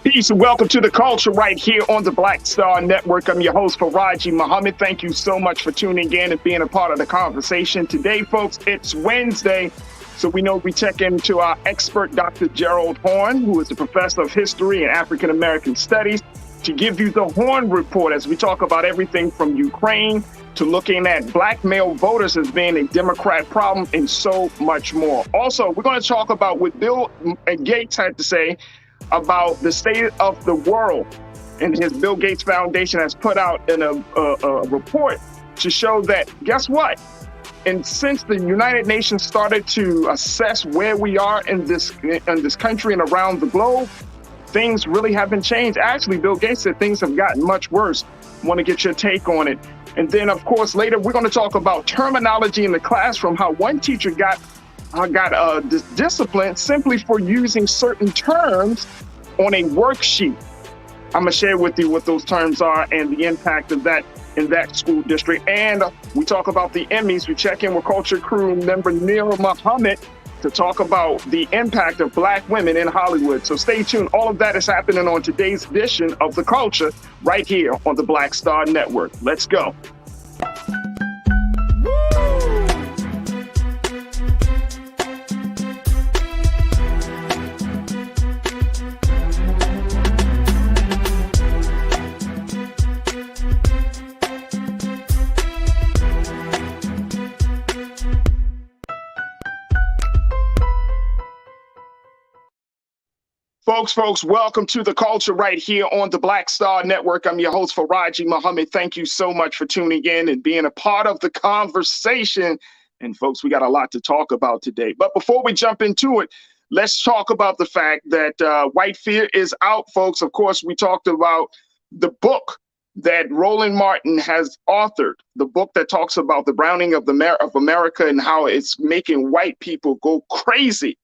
Peace and welcome to the culture right here on the Black Star Network. I'm your host, Farajii Muhammad. Thank you so much for tuning in and being a part of the conversation. Today, folks, it's Wednesday, so we know we check into our expert, Dr. Gerald Horne, who is the professor of history and African American studies, to give you the Horne Report as we talk about everything from Ukraine to looking at black male voters as being a Democrat problem and so much more. Also, we're going to talk about what Bill Gates had to say about the state of the world. And his Bill Gates Foundation has put out in a report to show that, guess what? And since the United Nations started to assess where we are in this country and around the globe, things really haven't changed. Actually, Bill Gates said things have gotten much worse. Want to get your take on it. And then, of course, later we're going to talk about terminology in the classroom, how one teacher got disciplined simply for using certain terms on a worksheet. I'm going to share with you what those terms are and the impact of that in that school district. And we talk about the Emmys. We check in with Culture Crew member Neil Muhammad to talk about the impact of black women in Hollywood. So stay tuned. All of that is happening on today's edition of The Culture right here on the Black Star Network. Let's go. Folks, welcome to the culture right here on the Black Star Network. I'm your host, Farajii Muhammad. Thank you so much for tuning in and being a part of the conversation. And folks, we got a lot to talk about today. But before we jump into it, let's talk about the fact that White Fear is out, folks. Of course, we talked about the book that Roland Martin has authored, the book that talks about the browning of America and how it's making white people go crazy.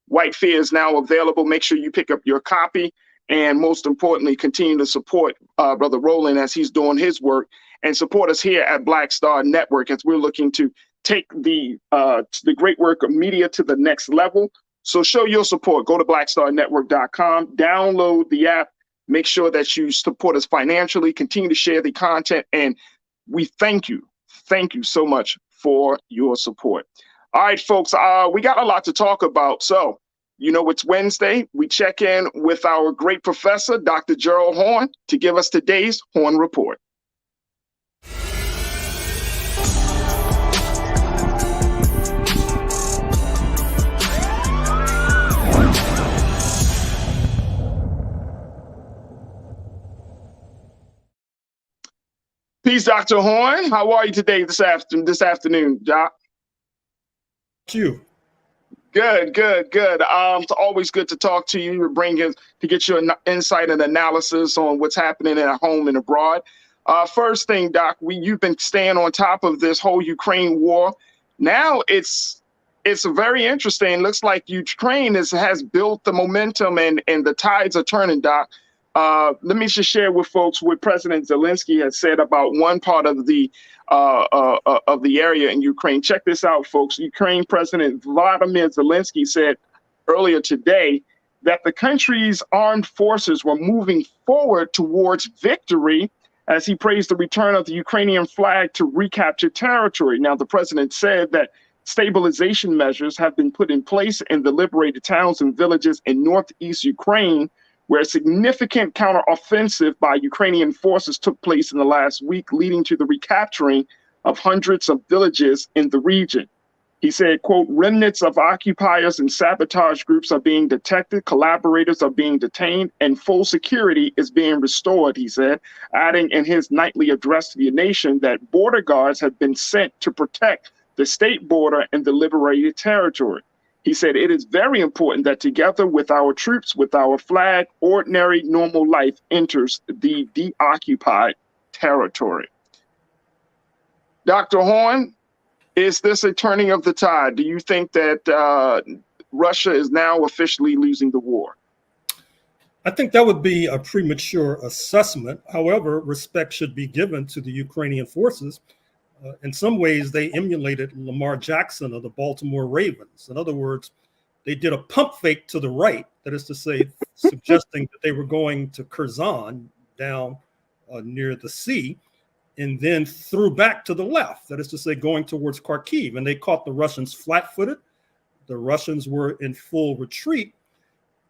White Fear is now available. Make sure you pick up your copy. And most importantly, continue to support Brother Roland as he's doing his work, and support us here at Black Star Network as we're looking to take the great work of media to the next level. So show your support. Go to blackstarnetwork.com, download the app, make sure that you support us financially, continue to share the content. And we thank you. Thank you so much for your support. All right, folks, we got a lot to talk about. So, you know, it's Wednesday. We check in with our great professor, Dr. Gerald Horne, to give us today's Horne Report. Peace, Dr. Horne. How are you today this afternoon, Doc? You. Good. It's always good to talk to you, to get your insight and analysis on what's happening at home and abroad. First thing, Doc, you've been staying on top of this whole Ukraine war. Now it's very interesting. Looks like Ukraine has built the momentum and the tides are turning, Doc. Let me just share with folks what President Zelensky has said about one part of the area in Ukraine. Check this out, folks. Ukraine President Vladimir Zelensky said earlier today that the country's armed forces were moving forward towards victory as he praised the return of the Ukrainian flag to recaptured territory. Now, the president said that stabilization measures have been put in place in the liberated towns and villages in northeast Ukraine, where a significant counteroffensive by Ukrainian forces took place in the last week, leading to the recapturing of hundreds of villages in the region. He said, quote, remnants of occupiers and sabotage groups are being detected, collaborators are being detained, and full security is being restored, he said, adding in his nightly address to the nation that border guards have been sent to protect the state border and the liberated territory. He said, it is very important that together with our troops, with our flag, ordinary, normal life enters the deoccupied territory. Dr. Horne, is this a turning of the tide? Do you think that Russia is now officially losing the war? I think that would be a premature assessment. However, respect should be given to the Ukrainian forces. In some ways, they emulated Lamar Jackson of the Baltimore Ravens. In other words, they did a pump fake to the right, that is to say, suggesting that they were going to Kherson down near the sea, and then threw back to the left. That is to say, going towards Kharkiv. And they caught the Russians flat-footed. The Russians were in full retreat.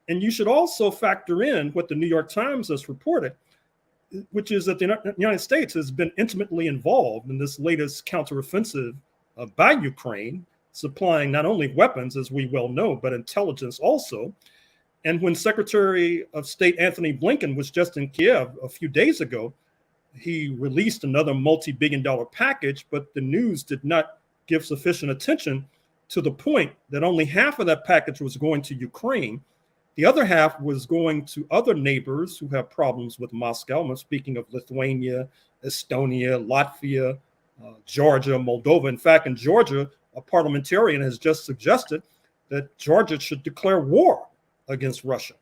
And you should also factor in what the New York Times has reported, which is that the United States has been intimately involved in this latest counteroffensive by Ukraine, supplying not only weapons, as we well know, but intelligence also. And when Secretary of State Anthony Blinken was just in Kiev a few days ago, he released another multi-billion-dollar package, but the news did not give sufficient attention to the point that only half of that package was going to Ukraine. The other half was going to other neighbors who have problems with Moscow. I'm speaking of Lithuania, Estonia, Latvia, Georgia, Moldova. In fact, in Georgia, a parliamentarian has just suggested that Georgia should declare war against Russia.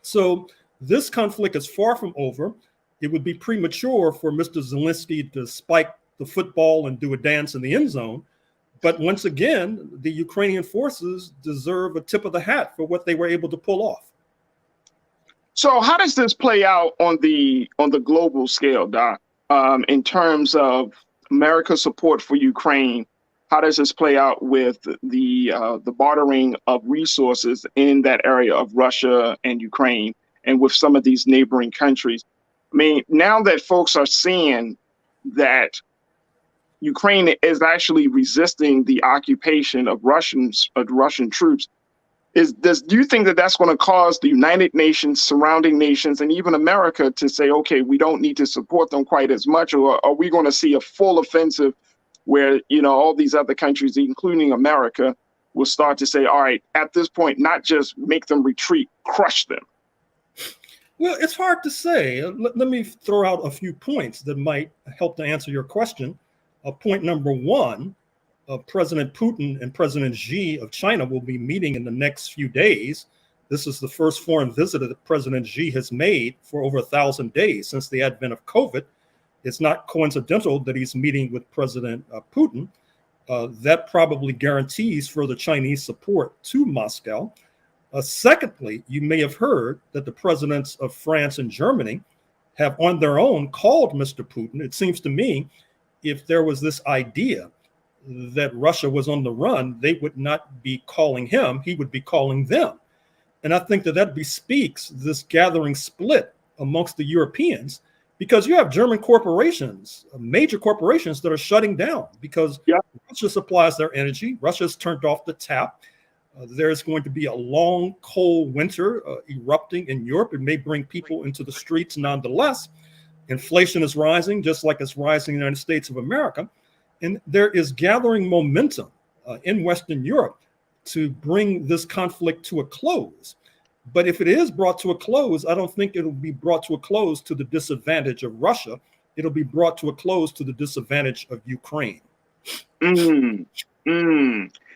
So this conflict is far from over. It would be premature for Mr. Zelensky to spike the football and do a dance in the end zone. But once again, the Ukrainian forces deserve a tip of the hat for what they were able to pull off. So how does this play out on the global scale, Doc, in terms of America's support for Ukraine? How does this play out with the bartering of resources in that area of Russia and Ukraine and with some of these neighboring countries? I mean, now that folks are seeing that Ukraine is actually resisting the occupation of Russian troops, do you think that that's going to cause the United Nations, surrounding nations, and even America to say, okay, we don't need to support them quite as much, or are we going to see a full offensive where, all these other countries, including America, will start to say, all right, at this point, not just make them retreat, crush them? Well, it's hard to say. Let me throw out a few points that might help to answer your question. Point number one, President Putin and President Xi of China will be meeting in the next few days. This is the first foreign visit that President Xi has made for over 1,000 days since the advent of COVID. It's not coincidental that he's meeting with President Putin. That probably guarantees further Chinese support to Moscow. Secondly, you may have heard that the presidents of France and Germany have on their own called Mr. Putin. It seems to me if there was this idea that Russia was on the run, they would not be calling him, he would be calling them. And I think that bespeaks this gathering split amongst the Europeans, because you have German corporations, major corporations that are shutting down because Russia supplies their energy. Russia's turned off the tap. There's going to be a long, cold winter erupting in Europe. It may bring people into the streets nonetheless. Inflation is rising, just like it's rising in the United States of America. And there is gathering momentum in Western Europe to bring this conflict to a close. But if it is brought to a close, I don't think it'll be brought to a close to the disadvantage of Russia. It'll be brought to a close to the disadvantage of Ukraine.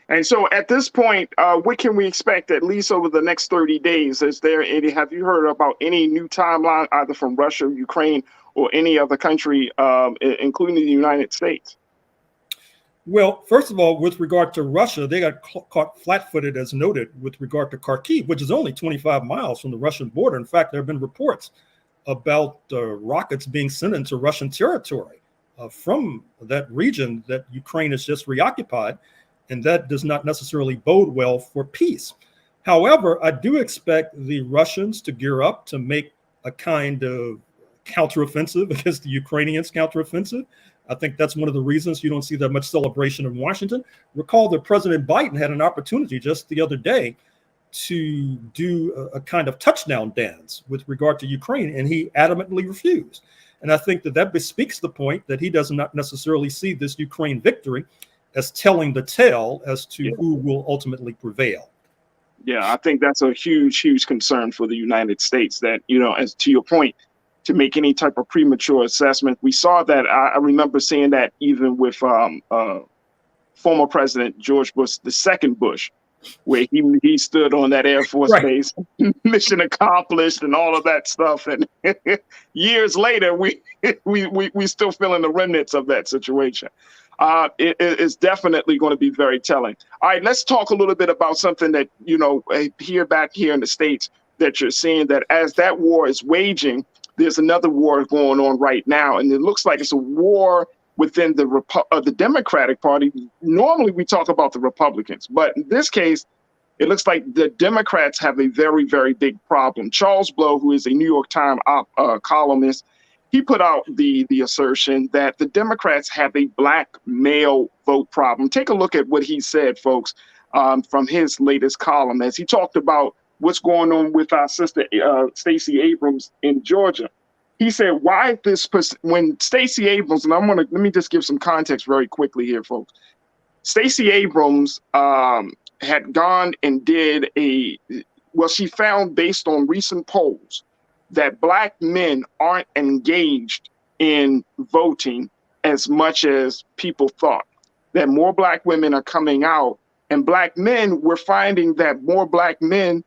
And so at this point, what can we expect at least over the next 30 days? Have you heard about any new timeline, either from Russia, Ukraine, or any other country, including the United States? Well, first of all, with regard to Russia, they got caught flat-footed, as noted, with regard to Kharkiv, which is only 25 miles from the Russian border. In fact, there have been reports about rockets being sent into Russian territory from that region that Ukraine has just reoccupied, and that does not necessarily bode well for peace. However, I do expect the Russians to gear up to make a kind of counteroffensive against the Ukrainians' counteroffensive. I think that's one of the reasons you don't see that much celebration in Washington. Recall that President Biden had an opportunity just the other day to do a kind of touchdown dance with regard to Ukraine, and he adamantly refused. And I think that bespeaks the point that he does not necessarily see this Ukraine victory as telling the tale as to who will ultimately prevail. Yeah, I think that's a huge, huge concern for the United States that, as to your point, to make any type of premature assessment. We saw that. I remember seeing that even with former President George Bush, the second Bush, where he stood on that Air Force base, mission accomplished and all of that stuff. And years later, we still feeling the remnants of that situation. It is definitely going to be very telling. All right, let's talk a little bit about something that, back here in the States, that you're seeing that as that war is waging, there's another war going on right now, and it looks like it's a war within the Democratic Party. Normally, we talk about the Republicans, but in this case, it looks like the Democrats have a very, very big problem. Charles Blow, who is a New York Times columnist, he put out the assertion that the Democrats have a black male vote problem. Take a look at what he said, folks, from his latest column, as he talked about what's going on with our sister Stacey Abrams in Georgia. He said, why this when Stacey Abrams, and let me just give some context very quickly here, folks. Stacey Abrams had gone and did she found, based on recent polls, that black men aren't engaged in voting as much as people thought, that more black women are coming out, and black men, we're finding that more black men,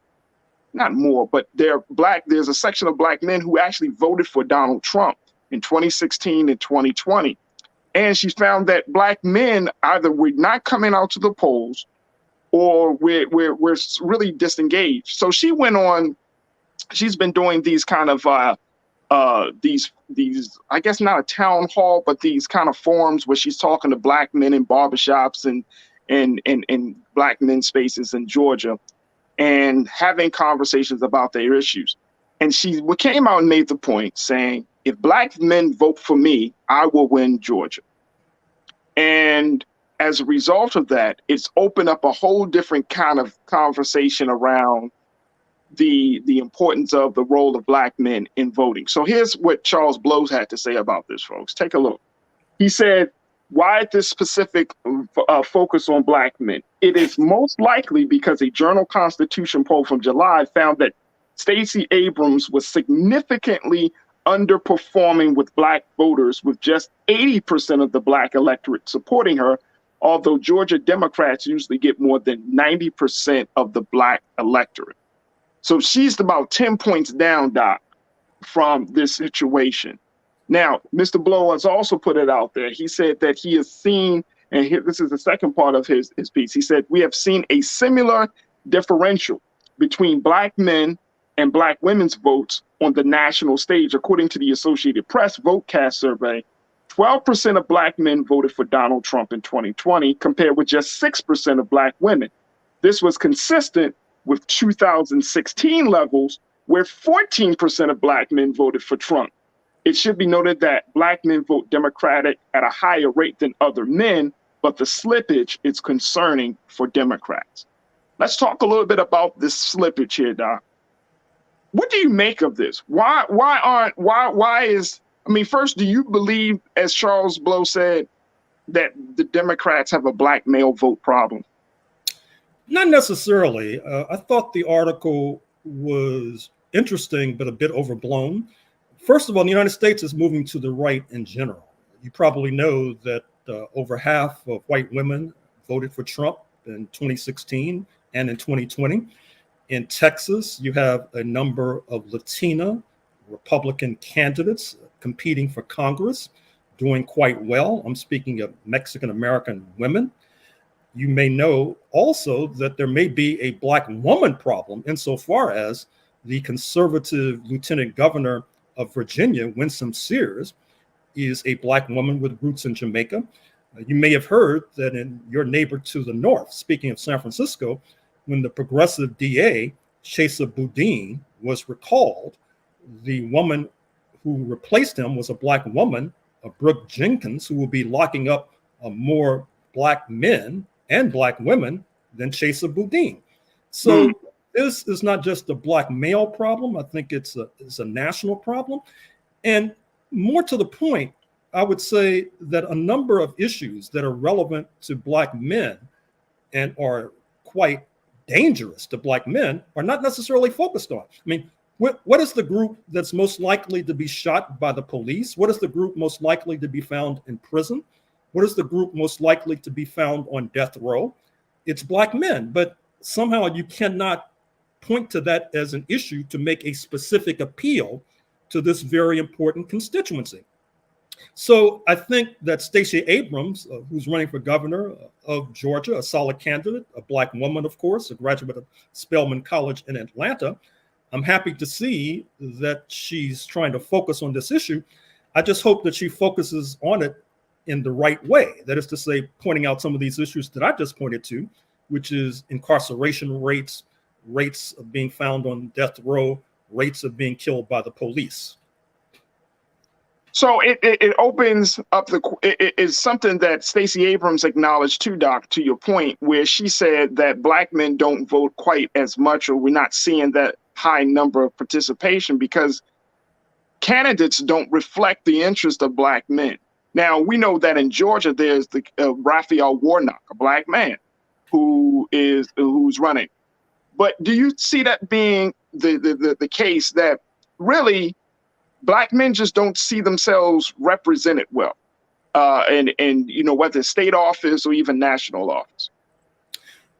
not more, but there's a section of black men who actually voted for Donald Trump in 2016 and 2020. And she found that black men either were not coming out to the polls or we're really disengaged. So she went on, she's been doing these kind of these I guess not a town hall, but these kind of forums where she's talking to black men in barbershops and black men spaces in Georgia, and having conversations about their issues. And she came out and made the point saying, if black men vote for me, I will win Georgia. And as a result of that, it's opened up a whole different kind of conversation around the importance of the role of black men in voting. So here's what Charles Blows had to say about this, folks. Take a look. He said, why this specific focus on black men? It is most likely because a Journal-Constitution poll from July found that Stacey Abrams was significantly underperforming with black voters, with just 80% of the black electorate supporting her, although Georgia Democrats usually get more than 90% of the black electorate. So she's about 10 points down, Doc, from this situation. Now, Mr. Blow has also put it out there. He said that he has seen, and this is the second part of his piece. He said, we have seen a similar differential between black men and black women's votes on the national stage. According to the Associated Press VoteCast survey, 12% of black men voted for Donald Trump in 2020, compared with just 6% of black women. This was consistent with 2016 levels, where 14% of black men voted for Trump. It should be noted that black men vote Democratic at a higher rate than other men, but the slippage is concerning for Democrats. Let's talk a little bit about this slippage here, Doc. What do you make of this? First, do you believe, as Charles Blow said, that the Democrats have a black male vote problem? Not necessarily. I thought the article was interesting, but a bit overblown. First of all, the United States is moving to the right in general. You probably know that over half of white women voted for Trump in 2016 and in 2020. In Texas, you have a number of Latina Republican candidates competing for Congress, doing quite well. I'm speaking of Mexican-American women. You may know also that there may be a black woman problem insofar as the conservative lieutenant governor of Virginia, Winsome Sears, is a black woman with roots in Jamaica. You may have heard that in your neighbor to the north, speaking of San Francisco, when the progressive DA, Chesa Boudin, was recalled, the woman who replaced him was a black woman, Brooke Jenkins, who will be locking up more black men and black women than Chesa Boudin. So this is not just a black male problem. I think it's a national problem. And more to the point, I would say that a number of issues that are relevant to black men and are quite dangerous to black men are not necessarily focused on. I mean, what is the group that's most likely to be shot by the police? What is the group most likely to be found in prison? What is the group most likely to be found on death row? It's black men, but somehow you cannot point to that as an issue to make a specific appeal to this very important constituency. So I think that Stacey Abrams, who's running for governor of Georgia, a solid candidate, a black woman, of course, a graduate of Spelman College in Atlanta, I'm happy to see that she's trying to focus on this issue. I just hope that she focuses on it in the right way. That is to say, pointing out some of these issues that I just pointed to, which is incarceration rates, rates of being found on death row, rates of being killed by the police. So it opens up it is something that Stacey Abrams acknowledged too, Doc, to your point, where she said that Black men don't vote quite as much, or we're not seeing that high number of participation because candidates don't reflect the interest of Black men. Now, we know that in Georgia, there's the Raphael Warnock, a Black man who's running. But do you see that being the case that really Black men just don't see themselves represented well, and whether state office or even national office?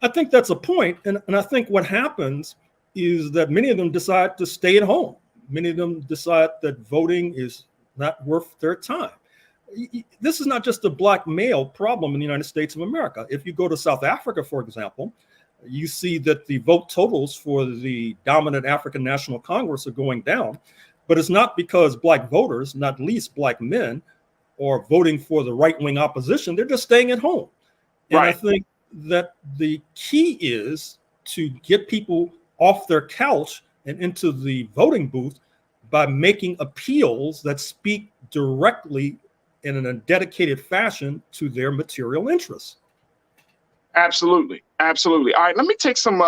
I think that's a point, and I think what happens is that many of them decide to stay at home. Many of them decide that voting is not worth their time. This is not just a Black male problem in the United States of America. If you go to South Africa, for example, you see that the vote totals for the dominant African National Congress are going down. But it's not because Black voters, not least Black men, are voting for the right-wing opposition. They're just staying at home. And I think that the key is to get people off their couch and into the voting booth by making appeals that speak directly in a dedicated fashion to their material interests. Absolutely. Absolutely. All right, let me take some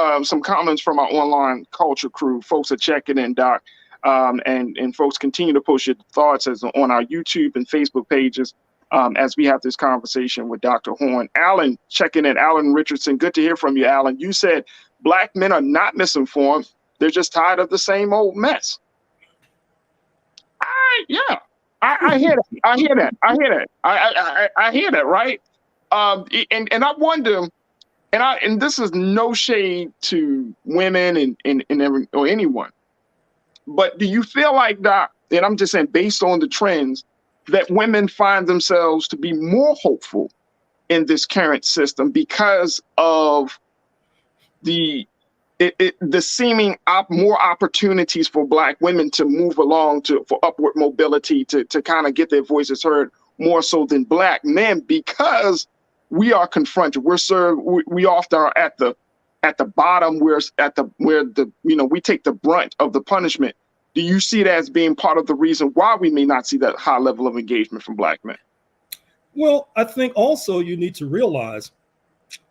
comments from our online culture crew. Folks are checking in, Doc. And folks continue to post your thoughts on our YouTube and Facebook pages as we have this conversation with Dr. Horn. Alan checking in, Alan Richardson. Good to hear from you, Alan. You said Black men are not misinformed. They're just tired of the same old mess. I hear that. I hear that. I hear that, right? And I wonder, and this is no shade to women or anyone. But do you feel like, Doc, and I'm just saying based on the trends, that women find themselves to be more hopeful in this current system because of the seeming more opportunities for Black women to move along for upward mobility, to kind of get their voices heard more so than Black men, because we are confronted. We're served. We often are at the bottom, where we take the brunt of the punishment. Do you see that as being part of the reason why we may not see that high level of engagement from Black men? Well, I think also you need to realize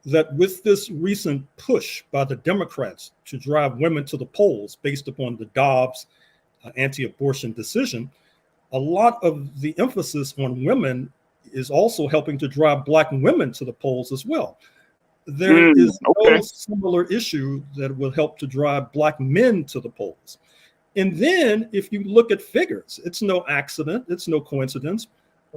that with this recent push by the Democrats to drive women to the polls based upon the Dobbs anti-abortion decision, a lot of the emphasis on women is also helping to drive Black women to the polls as well. There is no similar issue that will help to drive Black men to the polls. And then if you look at figures, it's no accident, it's no coincidence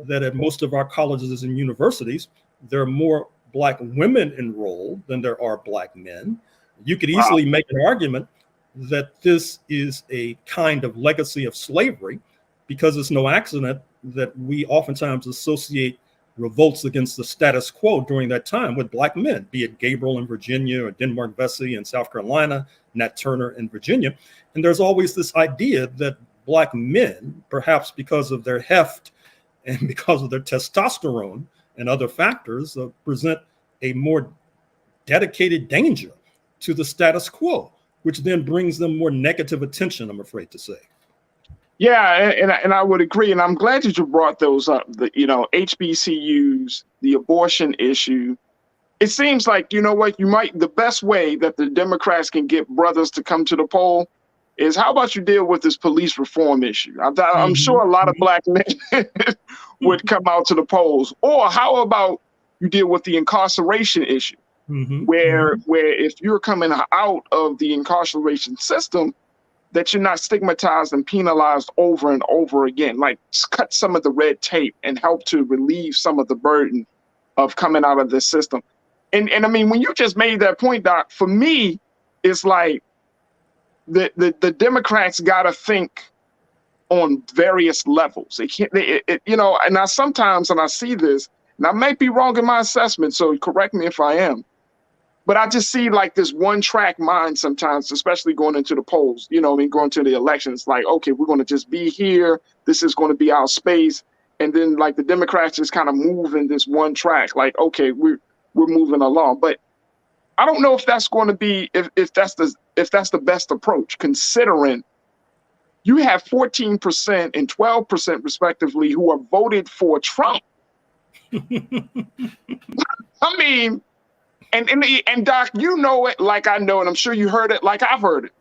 that at most of our colleges and universities, there are more Black women enrolled than there are Black men. You could easily make an argument that this is a kind of legacy of slavery, because it's no accident that we oftentimes associate revolts against the status quo during that time with Black men, be it Gabriel in Virginia or Denmark Vesey in South Carolina, Nat Turner in Virginia. And there's always this idea that Black men, perhaps because of their heft and because of their testosterone and other factors, present a more dedicated danger to the status quo, which then brings them more negative attention, I'm afraid to say. Yeah, and I would agree, and I'm glad that you brought those up. HBCUs, the abortion issue. It seems like, the best way that the Democrats can get brothers to come to the poll is, how about you deal with this police reform issue? I'm sure a lot of Black men would come out to the polls. Or how about you deal with the incarceration issue, where if you're coming out of the incarceration system, that you're not stigmatized and penalized over and over again. Like, cut some of the red tape and help to relieve some of the burden of coming out of this system. And I mean, when you just made that point, Doc, for me, it's like the Democrats got to think on various levels. It can't, and I sometimes, and I see this, and I might be wrong in my assessment, so correct me if I am, But I just see like this one track mind sometimes, especially going into the polls, you know what I mean, going to the elections, like, okay, we're going to just be here. This is going to be our space. And then like the Democrats just kind of move in this one track, like, okay, we're moving along. But I don't know if that's going to be, if that's the best approach, considering you have 14% and 12% respectively who are voted for Trump. I mean, and Doc, you know it like I know it. I'm sure you heard it like I've heard it.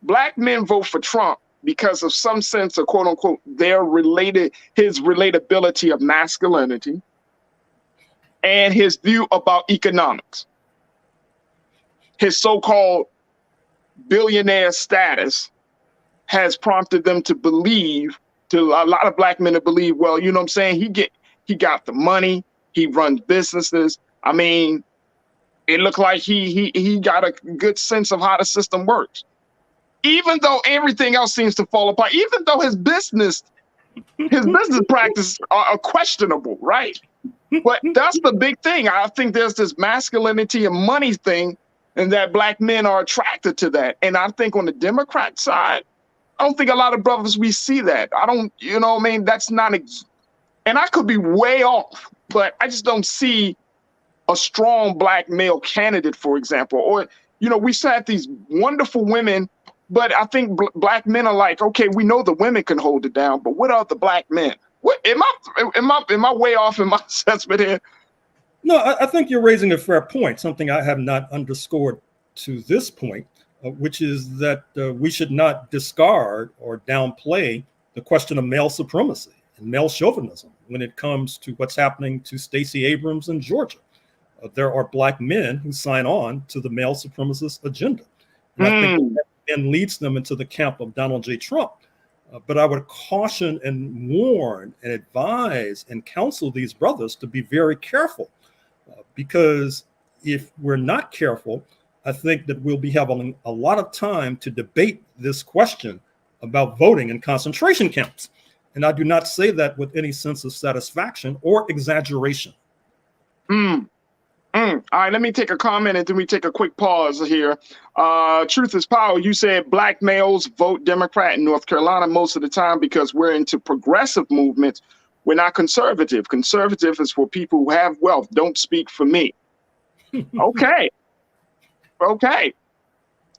Black men vote for Trump because of some sense of quote unquote his relatability of masculinity and his view about economics. His so-called billionaire status has prompted them to believe, to a lot of black men to believe, well, you know what I'm saying? He got the money, he runs businesses. I mean, it looked like he got a good sense of how the system works. Even though everything else seems to fall apart, even though his business practices are questionable, right? But that's the big thing. I think there's this masculinity and money thing, and that black men are attracted to that. And I think on the Democrat side, I don't think a lot of brothers, we see that. I don't, you know what I mean? That's not, and I could be way off, but I just don't see a strong black male candidate, for example. Or, you know, we had these wonderful women, but I think black men are like, okay, we know the women can hold it down, but what are the black men? What am I way off in my assessment here? No, I think you're raising a fair point, something I have not underscored to this point, which is that we should not discard or downplay the question of male supremacy and male chauvinism when it comes to what's happening to Stacey Abrams in Georgia. There are black men who sign on to the male supremacist agenda. And I think that then leads them into the camp of Donald J. Trump. But I would caution and warn and advise and counsel these brothers to be very careful. Because if we're not careful, I think that we'll be having a lot of time to debate this question about voting in concentration camps. And I do not say that with any sense of satisfaction or exaggeration. All right, let me take a comment and then we take a quick pause here. Truth is power. You said black males vote Democrat in North Carolina most of the time because we're into progressive movements. We're not conservative. Conservative is for people who have wealth. Don't speak for me. Okay.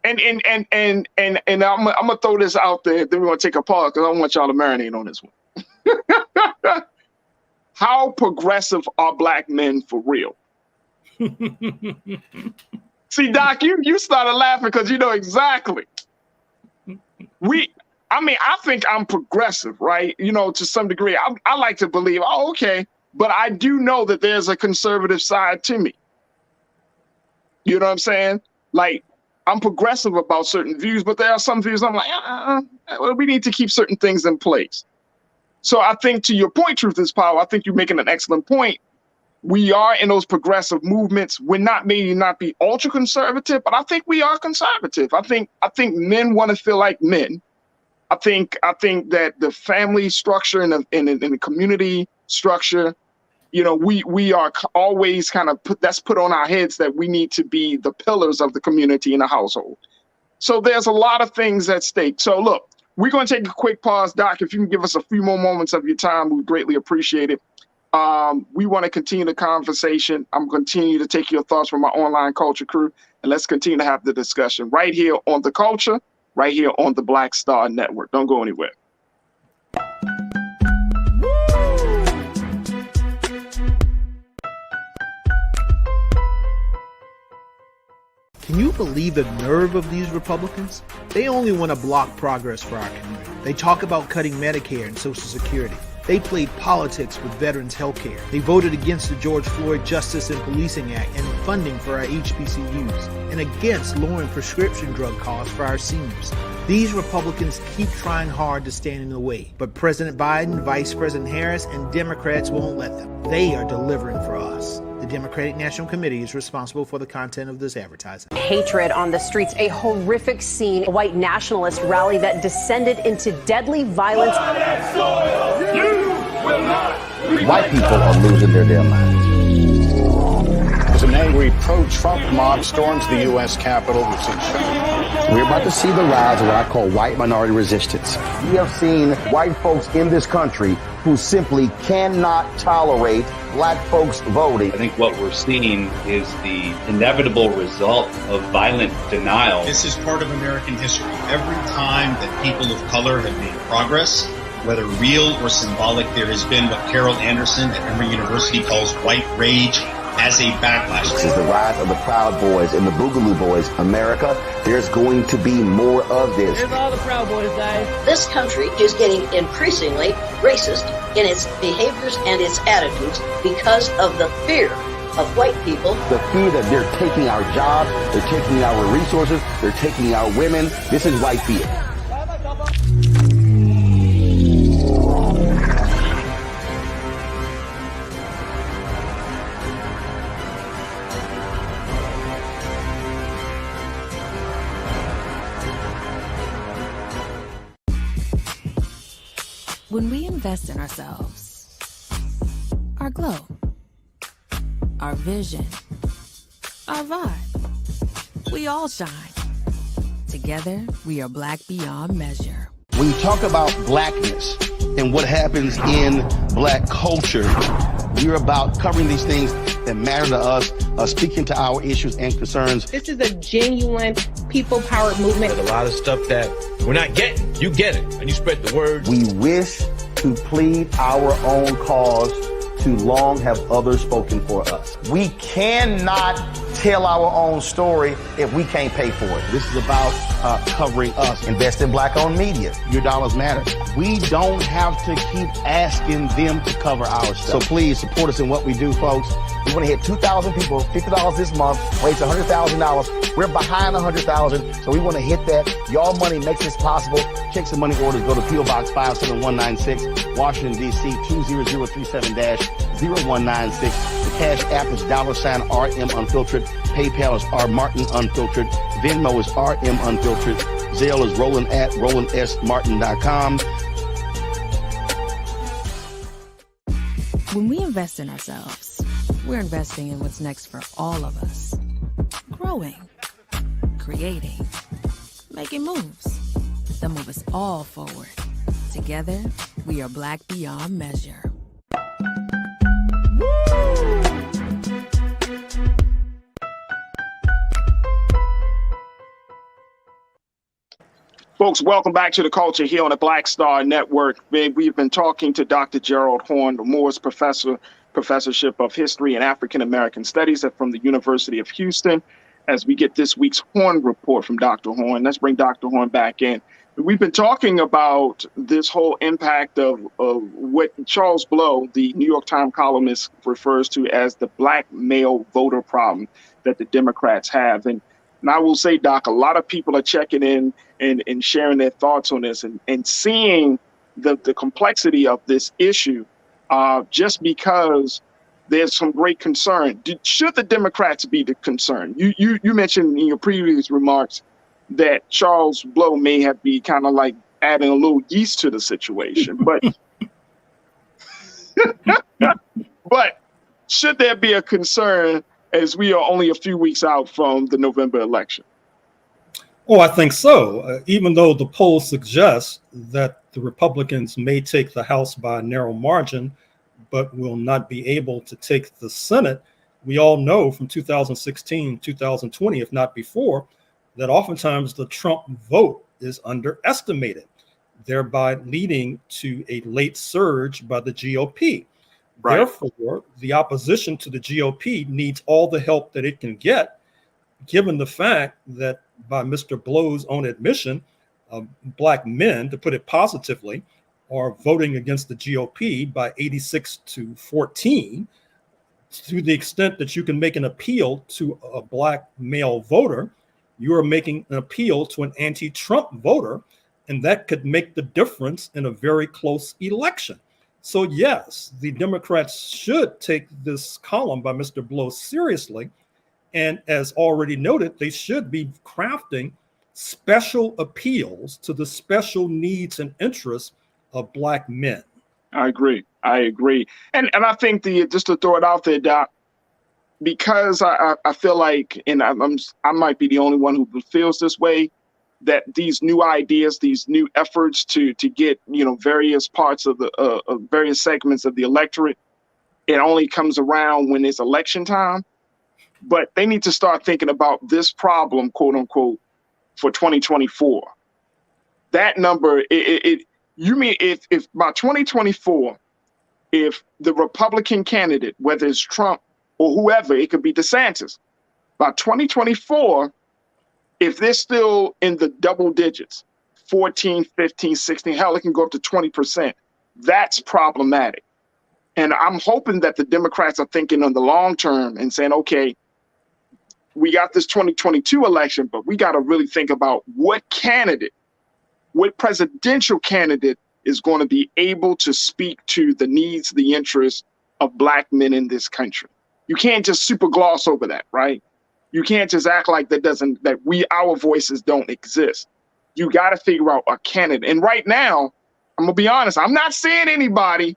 And I'm gonna throw this out there. Then we're gonna take a pause because I want y'all to marinate on this one. How progressive are black men for real? See, Doc, you started laughing because you know exactly. I think I'm progressive, right? You know, to some degree. I like to believe, oh, okay. But I do know that there's a conservative side to me. You know what I'm saying? Like, I'm progressive about certain views, but there are some views I'm like, well, we need to keep certain things in place. So I think to your point, truth is power, I think you're making an excellent point. We are in those progressive movements. We're not maybe not be ultra conservative, but I think we are conservative. I think men want to feel like men. I think that the family structure and the community structure, you know, we are always kind of put on our heads that we need to be the pillars of the community and the household. So there's a lot of things at stake. So look, we're going to take a quick pause, Doc. If you can give us a few more moments of your time, we greatly appreciate it. We want to continue the conversation. I'm going to continue to take your thoughts from my online culture crew, and let's continue to have the discussion right here on The Culture, right here on the Black Star Network. Don't go anywhere. Can you believe the nerve of these Republicans? They only want to block progress for our community. They talk about cutting Medicare and Social Security. They played politics with veterans' health care. They voted against the George Floyd Justice and Policing Act and funding for our HBCUs, and against lowering prescription drug costs for our seniors. These Republicans keep trying hard to stand in the way, but President Biden, Vice President Harris, and Democrats won't let them. They are delivering for us. The Democratic National Committee is responsible for the content of this advertising. Hatred on the streets, a horrific scene, a white nationalist rally that descended into deadly violence. White people are losing their damn minds. It's an angry pro-Trump mob storms the U.S. Capitol. We're about to see the rise of what I call white minority resistance. We have seen white folks in this country who simply cannot tolerate black folks voting. I think what we're seeing is the inevitable result of violent denial. This is part of American history. Every time that people of color have made progress, whether real or symbolic, there has been what Carol Anderson at Emory University calls white rage as a backlash. This is the rise of the Proud Boys and the Boogaloo Boys. America, there's going to be more of this. Here's all the Proud Boys, guys. This country is getting increasingly racist in its behaviors and its attitudes because of the fear of white people. The fear that they're taking our jobs, they're taking our resources, they're taking our women. This is white fear. When we invest in ourselves, our glow, our vision, our vibe, we all shine. Together, we are Black beyond measure. When you talk about blackness and what happens in black culture, we're about covering these things that matter to us, speaking to our issues and concerns. This is a genuine people-powered movement. There's a lot of stuff that we're not getting. You get it, and you spread the word. We wish to plead our own cause, to long have others spoken for us. We cannot tell our own story if we can't pay for it. This is about covering us. Invest in black-owned media. Your dollars matter. We don't have to keep asking them to cover our stuff. So please support us in what we do, folks. We want to hit 2,000 people, $50 this month, raise $100,000. We're behind 100,000, so we want to hit that. Y'all money makes this possible. Check some money orders. Go to P.O. Box 57196, Washington, D.C. 20037-0196. The Cash App is $RM Unfiltered. PayPal is R Martin Unfiltered. Venmo is RM Unfiltered. Zelle is Roland at RolandSMartin.com. When we invest in ourselves, we're investing in what's next for all of us. Growing, creating, making moves that move us all forward. Together, we are Black beyond measure. Folks, welcome back to The Culture here on the Black Star Network. We've been talking to Dr. Gerald Horne, the Moores Professorship of History and African American Studies from the University of Houston, as we get this week's Horne Report from Dr. Horne. Let's bring Dr. Horne back in. We've been talking about this whole impact of what Charles Blow, the New York Times columnist, refers to as the black male voter problem that the Democrats have. And I will say, Doc, a lot of people are checking in and sharing their thoughts on this and seeing the complexity of this issue just because there's some great concern. Should the Democrats be the concern? You mentioned in your previous remarks that Charles Blow may have be kind of like adding a little yeast to the situation, but but should there be a concern as we are only a few weeks out from the November election? Oh, I think so. Even though the polls suggest that the Republicans may take the House by a narrow margin, but will not be able to take the Senate, we all know from 2016, 2020, if not before, that oftentimes the Trump vote is underestimated, thereby leading to a late surge by the GOP. Right. Therefore, the opposition to the GOP needs all the help that it can get, given the fact that by Mr. Blow's own admission, black men, to put it positively, are voting against the GOP by 86-14, to the extent that you can make an appeal to a black male voter, you are making an appeal to an anti-Trump voter, and that could make the difference in a very close election. So yes, the Democrats should take this column by Mr. Blow seriously. And as already noted, they should be crafting special appeals to the special needs and interests of black men. I agree. And I think just to throw it out there, Doc, because I feel like, and I might be the only one who feels this way, that these new ideas, these new efforts to get, you know, various parts of the various segments of the electorate, it only comes around when it's election time. But they need to start thinking about this problem, quote unquote, for 2024. That number, you mean if by 2024, if the Republican candidate, whether it's Trump or whoever, it could be DeSantis, by 2024, if they're still in the double digits, 14, 15, 16, hell, it can go up to 20%. That's problematic. And I'm hoping that the Democrats are thinking on the long term and saying, okay, we got this 2022 election, but we got to really think about what presidential candidate is going to be able to speak to the needs, the interests of Black men in this country. You can't just super gloss over that, right? You can't just act like our voices don't exist. You got to figure out a candidate. And right now, I'm gonna be honest, I'm not seeing anybody,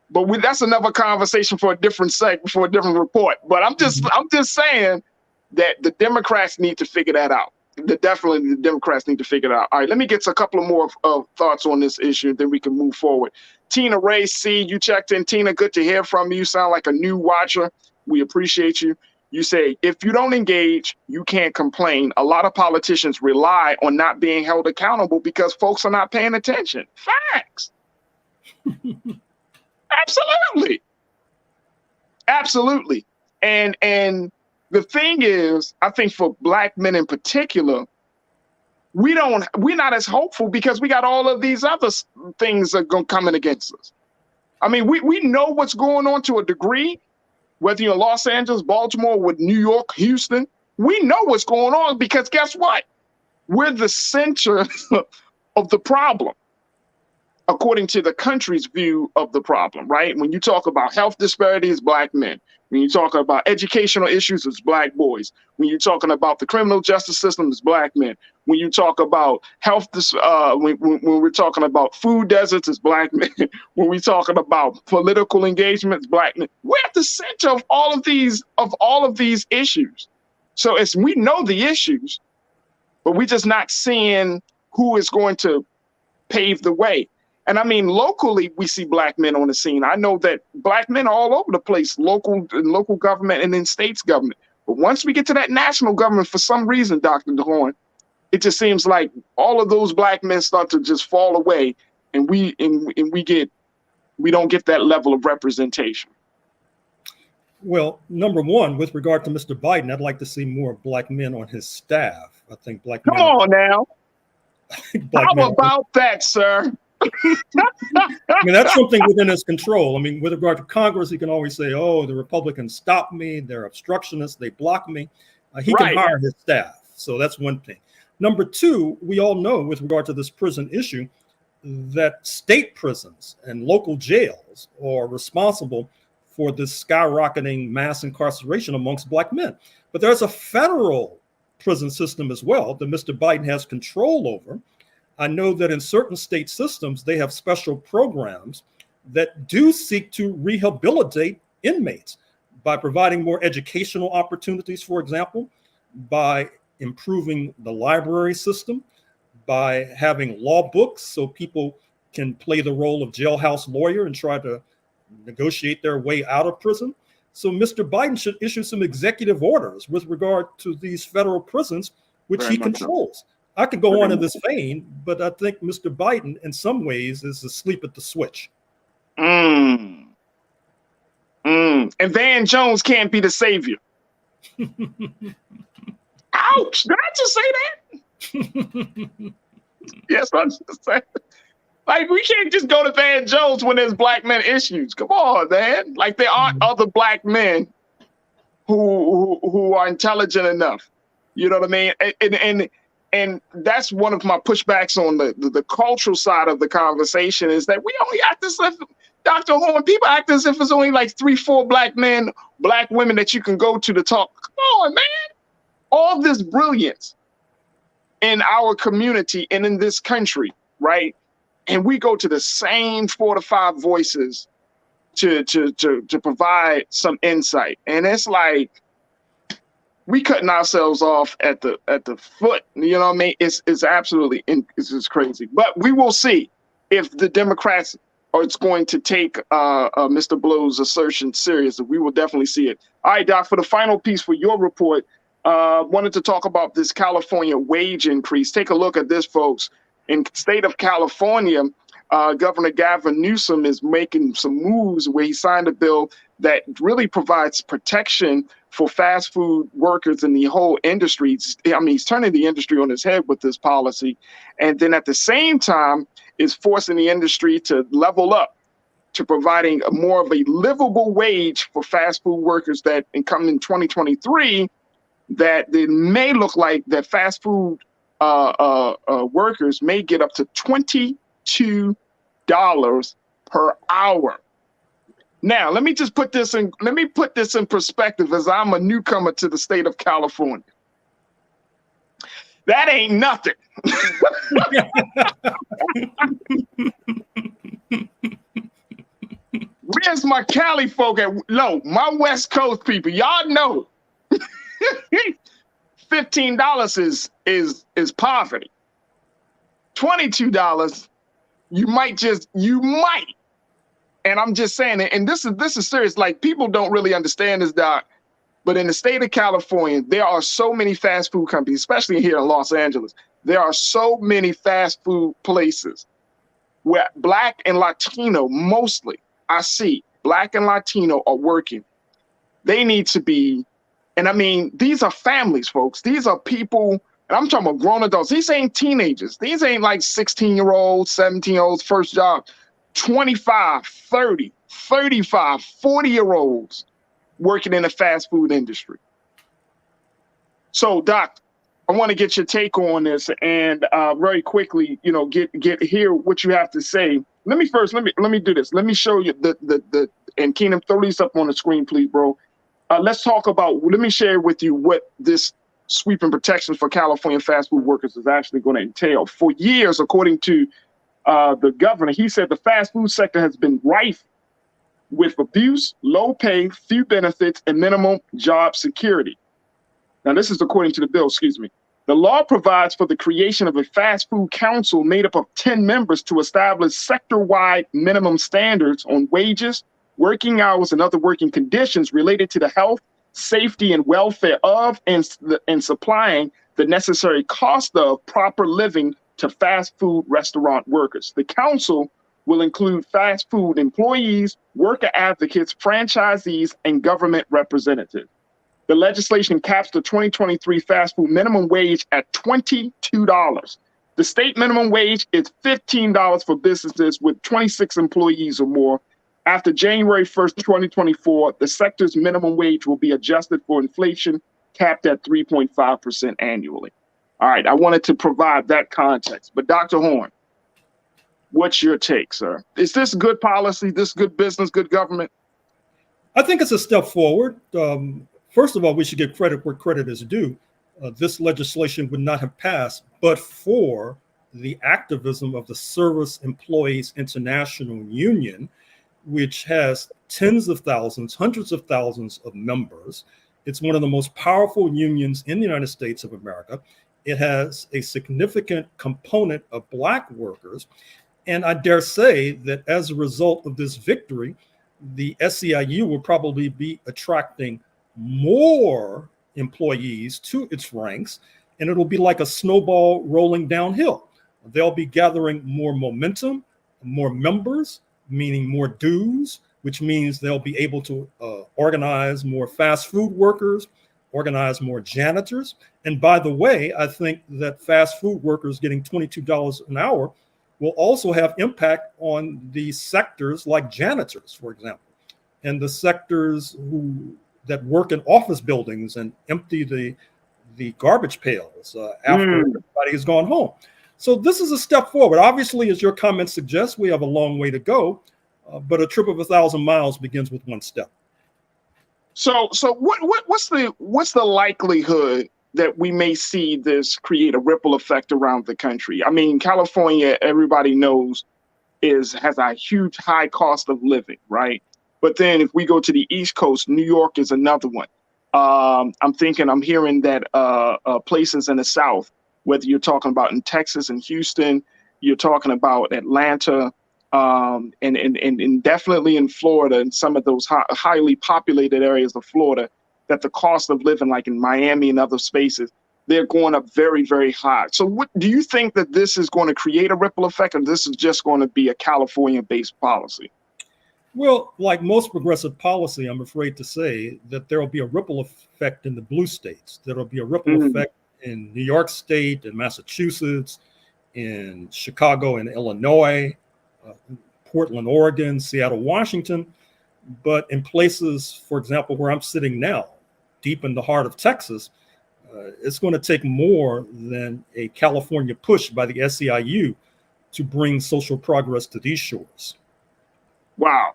but that's another conversation for a different segment, for a different report. But I'm just saying that the Democrats need to figure that out. Definitely the Democrats need to figure it out. All right, let me get to a couple of more thoughts on this issue, then we can move forward. Tina Ray C, you checked in. Tina, good to hear from you. You sound like a new watcher. We appreciate you. You say, if you don't engage, you can't complain. A lot of politicians rely on not being held accountable because folks are not paying attention. Facts. Absolutely. Absolutely. And the thing is, I think for Black men in particular, we're not as hopeful because we got all of these other things that are coming against us. I mean, we know what's going on to a degree, whether you're in Los Angeles, Baltimore, with New York, Houston. We know what's going on because guess what? We're the center of the problem, according to the country's view of the problem, right? When you talk about health disparities, Black men. When you talk about educational issues, it's Black boys. When you're talking about the criminal justice system, it's Black men. When you talk about health, when we're talking about food deserts, it's Black men. When we're talking about political engagements, Black men. We're at the center of all of these issues. So we know the issues, but we're just not seeing who is going to pave the way. And I mean, locally, we see Black men on the scene. I know that Black men are all over the place, local government and in states government. But once we get to that national government, for some reason, Dr. DeHorn, it just seems like all of those Black men start to just fall away, and we don't get that level of representation. Well, number one, with regard to Mr. Biden, I'd like to see more Black men on his staff. I think Black men. Come on now. How about that, sir? I mean, that's something within his control. I mean, with regard to Congress, he can always say, oh, the Republicans stop me, they're obstructionists, they block me. He can hire his staff. So that's one thing. Number two, we all know with regard to this prison issue that state prisons and local jails are responsible for this skyrocketing mass incarceration amongst Black men. But there's a federal prison system as well that Mr. Biden has control over. I know that in certain state systems, they have special programs that do seek to rehabilitate inmates by providing more educational opportunities, for example, by improving the library system, by having law books so people can play the role of jailhouse lawyer and try to negotiate their way out of prison. So Mr. Biden should issue some executive orders with regard to these federal prisons, which he controls. I could go on in this vein, but I think Mr. Biden, in some ways, is asleep at the switch. And Van Jones can't be the savior. Ouch! Did I just say that? Yes, I'm just saying. Like, we can't just go to Van Jones when there's Black men issues. Come on, man. Like, there aren't other Black men who are intelligent enough. You know what I mean? And that's one of my pushbacks on the cultural side of the conversation is that we only act as if, Dr. Horn, people act as if it's only like 3-4 Black men, Black women that you can go to talk. Come on, man. All this brilliance in our community and in this country, right? And we go to the same 4 to 5 voices to provide some insight. And it's like we cutting ourselves off at the foot. You know what I mean? It's absolutely it's just crazy. But we will see if the Democrats are going to take Mr. Blow's assertion serious. We will definitely see it. All right, Doc, for the final piece for your report, wanted to talk about this California wage increase. Take a look at this, folks. In the state of California, Governor Gavin Newsom is making some moves where he signed a bill that really provides protection for fast food workers in the whole industry. I mean, he's turning the industry on its head with this policy. And then at the same time is forcing the industry to level up to providing more of a livable wage for fast food workers that come in 2023, that it may look like that fast food workers may get up to $22 per hour. Now, let me put this in perspective, as I'm a newcomer to the state of California. That ain't nothing. Where's my Cali folk at? No, my West Coast people, y'all know. $15 is poverty. $22, you might. And I'm just saying it, and this is serious. Like, people don't really understand this, Doc. But in the state of California, there are so many fast food companies, especially here in Los Angeles. There are so many fast food places where Black and Latino, mostly, I see Black and Latino are working. They need to be, and I mean, these are families, folks. These are people, and I'm talking about grown adults. These ain't teenagers. These ain't like 16-year-olds, 17-year-olds, first job. 25, 30, 35, 40-year-olds working in the fast food industry. So, Doc, I want to get your take on this, and very quickly, hear what you have to say. Let me do this. Let me show you and Keenan, throw these up on the screen, please, bro. Let's talk about. Let me share with you what this sweeping protections for California fast food workers is actually going to entail. For years, according to the governor, he said the fast food sector has been rife with abuse, low pay, few benefits, and minimum job security. Now, this is according to the bill, excuse me. The law provides for the creation of a fast food council made up of 10 members to establish sector-wide minimum standards on wages, working hours, and other working conditions related to the health, safety, and welfare of and supplying the necessary cost of proper living to fast food restaurant workers. The council will include fast food employees, worker advocates, franchisees, and government representatives. The legislation caps the 2023 fast food minimum wage at $22. The state minimum wage is $15 for businesses with 26 employees or more. After January 1st, 2024, the sector's minimum wage will be adjusted for inflation, capped at 3.5% annually. All right, I wanted to provide that context. But Dr. Horn, what's your take, sir? Is this good policy, this good business, good government? I think it's a step forward. First of all, we should give credit where credit is due. This legislation would not have passed but for the activism of the Service Employees International Union, which has tens of thousands, hundreds of thousands of members. It's one of the most powerful unions in the United States of America. It has a significant component of Black workers. And I dare say that as a result of this victory, the SEIU will probably be attracting more employees to its ranks, and it'll be like a snowball rolling downhill. They'll be gathering more momentum, more members, meaning more dues, which means they'll be able to organize more fast food workers, organize more janitors. And by the way, I think that fast food workers getting $22 an hour will also have impact on the sectors like janitors, for example, and the sectors that work in office buildings and empty the garbage pails after everybody has gone home. So this is a step forward. Obviously, as your comments suggest, we have a long way to go, but a trip of 1,000 miles begins with one step. So what's the likelihood that we may see this create a ripple effect around the country? I mean, California, everybody knows, has a huge high cost of living, right? But then if we go to the East Coast, New York is another one. I'm hearing that places in the South, whether you're talking about in Texas and Houston, you're talking about Atlanta, and definitely in Florida and some of those highly populated areas of Florida, that the cost of living, like in Miami and other spaces, they're going up very, very high. So what do you think that this is going to create a ripple effect, or this is just going to be a California-based policy? Well, like most progressive policy, I'm afraid to say that there will be a ripple effect in the blue states. There will be a ripple effect in New York State and Massachusetts, in Chicago and Illinois, Portland, Oregon, Seattle, Washington. But in places, for example, where I'm sitting now, deep in the heart of Texas, it's going to take more than a California push by the SEIU to bring social progress to these shores. Wow.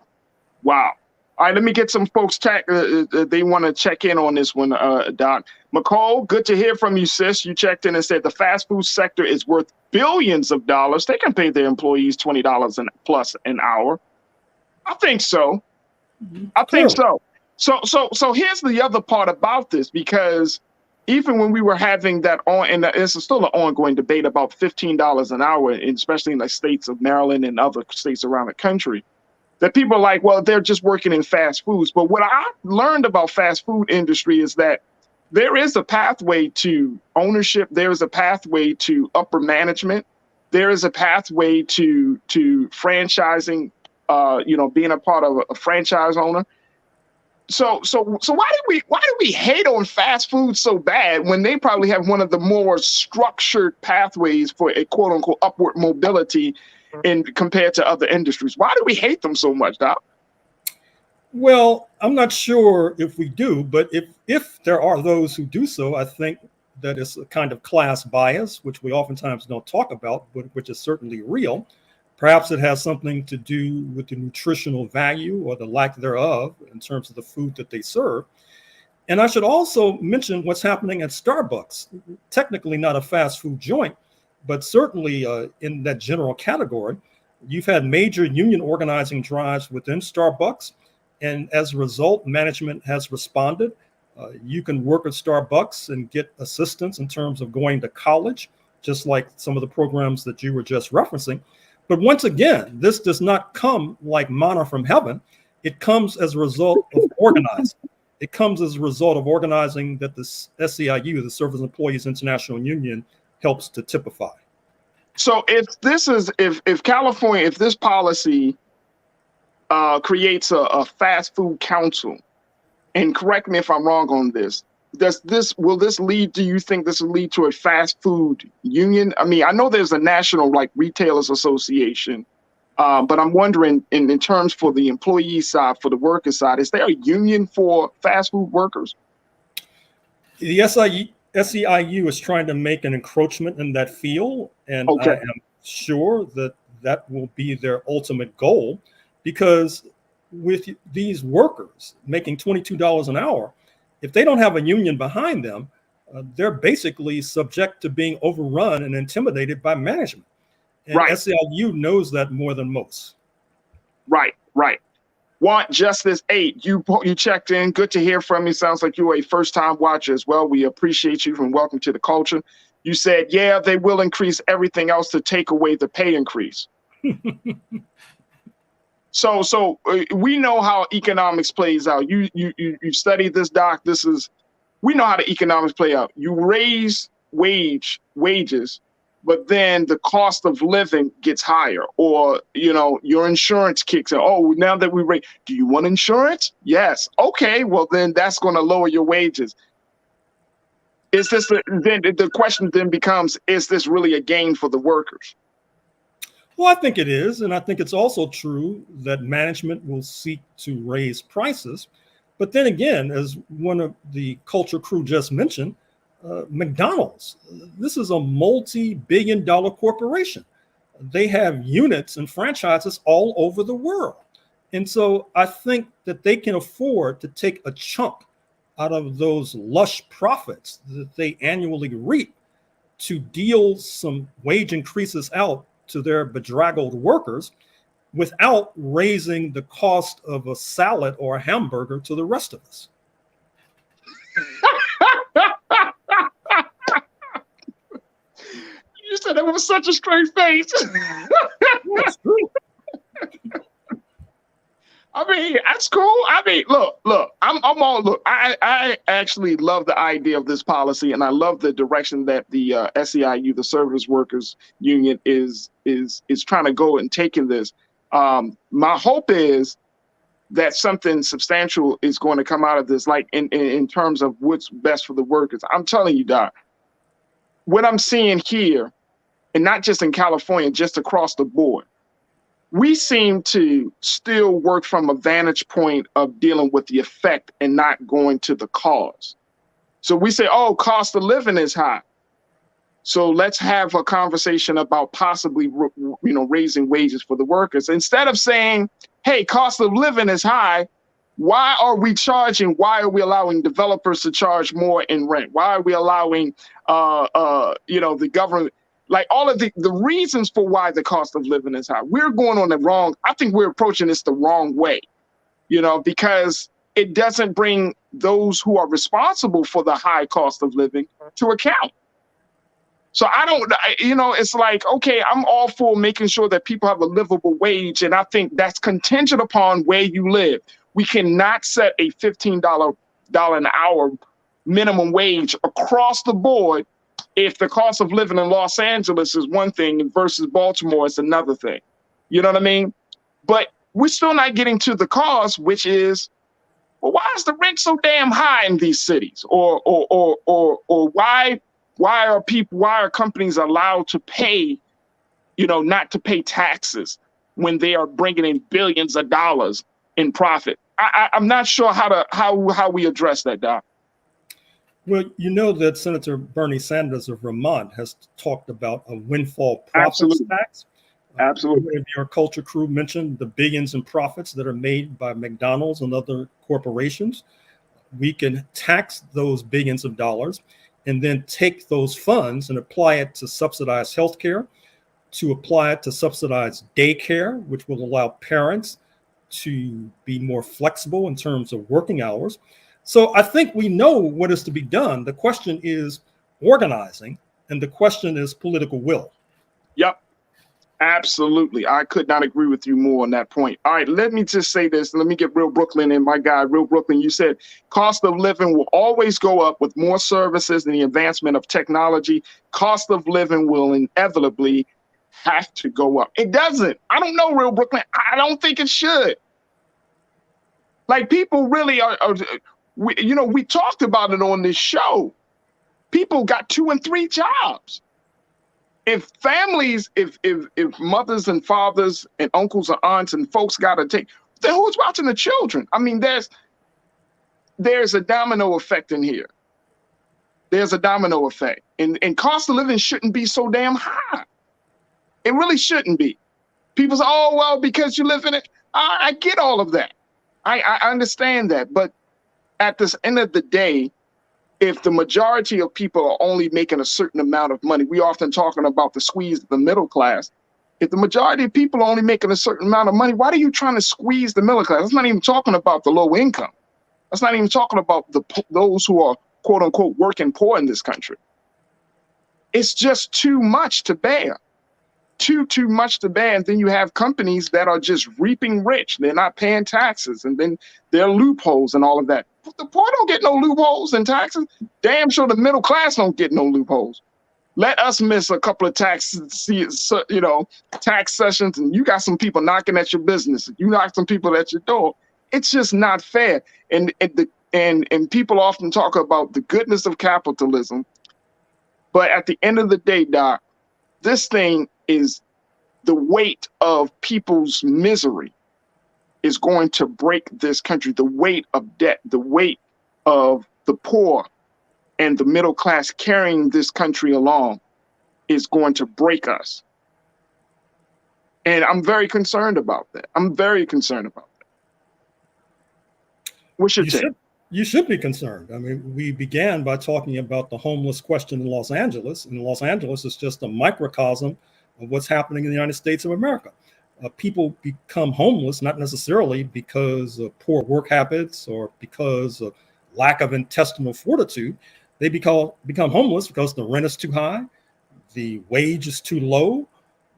All right, let me get some folks they want to check in on this one, Doc. McCall, good to hear from you, sis. You checked in and said the fast food sector is worth billions of dollars. They can pay their employees $20 plus an hour. I think so. I think so. So here's the other part about this, because even when we were having that and it's still an ongoing debate about $15 an hour, especially in the states of Maryland and other states around the country, that people are like, well, they're just working in fast foods. But what I learned about fast food industry is that there is a pathway to ownership. There is a pathway to upper management. There is a pathway to franchising, being a part of a franchise owner. So why do we hate on fast food so bad when they probably have one of the more structured pathways for a quote unquote upward mobility compared to other industries? Why do we hate them so much, Doc? Well, I'm not sure if we do, but if there are those who do so, I think that it's a kind of class bias, which we oftentimes don't talk about, but which is certainly real. Perhaps it has something to do with the nutritional value or the lack thereof in terms of the food that they serve. And I should also mention what's happening at Starbucks. Technically not a fast food joint, but certainly in that general category. You've had major union organizing drives within Starbucks. And as a result, management has responded. You can work at Starbucks and get assistance in terms of going to college, just like some of the programs that you were just referencing. But once again, this does not come like manna from heaven. It comes as a result of organizing. It comes as a result of organizing that the SEIU, the Service Employees International Union, helps to typify. So if this policy creates a fast food council, and correct me if I'm wrong on this, will this lead, do you think this will lead to a fast food union? I mean, I know there's a national retailers association, but I'm wondering in terms for the employee side, for the worker side, is there a union for fast food workers? The SEIU is trying to make an encroachment in that field, and I am sure that will be their ultimate goal, because with these workers making $22 an hour, if they don't have a union behind them, they're basically subject to being overrun and intimidated by management. And SEIU knows that more than most. Right. Want Justice 8, you checked in. Good to hear from you. Sounds like you're a first-time watcher as well. We appreciate you and welcome to the culture. You said, yeah, they will increase everything else to take away the pay increase. So we know how economics plays out. You studied this, Doc. We know how the economics play out. You raise wages, but then the cost of living gets higher, or your insurance kicks in. Oh, now that we raise, do you want insurance? Yes. Okay, well then that's going to lower your wages. Is this then the question then becomes, is this really a gain for the workers? Well, I think it is. And I think it's also true that management will seek to raise prices. But then again, as one of the culture crew just mentioned, McDonald's, this is a multi-billion-dollar corporation. They have units and franchises all over the world. And so I think that they can afford to take a chunk out of those lush profits that they annually reap to deal some wage increases out to their bedraggled workers. without raising the cost of a salad or a hamburger to the rest of us. You said it with such a straight face. That's true. I mean, that's cool. I mean, look, I'm all look. I actually love the idea of this policy, and I love the direction that the SEIU, the Service Workers Union, is trying to go and taking this. My hope is that something substantial is going to come out of this, like in terms of what's best for the workers. I'm telling you, Doc, what I'm seeing here, and not just in California, just across the board, we seem to still work from a vantage point of dealing with the effect and not going to the cause. So we say, oh, cost of living is high, so let's have a conversation about possibly, raising wages for the workers. Instead of saying, hey, cost of living is high, why are we charging? Why are we allowing developers to charge more in rent? Why are we allowing, the government? Like all of the reasons for why the cost of living is high. We're going on the wrong. I think we're approaching this the wrong way, because it doesn't bring those who are responsible for the high cost of living to account. So it's like, okay, I'm all for making sure that people have a livable wage. And I think that's contingent upon where you live. We cannot set a $15 an hour minimum wage across the board if the cost of living in Los Angeles is one thing versus Baltimore is another thing. You know what I mean? But we're still not getting to the cause, which is, well, why is the rent so damn high in these cities? Or why are companies allowed to pay, not to pay taxes when they are bringing in billions of dollars in profit? I'm not sure how we address that, Doc. Well, you know that Senator Bernie Sanders of Vermont has talked about a windfall profits tax. Absolutely. Your culture crew mentioned the billions in profits that are made by McDonald's and other corporations. We can tax those billions of dollars and then take those funds and apply it to subsidize healthcare, to apply it to subsidize daycare, which will allow parents to be more flexible in terms of working hours. So I think we know what is to be done. The question is organizing, and the question is political will. Yep, absolutely. I could not agree with you more on that point. All right, let me just say this. Let me get Real Brooklyn in. My guy, Real Brooklyn, you said cost of living will always go up with more services and the advancement of technology. Cost of living will inevitably have to go up. It doesn't. I don't know, Real Brooklyn. I don't think it should. Like, people really are we talked about it on this show. People got 2 and 3 jobs. If families, if mothers and fathers and uncles and aunts and folks got to take, then who's watching the children? I mean, there's a domino effect in here. There's a domino effect. And cost of living shouldn't be so damn high. It really shouldn't be. People say, oh, well, because you live in it. I get all of that. I understand that. But at this end of the day, if the majority of people are only making a certain amount of money, we often talking about the squeeze of the middle class. If the majority of people are only making a certain amount of money, why are you trying to squeeze the middle class? That's not even talking about the low income. That's not even talking about those who are, quote unquote, working poor in this country. It's just too much to bear. Too much to bear. And then you have companies that are just reaping rich. They're not paying taxes. And then there are loopholes and all of that. The poor don't get no loopholes in taxes. Damn sure the middle class don't get no loopholes. Let us miss a couple of tax sessions, and you got some people knocking at your business. You knock some people at your door. It's just not fair. And people often talk about the goodness of capitalism. But at the end of the day, Doc, this thing is the weight of people's misery is going to break this country. The weight of debt, the weight of the poor and the middle class carrying this country along is going to break us. And I'm very concerned about that. What's your take? You should be concerned. I mean, we began by talking about the homeless question in Los Angeles, and Los Angeles is just a microcosm of what's happening in the United States of America. people become homeless, not necessarily because of poor work habits or because of lack of intestinal fortitude. They become homeless because the rent is too high, the wage is too low,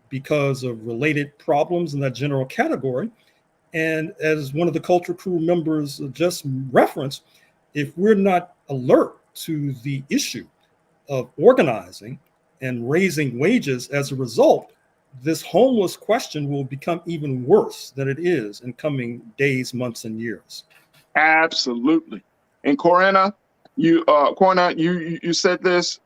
because of related problems in that general category. And as one of the culture crew members just referenced, if we're not alert to the issue of organizing and raising wages as a result, this homeless question will become even worse than it is in coming days, months, and years. Absolutely. And Corina, you said this.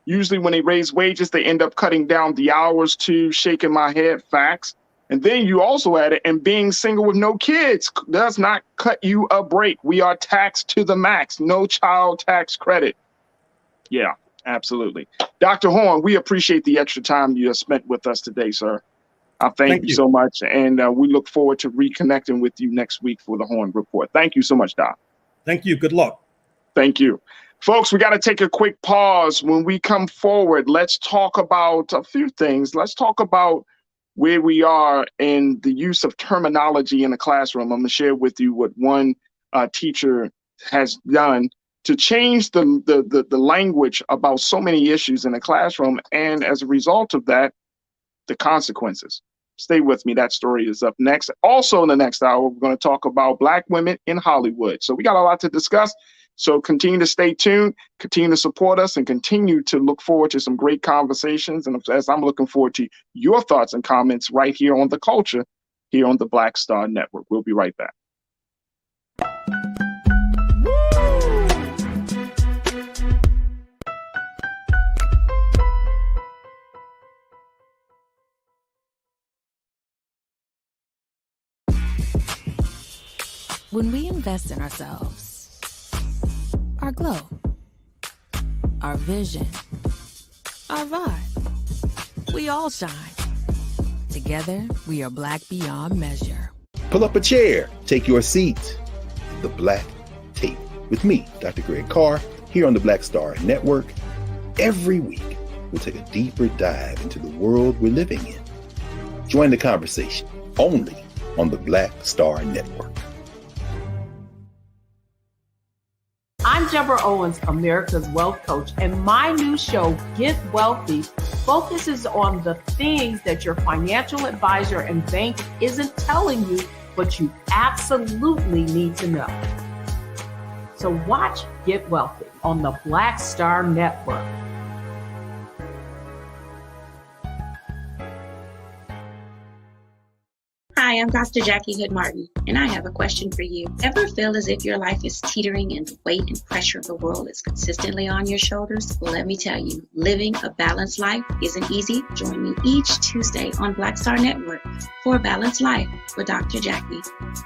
Usually when they raise wages, they end up cutting down the hours too. Shaking my head, facts. And then you also added, and being single with no kids does not cut you a break. We are taxed to the max. No child tax credit. Yeah, absolutely. Dr. Horn, we appreciate the extra time you have spent with us today, sir. I thank you so much. And we look forward to reconnecting with you next week for the Horn Report. Thank you so much, Doc. Thank you. Good luck. Thank you. Folks, we got to take a quick pause. When we come forward, let's talk about a few things. Let's talk about where we are in the use of terminology in the classroom. I'm going to share with you what one teacher has done to change the language about so many issues in the classroom. And as a result of that, the consequences. Stay with me. That story is up next. Also in the next hour, we're going to talk about Black women in Hollywood. So we got a lot to discuss. So continue to stay tuned, continue to support us, and continue to look forward to some great conversations. And as I'm looking forward to your thoughts and comments right here on The Culture, here on the Black Star Network. We'll be right back. When we invest in ourselves, our glow, our vision, our vibe, we all shine. Together, we are Black beyond measure. Pull up a chair, take your seat. The Black Tape with me, Dr. Greg Carr, here on the Black Star Network. Every week, we'll take a deeper dive into the world we're living in. Join the conversation only on the Black Star Network. I'm Deborah Owens, America's Wealth Coach, and my new show, Get Wealthy, focuses on the things that your financial advisor and bank isn't telling you, but you absolutely need to know. So watch Get Wealthy on the Black Star Network. Hi, I'm Dr. Jackie Hood Martin, and I have a question for you. Ever feel as if your life is teetering and the weight and pressure of the world is consistently on your shoulders? Well, let me tell you, living a balanced life isn't easy. Join me each Tuesday on Black Star Network for A Balanced Life with Dr. Jackie.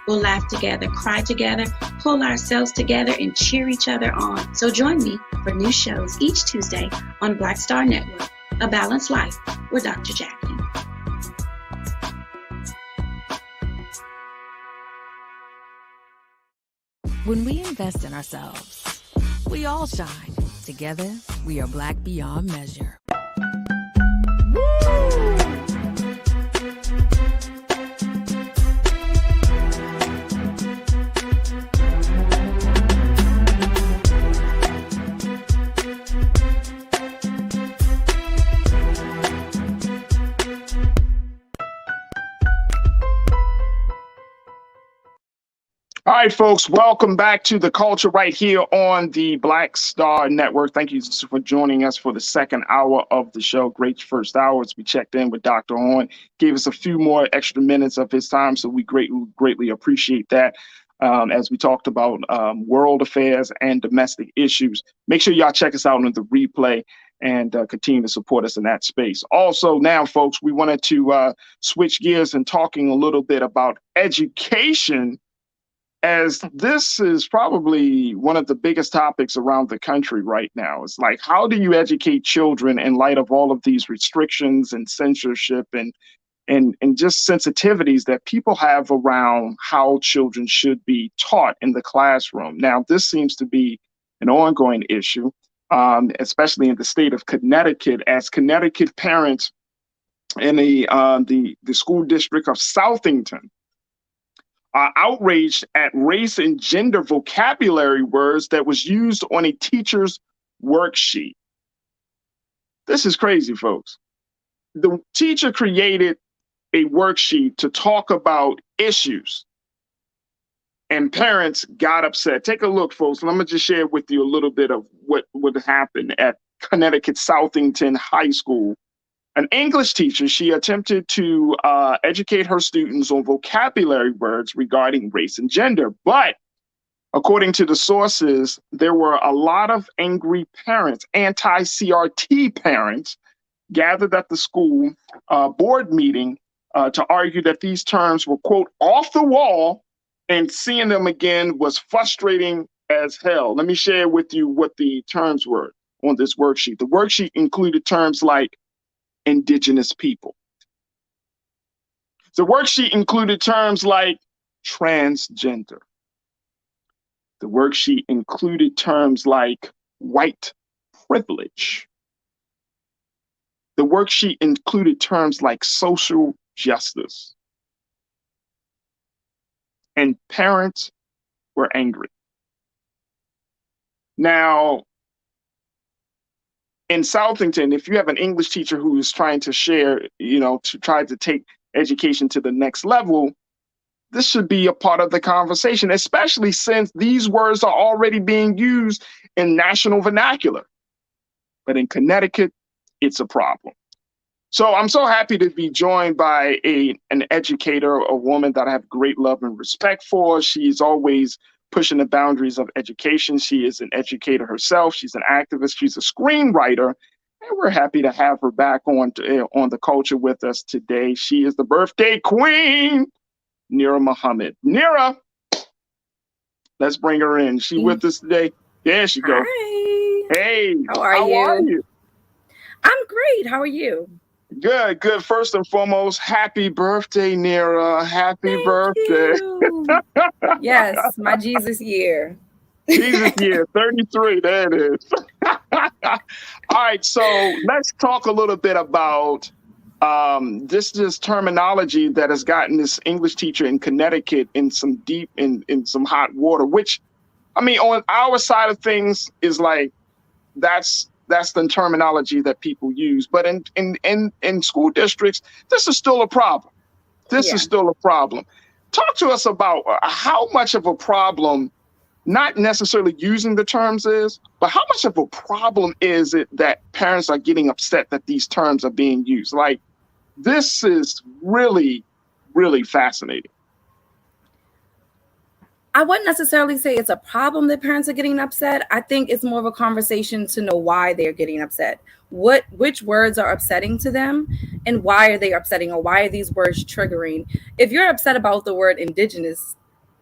We'll laugh together, cry together, pull ourselves together, and cheer each other on. So join me for new shows each Tuesday on Black Star Network, A Balanced Life with Dr. Jackie. When we invest in ourselves, we all shine. Together, we are Black beyond measure. All right, folks, welcome back to The Culture right here on the Black Star Network. Thank you for joining us for the second hour of the show. Great first hour as we checked in with Dr. Horn. Gave us a few more extra minutes of his time, so we greatly appreciate that as we talked about world affairs and domestic issues. Make sure y'all check us out on the replay and continue to support us in that space. Also, now, folks, we wanted to switch gears and talking a little bit about education, as this is probably one of the biggest topics around the country right now. It's like, how do you educate children in light of all of these restrictions and censorship and just sensitivities that people have around how children should be taught in the classroom? Now, this seems to be an ongoing issue, especially in the state of Connecticut, as Connecticut parents in the school district of Southington are outraged at race and gender vocabulary words that was used on a teacher's worksheet. This is crazy, folks. The teacher created a worksheet to talk about issues, and parents got upset. Take a look, folks, and I'm going to just share with you a little bit of what would happen at Connecticut Southington High School. An English teacher, she attempted to educate her students on vocabulary words regarding race and gender. But according to the sources, there were a lot of angry parents, anti-CRT parents, gathered at the school board meeting to argue that these terms were, quote, off the wall, and seeing them again was frustrating as hell. Let me share with you what the terms were on this worksheet. The worksheet included terms like indigenous people. The worksheet included terms like transgender. The worksheet included terms like white privilege. The worksheet included terms like social justice. And parents were angry. Now, in Southington, if you have an English teacher who is trying to share, to try to take education to the next level, this should be a part of the conversation, especially since these words are already being used in national vernacular. But in Connecticut, it's a problem. So I'm so happy to be joined by an educator, a woman that I have great love and respect for. She's always pushing the boundaries of education. She is an educator herself. She's an activist. She's a screenwriter. And we're happy to have her back on the culture with us today. She is the birthday queen, Nira Muhammad. Nira, let's bring her in. She with us today? There she goes. Hi. Hey, how are you? I'm great. How are you? Good, good. First and foremost, happy birthday, Nira. Happy birthday. Yes, my Jesus year. Jesus year, 33. There it is. All right, so let's talk a little bit about this terminology that has gotten this English teacher in Connecticut in some some hot water, which, I mean, on our side of things is like, that's the terminology that people use. But in school districts, this is still a problem. This is still a problem. Talk to us about how much of a problem, not necessarily using the terms is, but how much of a problem is it that parents are getting upset that these terms are being used? Like, this is really, really fascinating. I wouldn't necessarily say it's a problem that parents are getting upset. I think it's more of a conversation to know why they're getting upset. Which words are upsetting to them, and why are they upsetting, or why are these words triggering? If you're upset about the word indigenous,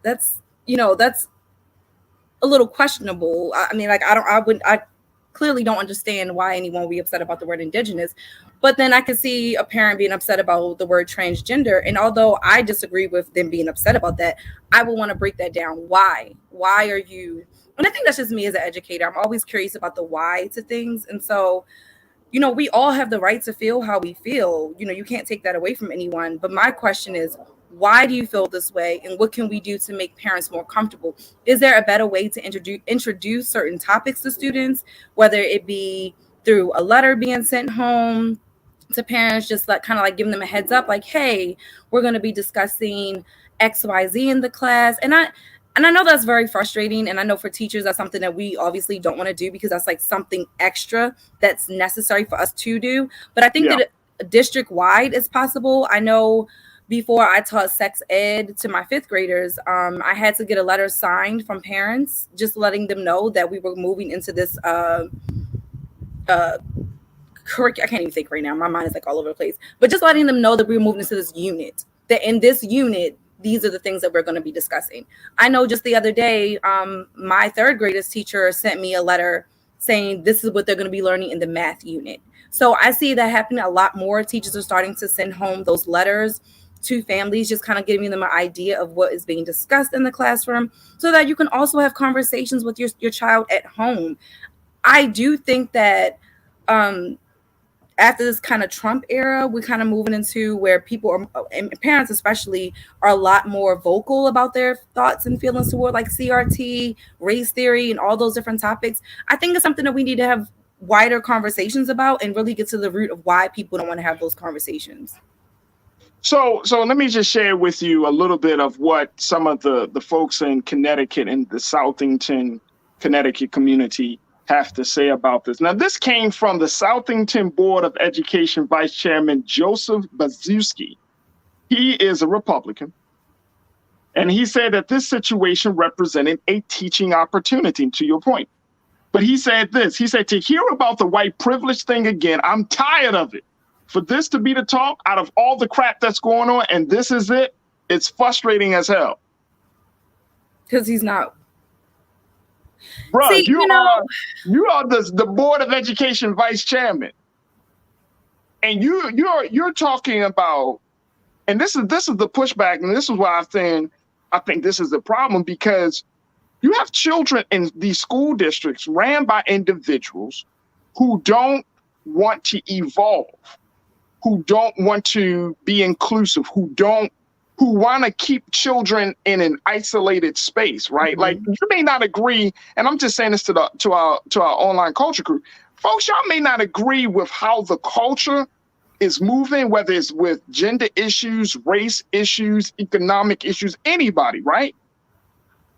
that's a little questionable. I mean, like, I clearly don't understand why anyone would be upset about the word indigenous. But then I can see a parent being upset about the word transgender. And although I disagree with them being upset about that, I will want to break that down. Why? Why are you? And I think that's just me as an educator. I'm always curious about the why to things. And so, we all have the right to feel how we feel. You can't take that away from anyone. But my question is, why do you feel this way? And what can we do to make parents more comfortable? Is there a better way to introduce certain topics to students, whether it be through a letter being sent home to parents, just like kind of like giving them a heads up, like, hey, we're going to be discussing XYZ in the class. And I know that's very frustrating. And I know for teachers, that's something that we obviously don't want to do, because that's like something extra that's necessary for us to do. But I think that district wide is possible. I know before I taught sex ed to my 5th graders, I had to get a letter signed from parents, just letting them know that we were moving into this I can't even think right now. My mind is like all over the place. But just letting them know that we're moving into this unit. That in this unit, these are the things that we're going to be discussing. I know just the other day, my 3rd graders teacher sent me a letter saying this is what they're going to be learning in the math unit. So I see that happening a lot more. Teachers are starting to send home those letters to families, just kind of giving them an idea of what is being discussed in the classroom, so that you can also have conversations with your child at home. I do think that after this kind of Trump era, we're kind of moving into where people are, and parents especially, are a lot more vocal about their thoughts and feelings toward like CRT, race theory, and all those different topics. I think it's something that we need to have wider conversations about and really get to the root of why people don't want to have those conversations. So let me just share with you a little bit of what some of the folks in Connecticut and the Southington, Connecticut community have to say about this. Now, this came from the Southington Board of Education Vice Chairman Joseph Bazuski. He is a Republican. And he said that this situation represented a teaching opportunity, to your point. But he said this, he said, to hear about the white privilege thing again, I'm tired of it. For this to be the talk out of all the crap that's going on, and this is it, it's frustrating as hell. Because he's not. Bro, you are the Board of Education Vice Chairman. And you're talking about, and this is the pushback, and this is why I think this is the problem, because you have children in these school districts ran by individuals who don't want to evolve, who don't want to be inclusive, who want to keep children in an isolated space, right? Mm-hmm. Like, you may not agree, and I'm just saying this to our online culture crew. Folks, y'all may not agree with how the culture is moving, whether it's with gender issues, race issues, economic issues, anybody, right?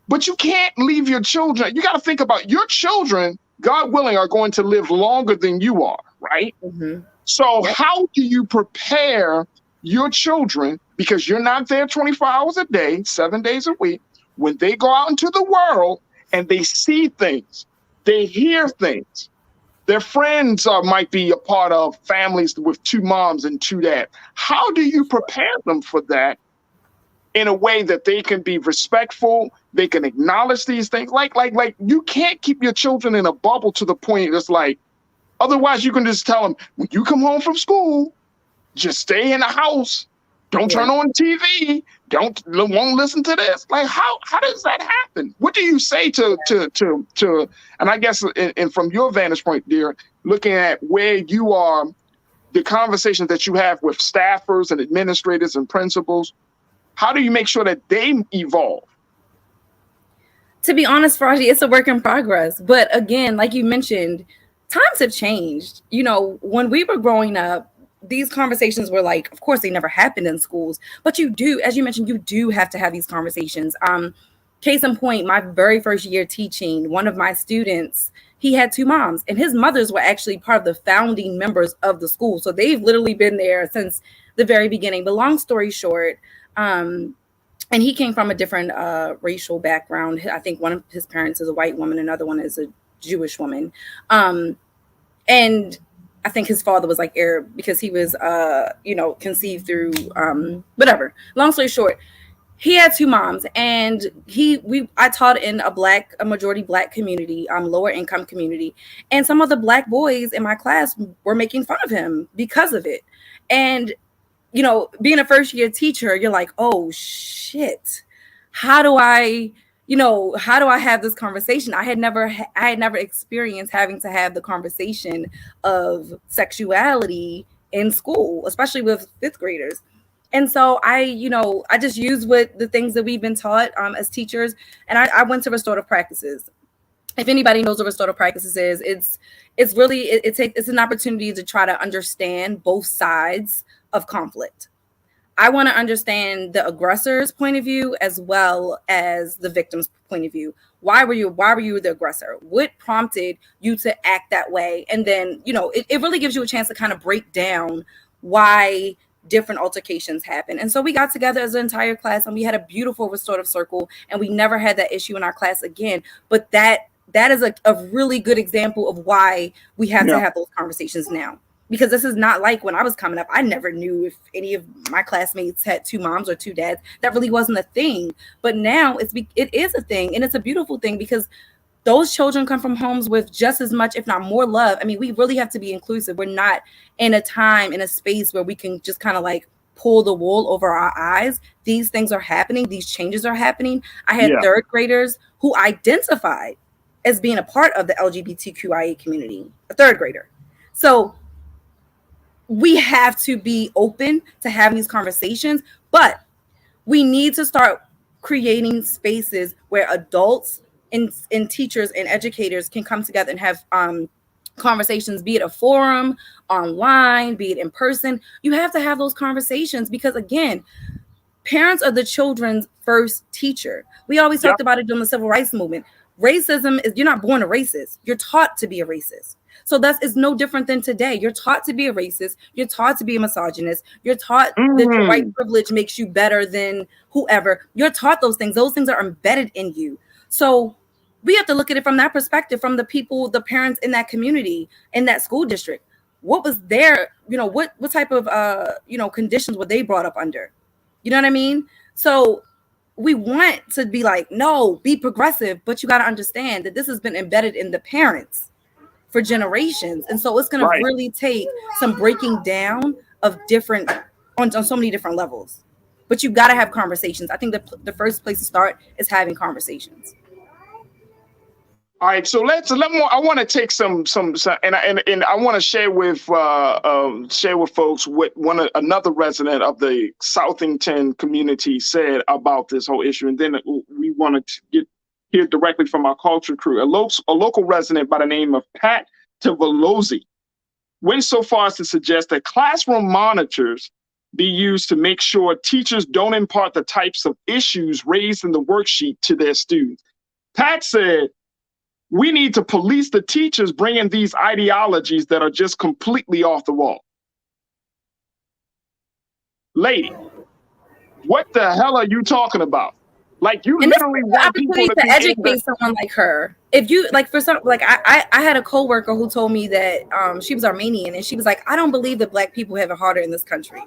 But you can't leave your children. You got to think about your children, God willing, are going to live longer than you are, right? Mm-hmm. So how do you prepare your children, because you're not there 24 hours a day, 7 days a week, when they go out into the world and they see things, they hear things. Their friends might be a part of families with 2 moms and 2 dads. How do you prepare them for that in a way that they can be respectful, they can acknowledge these things? Like you can't keep your children in a bubble to the point it's like, otherwise you can just tell them, when you come home from school, just stay in the house. Don't turn on TV. Won't listen to this. Like, how does that happen? What do you say to and I guess and from your vantage point, dear, looking at where you are, the conversations that you have with staffers and administrators and principals, how do you make sure that they evolve? To be honest, Farajii, it's a work in progress. But again, like you mentioned, times have changed. You know, when we were growing up, these conversations were like, of course, they never happened in schools, but you do, as you mentioned, you do have to have these conversations. Case in point, my very first year teaching, one of my students, he had 2 moms, and his mothers were actually part of the founding members of the school. So they've literally been there since the very beginning. But long story short, and he came from a different racial background. I think one of his parents is a white woman, another one is a Jewish woman. And I think his father was like Arab because he was, conceived through whatever. Long story short, he had 2 moms, and I taught in a majority Black community, lower income community, and some of the Black boys in my class were making fun of him because of it. And being a first year teacher, you're like, oh shit, how do I have this conversation? I had never experienced having to have the conversation of sexuality in school, especially with 5th graders. And so I just used the things that we've been taught as teachers, and I went to restorative practices. If anybody knows what restorative practices is, it's really it's an opportunity to try to understand both sides of conflict. I want to understand the aggressor's point of view as well as the victim's point of view. Why were you the aggressor? What prompted you to act that way? And then, it really gives you a chance to kind of break down why different altercations happen. And so we got together as an entire class, and we had a beautiful restorative circle, and we never had that issue in our class again. But that is a really good example of why we have to have those conversations now. Because this is not like when I was coming up. I never knew if any of my classmates had 2 moms or 2 dads. That really wasn't a thing. But now it is a thing, and it's a beautiful thing because those children come from homes with just as much, if not more, love. I mean, we really have to be inclusive. We're not in a time, in a space where we can just kind of like pull the wool over our eyes. These things are happening. These changes are happening. I had 3rd graders who identified as being a part of the LGBTQIA community, a 3rd grader. So we have to be open to having these conversations, but we need to start creating spaces where adults and teachers and educators can come together and have conversations, be it a forum, online, be it in person. You have to have those conversations because, again, parents are the children's first teacher. We always talked about it during the civil rights movement. Racism is, you're not born a racist. You're taught to be a racist. So it's no different than today. You're taught to be a racist. You're taught to be a misogynist. You're taught that your white privilege makes you better than whoever. You're taught those things. Those things are embedded in you. So we have to look at it from that perspective, from the people, the parents in that community, in that school district. What was their, what type of, conditions were they brought up under? You know what I mean? So we want to be like, no, be progressive, but you got to understand that this has been embedded in the parents for generations. And so it's going to really take some breaking down of different, on so many different levels. But you got to have conversations. I think the first place to start is having conversations. All right, so I want to take some and I want to share with folks what another resident of the Southington community said about this whole issue, and then we want to hear directly from our culture crew. A local resident by the name of Pat Tavalosi went so far as to suggest that classroom monitors be used to make sure teachers don't impart the types of issues raised in the worksheet to their students. Pat said, we need to police the teachers bringing these ideologies that are just completely off the wall. Lady, what the hell are you talking about? Like, you literally want people to educate someone like her. If you I had a coworker who told me that she was Armenian, and she was like, I don't believe that Black people have it harder in this country.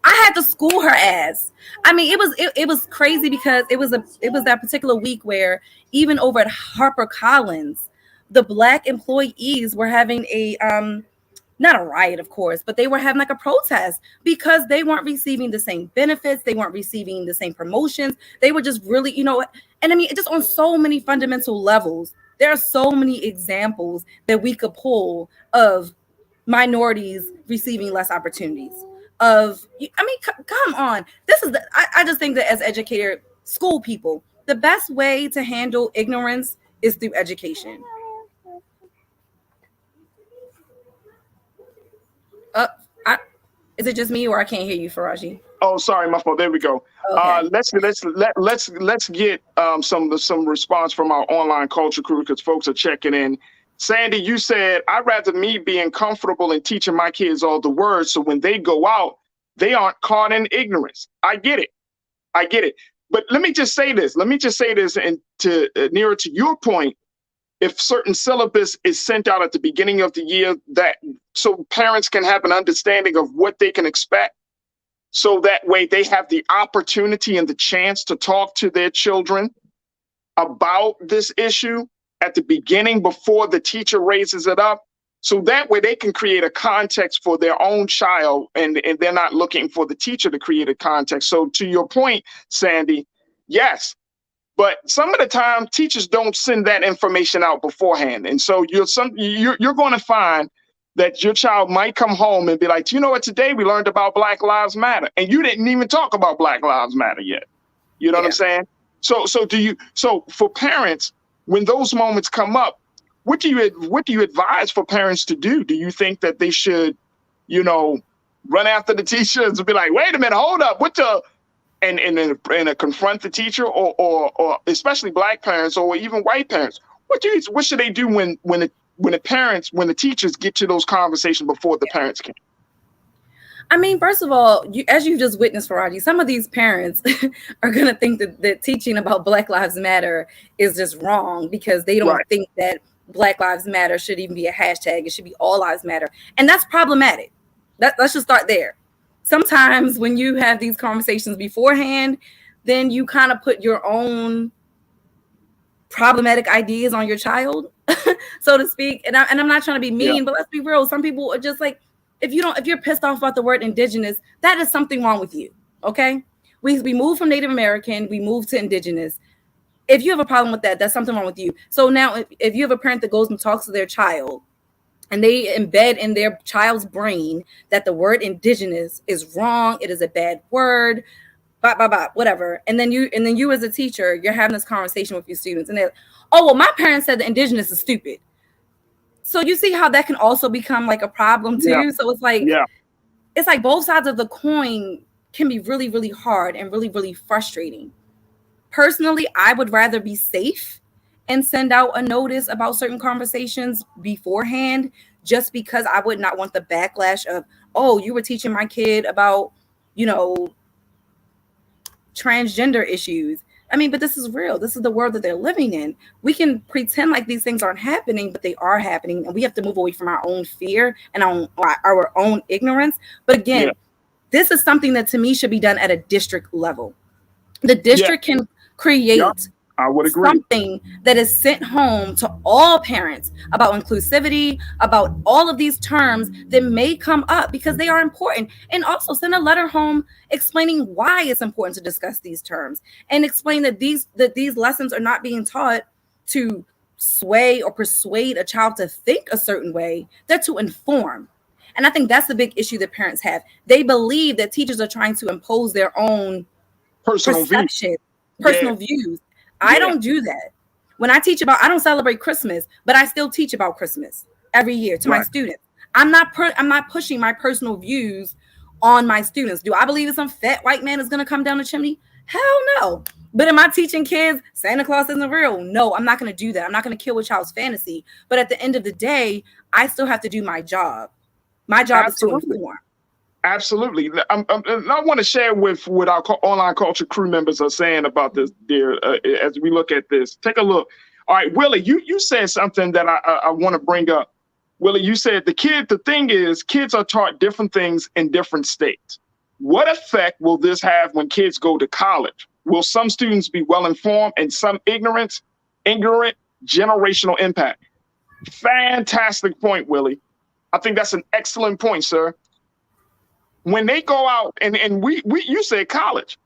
I had to school her ass. I mean, it was crazy because it was that particular week where even over at HarperCollins, the Black employees were having a not a riot, of course, but they were having like a protest because they weren't receiving the same benefits. They weren't receiving the same promotions. They were just really, and I mean, just on so many fundamental levels, there are so many examples that we could pull of minorities receiving less opportunities. Come on. I just think that as educator, school people, the best way to handle ignorance is through education. Is it just me or I can't hear you, Farajii? Oh, sorry, my fault. There we go. Okay. Let's get some response from our online culture crew because folks are checking in. Sandy, you said, I'd rather me being comfortable in teaching my kids all the words so when they go out, they aren't caught in ignorance. I get it. But let me just say this. And to nearer to your point, if certain syllabus is sent out at the beginning of the year, that so parents can have an understanding of what they can expect, so that way they have the opportunity and the chance to talk to their children about this issue at the beginning before the teacher raises it up. So that way they can create a context for their own child and they're not looking for the teacher to create a context. So to your point, Sandy, yes. But some of the time, teachers don't send that information out beforehand. And so you're going to find that your child might come home and be like, you know what, today we learned about Black Lives Matter. And you didn't even talk about Black Lives Matter yet. You know what I'm saying? So for parents, when those moments come up, what do you advise for parents to do? Do you think that they should, run after the teachers and be like, wait a minute, hold up, and confront the teacher, or especially Black parents or even white parents? What should they do when the teachers get to those conversations before the parents can? I mean, first of all, as you just witnessed, Farajii, some of these parents are going to think that teaching about Black Lives Matter is just wrong because they don't think that Black Lives Matter should even be a hashtag. It should be All Lives Matter. And that's problematic. Let's just start there. Sometimes when you have these conversations beforehand, then you kind of put your own problematic ideas on your child, so to speak. And I'm not trying to be mean, but let's be real. Some people are just like, if you're pissed off about the word indigenous, that is something wrong with you. Okay. We moved from Native American, we moved to indigenous. If you have a problem with that, that's something wrong with you. So now if you have a parent that goes and talks to their child and they embed in their child's brain that the word indigenous is wrong, it is a bad word, whatever. And then you as a teacher, you're having this conversation with your students, and they're, oh, well, my parents said the indigenous is stupid. So you see how that can also become like a problem too. Yeah. So it's like both sides of the coin can be really, really hard and really, really frustrating. Personally, I would rather be safe and send out a notice about certain conversations beforehand, just because I would not want the backlash of, oh, you were teaching my kid about, transgender issues. I mean, but this is real. This is the world that they're living in. We can pretend like these things aren't happening, but they are happening. And we have to move away from our own fear and our own ignorance. But again, this is something that to me should be done at a district level. The district can create I would agree. Something that is sent home to all parents about inclusivity, about all of these terms that may come up because they are important. And also send a letter home explaining why it's important to discuss these terms, and explain that these lessons are not being taught to sway or persuade a child to think a certain way. They're to inform. And I think that's the big issue that parents have. They believe that teachers are trying to impose their own personal views. I don't do that. When I teach I don't celebrate Christmas, but I still teach about Christmas every year to my students. I'm not pushing my personal views on my students. Do I believe that some fat white man is going to come down the chimney? Hell no. But am I teaching kids Santa Claus isn't real? No, I'm not going to do that. I'm not going to kill a child's fantasy. But at the end of the day, I still have to do my job. My job is to inform. Absolutely. I want to share with what our online culture crew members are saying about this, dear, as we look at this. Take a look. All right, Willie, you said something that I want to bring up. Willie, you said the thing is, kids are taught different things in different states. What effect will this have when kids go to college? Will some students be well-informed and some ignorant, generational impact? Fantastic point, Willie. I think that's an excellent point, sir. When they go out and you said college,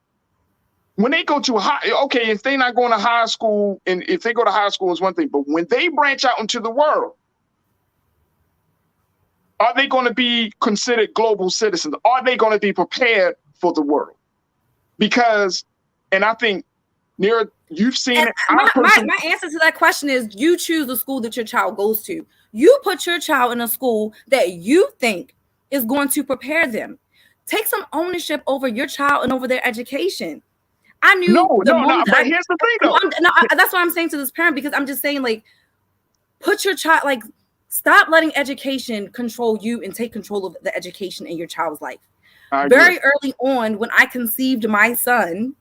when they go to if they're not going to high school, and if they go to high school is one thing, but when they branch out into the world, are they going to be considered global citizens? Are they going to be prepared for the world? Because, and I think, Nira, you've seen it. My answer to that question is you choose the school that your child goes to. You put your child in a school that you think is going to prepare them. Take some ownership over your child and over their education. I knew but here's the thing though. That's what I'm saying to this parent, because I'm just saying, like, put your child, like, stop letting education control you and take control of the education in your child's life. Very early on, when I conceived my son,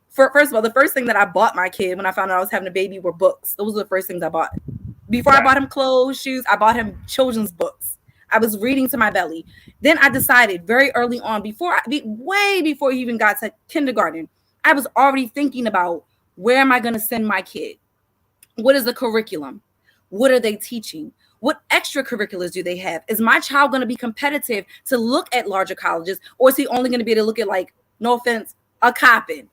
first of all, the first thing that I bought my kid when I found out I was having a baby were books. Those were the first things I bought. Before I bought him clothes, shoes, I bought him children's books. I was reading to my belly. Then I decided very early on, way before he even got to kindergarten, I was already thinking about, where am I going to send my kid? What is the curriculum? What are they teaching? What extracurriculars do they have? Is my child going to be competitive to look at larger colleges, or is he only going to be able to look at, like, no offense, a Coppin?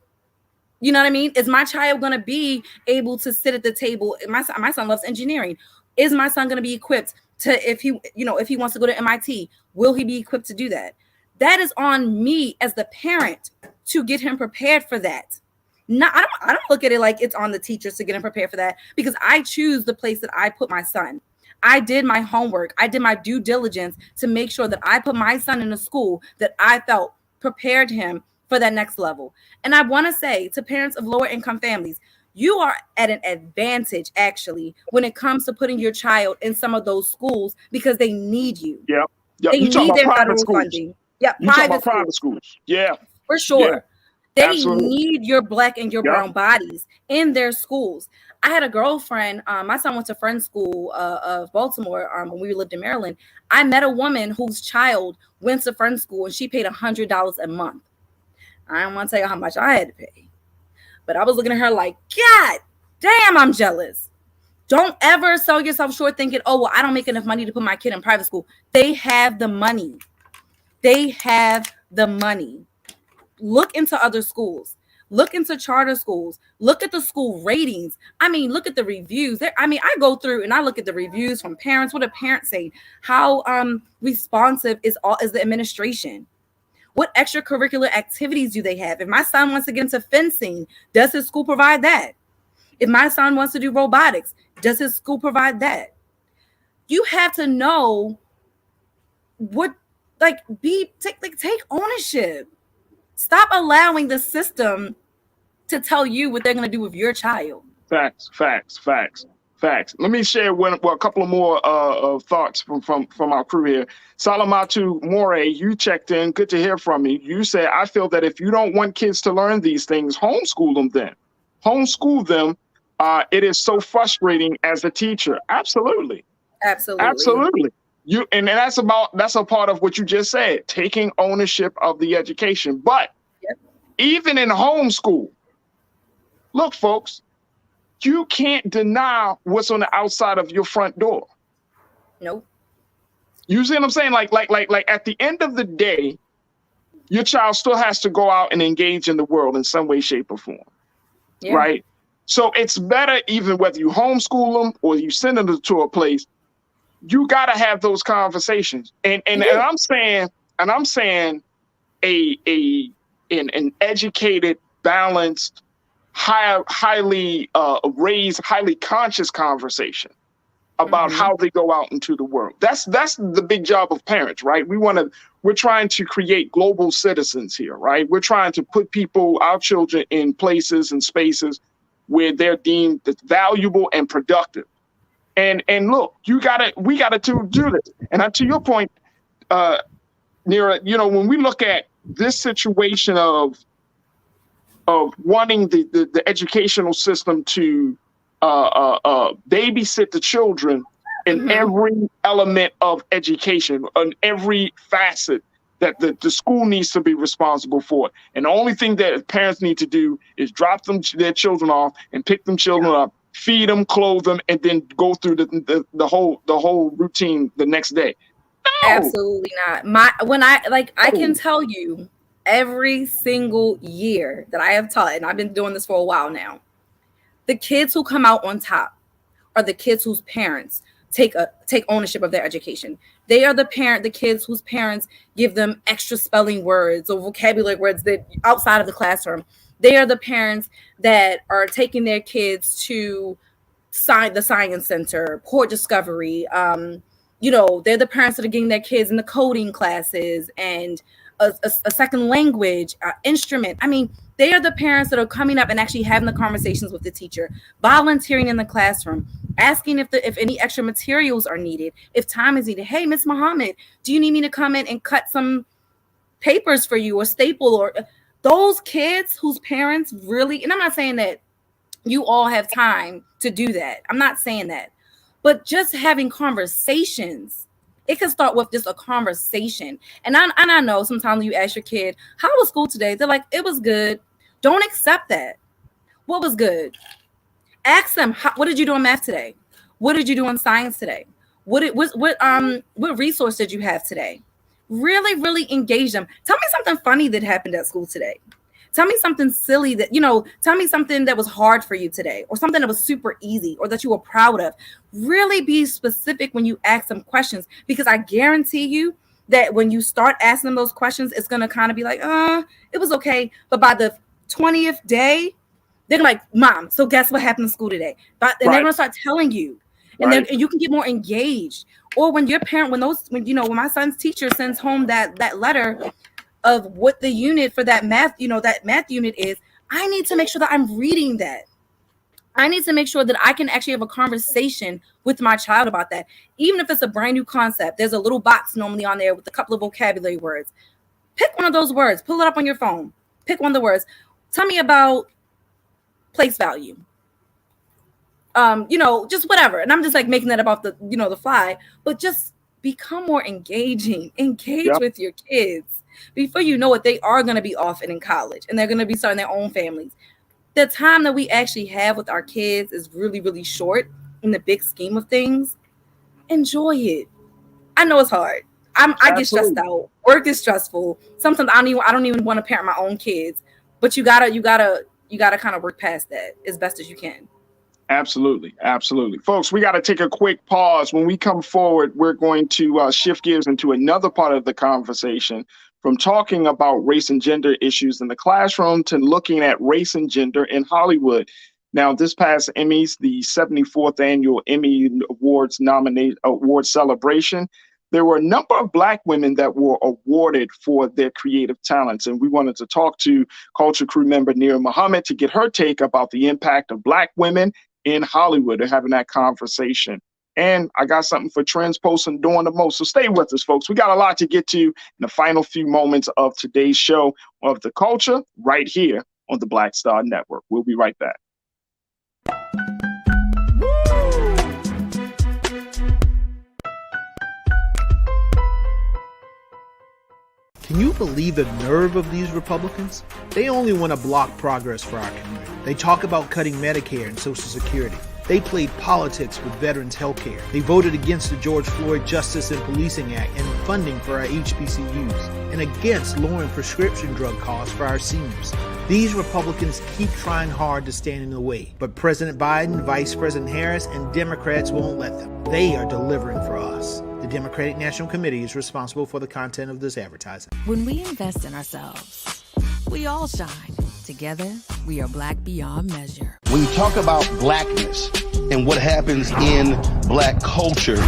You know what I mean? Is my child going to be able to sit at the table? My son loves engineering. Is my son going to be equipped to, if he wants to go to MIT, will he be equipped to do that? That is on me as the parent to get him prepared for that. I don't look at it like it's on the teachers to get him prepared for that, because I choose the place that I put my son. I did my homework. I did my due diligence to make sure that I put my son in a school that I felt prepared him for that next level. And I want to say to parents of lower income families, you are at an advantage, actually, when it comes to putting your child in some of those schools, because they need you. Yeah. They need their federal funding. Yeah, private schools. Yeah. For sure. Yeah. They Absolutely. need your Black and your brown bodies in their schools. I had a girlfriend, my son went to Friends School of Baltimore when we lived in Maryland. I met a woman whose child went to Friends School and she paid $100 a month. I don't want to tell you how much I had to pay, but I was looking at her like, God damn, I'm jealous. Don't ever sell yourself short thinking, oh, well, I don't make enough money to put my kid in private school. They have the money. They have the money. Look into other schools. Look into charter schools. Look at the school ratings. I mean, look at the reviews. I go through and I look at the reviews from parents. What do parents say? How responsive is the administration? What extracurricular activities do they have? If my son wants to get into fencing, does his school provide that? If my son wants to do robotics, does his school provide that? You have to know take ownership. Stop allowing the system to tell you what they're going to do with your child. Facts. Let me share a couple of more thoughts from our crew here. Salamatu More, you checked in. Good to hear from you. You said, I feel that if you don't want kids to learn these things, homeschool them then. Homeschool them. It is so frustrating as a teacher. Absolutely. And that's a part of what you just said, taking ownership of the education. But even in homeschool, look, folks, you can't deny what's on the outside of your front door. Nope. You see what I'm saying? Like at the end of the day, your child still has to go out and engage in the world in some way, shape, or form. Yeah. Right? So it's better, even whether you homeschool them or you send them to a place, you got to have those conversations. And I'm saying an educated, balanced, highly raised, highly conscious conversation about how they go out into the world. That's the big job of parents, right? We're trying to create global citizens here, right? We're trying to put our children in places and spaces where they're deemed valuable and productive. And look, we gotta do this. And to your point, Nira, when we look at this situation of wanting the educational system to babysit the children in every element of education, on every facet that the school needs to be responsible for. And the only thing that parents need to do is drop their children off and pick them children up, feed them, clothe them, and then go through the whole routine the next day. No! Absolutely not. I can tell you every single year that I have taught, and I've been doing this for a while now, the kids who come out on top are the kids whose parents take ownership of their education. They are the kids whose parents give them extra spelling words or vocabulary words that outside of the classroom. They are the parents that are taking their kids to the science center, port discovery. They're the parents that are getting their kids in the coding classes and a second language instrument. I mean, they are the parents that are coming up and actually having the conversations with the teacher, volunteering in the classroom, asking if any extra materials are needed, if time is needed. Hey, Miss Muhammad, do you need me to come in and cut some papers for you or staple? Or those kids whose parents really, and I'm not saying that you all have time to do that. I'm not saying that. But just having conversations, it can start with just a conversation. And I know sometimes you ask your kid, how was school today? They're like, it was good. Don't accept that. What was good? Ask them, what did you do in math today? What did you do in science today? What resource did you have today? Really, really engage them. Tell me something funny that happened at school today. Tell me something silly tell me something that was hard for you today, or something that was super easy or that you were proud of. Really be specific when you ask them questions, because I guarantee you that when you start asking them those questions, it's going to kind of be like, it was okay. But by the 20th day, they're like, Mom, so guess what happened in school today? And they're going to start telling you, and then you can get more engaged. Or when your parent, when my son's teacher sends home that letter of what the unit for that math unit is, I need to make sure that I'm reading that. I need to make sure that I can actually have a conversation with my child about that. Even if it's a brand new concept, there's a little box normally on there with a couple of vocabulary words. Pick one of those words, pull it up on your phone. Pick one of the words. Tell me about place value. Just whatever. And I'm just like making that about the fly, but just become more engaging. Engage with your kids. Before you know it, they are going to be off and in college, and they're going to be starting their own families. The time that we actually have with our kids is really, really short in the big scheme of things. Enjoy it. I know it's hard. I get stressed out. Work is stressful. Sometimes I don't even want to parent my own kids, but you gotta kind of work past that as best as you can. Absolutely. Absolutely. Folks, we got to take a quick pause. When we come forward, we're going to shift gears into another part of the conversation, from talking about race and gender issues in the classroom to looking at race and gender in Hollywood. Now, this past Emmys, the 74th annual Emmy Awards award celebration, there were a number of Black women that were awarded for their creative talents. And we wanted to talk to Culture Crew member Nira Muhammad to get her take about the impact of Black women in Hollywood and having that conversation. And I got something for Trends Post and Doing the Most. So stay with us, folks. We got a lot to get to in the final few moments of today's show of The Culture right here on the Black Star Network. We'll be right back. Can you believe the nerve of these Republicans? They only want to block progress for our community. They talk about cutting Medicare and Social Security. They played politics with veterans' health care. They voted against the George Floyd Justice and Policing Act and funding for our HBCUs, and against lowering prescription drug costs for our seniors. These Republicans keep trying hard to stand in the way, but President Biden, Vice President Harris, and Democrats won't let them. They are delivering for us. The Democratic National Committee is responsible for the content of this advertising. When we invest in ourselves, we all shine. Together, we are Black beyond measure. When you talk about blackness and what happens in Black culture,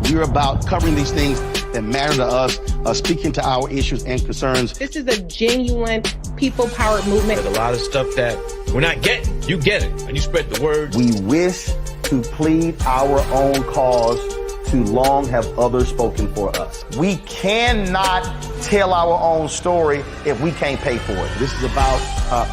we're about covering these things that matter to us, speaking to our issues and concerns. This is a genuine people-powered movement. There's a lot of stuff that we're not getting. You get it, and you spread the word. We wish to plead our own cause. Too long have others spoken for us. We cannot tell our own story if we can't pay for it. This is about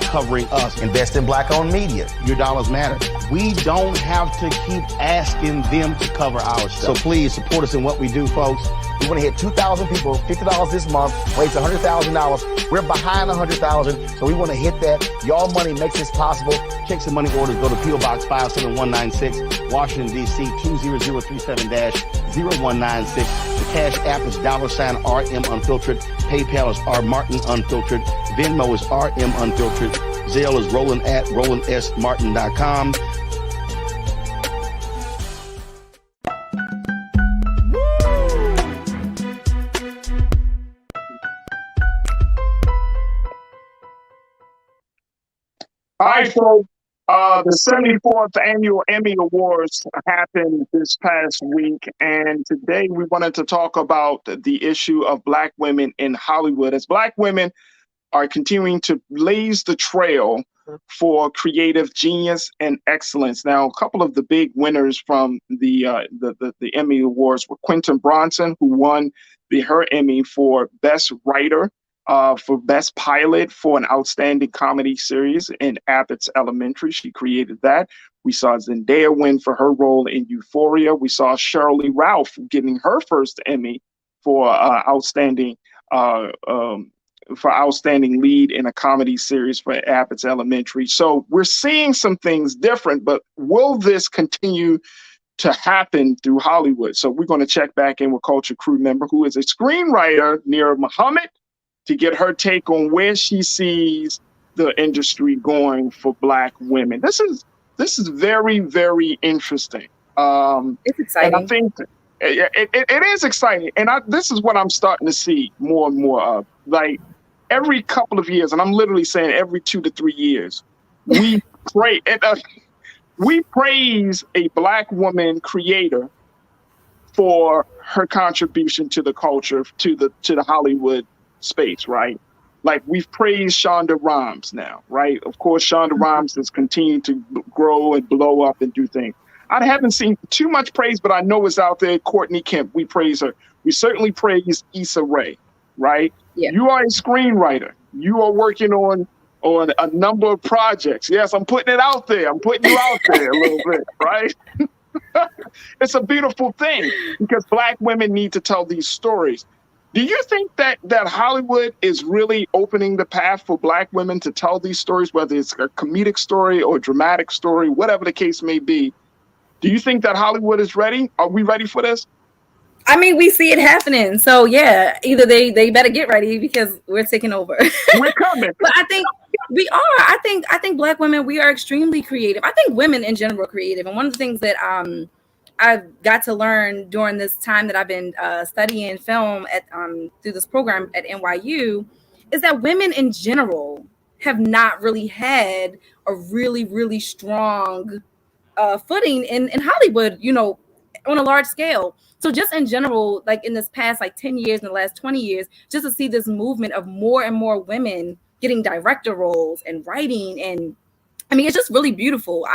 covering us. Invest in Black-owned media. Your dollars matter. We don't have to keep asking them to cover our stuff. So please support us in what we do, folks. We want to hit 2,000 people, $50 this month, raise $100,000. We're behind 100,000, so we want to hit that. Y'all money makes this possible. Check some money orders. Go to P.O. Box 57196, Washington, D.C. 20037-0196. The Cash App is $RM Unfiltered. PayPal is R Martin Unfiltered. Venmo is RM Unfiltered. Zelle is Roland@RolandSMartin.com. All right, folks. The 74th annual Emmy Awards happened this past week, and today we wanted to talk about the issue of Black women in Hollywood, as Black women are continuing to blaze the trail for creative genius and excellence. Now, a couple of the big winners from the Emmy Awards were Quentin Bronson, who won her Emmy for Best Writer, for Best Pilot for an outstanding comedy series in Abbott's Elementary. She created that. We saw Zendaya win for her role in Euphoria. We saw Shirley Ralph getting her first Emmy for outstanding lead in a comedy series for Abbott's Elementary. So we're seeing some things different, but will this continue to happen through Hollywood? So we're going to check back in with Culture Crew member, who is a screenwriter, Nira Muhammad, to get her take on where she sees the industry going for Black women. This is very, very interesting. It's exciting. And I think it is exciting. And this is what I'm starting to see more and more of. Like every couple of years, and I'm literally saying every 2 to 3 years, we praise a Black woman creator for her contribution to the culture, to the Hollywood space, right? Like we've praised Shonda Rhimes now, right? Of course, Shonda Rhimes has continued to grow and blow up and do things. I haven't seen too much praise, but I know it's out there. Courtney Kemp, we praise her. We certainly praise Issa Rae, right? Yeah. You are a screenwriter. You are working on a number of projects. Yes, I'm putting it out there. I'm putting you out there a little bit, right? It's a beautiful thing because Black women need to tell these stories. Do you think that Hollywood is really opening the path for Black women to tell these stories, whether it's a comedic story or a dramatic story, whatever the case may be? Do you think that Hollywood is ready? Are we ready for this? I mean, we see it happening. So yeah, either they better get ready because we're taking over. We're coming. But I think We are. I think Black women, we are extremely creative. I think women in general are creative. And one of the things that I've got to learn during this time that I've been studying film at through this program at NYU is that women in general have not really had a really, really strong footing in Hollywood, you know, on a large scale. So just in general, like in this past like 10 years, in the last 20 years, just to see this movement of more and more women getting director roles and writing, and I mean, it's just really beautiful.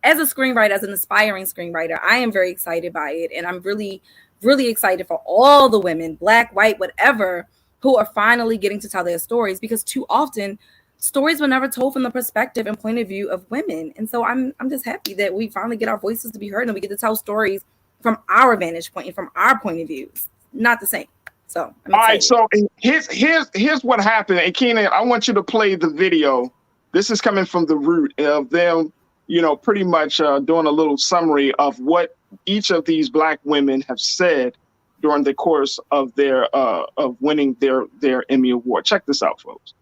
As a screenwriter, as an aspiring screenwriter, I am very excited by it. And I'm really, really excited for all the women, Black, white, whatever, who are finally getting to tell their stories, because too often stories were never told from the perspective and point of view of women. And so I'm just happy that we finally get our voices to be heard and we get to tell stories from our vantage point and from our point of view. It's not the same. So all right, so here's what happened. And Keenan, I want you to play the video. This is coming from The Root of them, you know, pretty much doing a little summary of what each of these Black women have said during the course of their of winning their Emmy Award. Check this out, folks.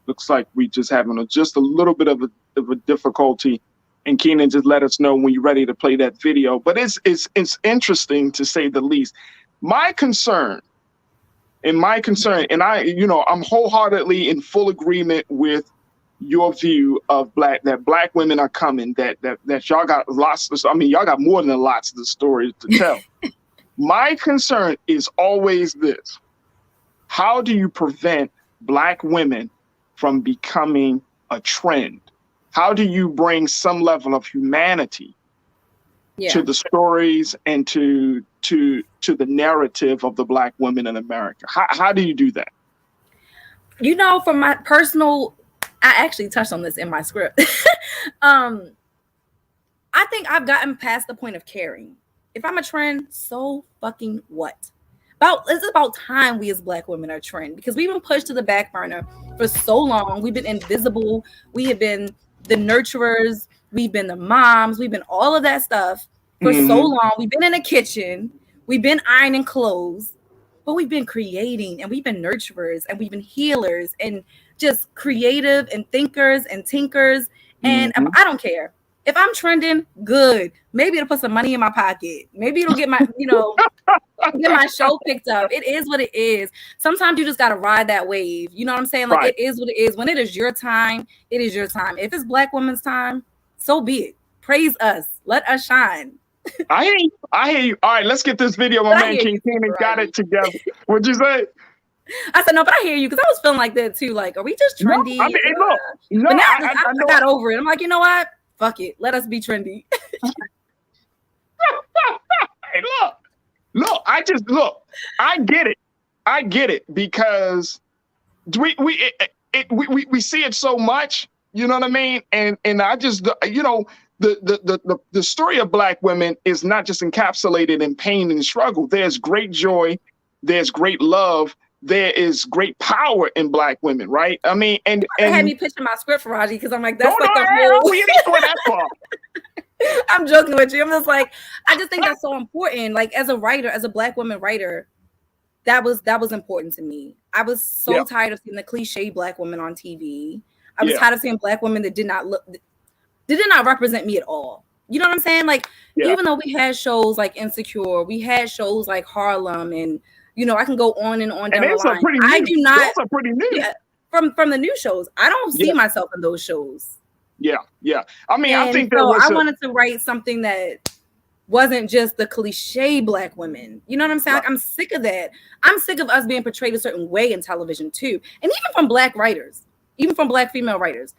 Looks like we just having just a little bit of a difficulty, and Keenan, just let us know when you're ready to play that video. But it's interesting to say the least. My concern, and I, you know, I'm wholeheartedly in full agreement with your view of that Black women are coming, that y'all got lots of, I mean, y'all got more than lots of stories to tell. My concern is always this: how do you prevent Black women from becoming a trend? How do you bring some level of humanity to the stories and to the narrative of the Black women in America? How do you do that? You know, from my personal, I actually touched on this in my script. I think I've gotten past the point of caring. If I'm a trend, so fucking what? It's about time we as Black women are trend, because we've been pushed to the back burner for so long. We've been invisible. We have been the nurturers. We've been the moms. We've been all of that stuff for so long. We've been in the kitchen. We've been ironing clothes, but we've been creating, and we've been nurturers, and we've been healers, and just creative and thinkers and tinkers. And I don't care. If I'm trending, good. Maybe it'll put some money in my pocket. Maybe it'll get my, you know, get my show picked up. It is what it is. Sometimes you just got to ride that wave. You know what I'm saying? Like, right. It is what it is. When it is your time, it is your time. If it's Black women's time, so be it. Praise us. Let us shine. I hear you. All right, let's get this video. My man King Keenan got it together. What'd you say? I said, no, but I hear you, because I was feeling like that too. Like, are we just trendy? No, I mean, look, no, but now I got over it. I'm like, you know what? Fuck it. Let us be trendy. Hey, look, I get it because we see it so much, you know what I mean? And I just, you know, the story of Black women is not just encapsulated in pain and struggle. There's great joy, there's great love, there is great power in Black women, right? I mean, and had me pitching my script, Farajii, because I'm like, that's like the whole. You didn't go that far. I'm joking with you. I'm just like, I just think that's so important. Like, as a writer, as a Black woman writer, that was important to me. I was so tired of seeing the cliche Black woman on TV. I was tired of seeing Black women that did not represent me at all. You know what I'm saying? Like, even though we had shows like Insecure, we had shows like Harlem, and you know, I can go on and on down the line. I do not. Those are pretty new. Yeah, from the new shows, I don't see myself in those shows. Yeah. I mean, and I think so I wanted to write something that wasn't just the cliche Black women. You know what I'm saying? Like, I'm sick of that. I'm sick of us being portrayed a certain way in television too, and even from Black writers, even from Black female writers.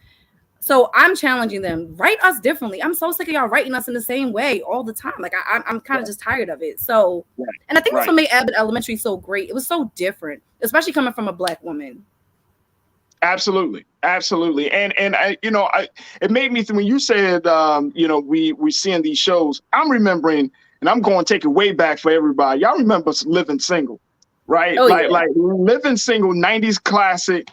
So I'm challenging them, write us differently. I'm so sick of y'all writing us in the same way all the time. Like, I'm kind of just tired of it. So, and I think that's what made Abbott Elementary so great. It was so different, especially coming from a Black woman. Absolutely. And I, you know, it made me think when you said, you know, we seeing these shows, I'm remembering, and I'm going to take it way back for everybody. Y'all remember Living Single, right? Oh, like Living Single, 90s classic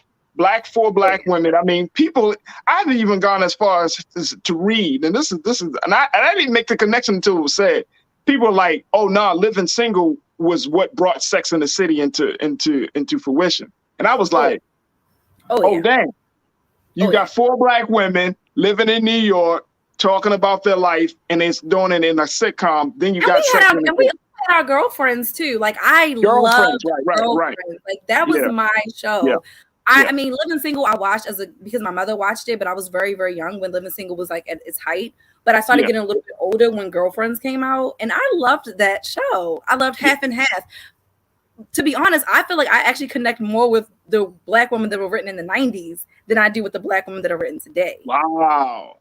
four black women. I mean, people, I haven't even gone as far as to read, and this is, and I didn't make the connection until it was said. People are like, oh no, living single was what brought Sex in the City into fruition. And I was like, oh dang. You got four black women living in New York, talking about their life, and it's doing it in a sitcom. Then you got Sex in the City. We had our girlfriends too. Like I love girlfriends. Like that was my show. Yeah. I mean, Living Single, I watched because my mother watched it, but I was very, very young when Living Single was like at its height. But I started getting a little bit older when Girlfriends came out, and I loved that show. I loved Half and Half. To be honest, I feel like I actually connect more with the black women that were written in the 90s than I do with the black women that are written today. Wow.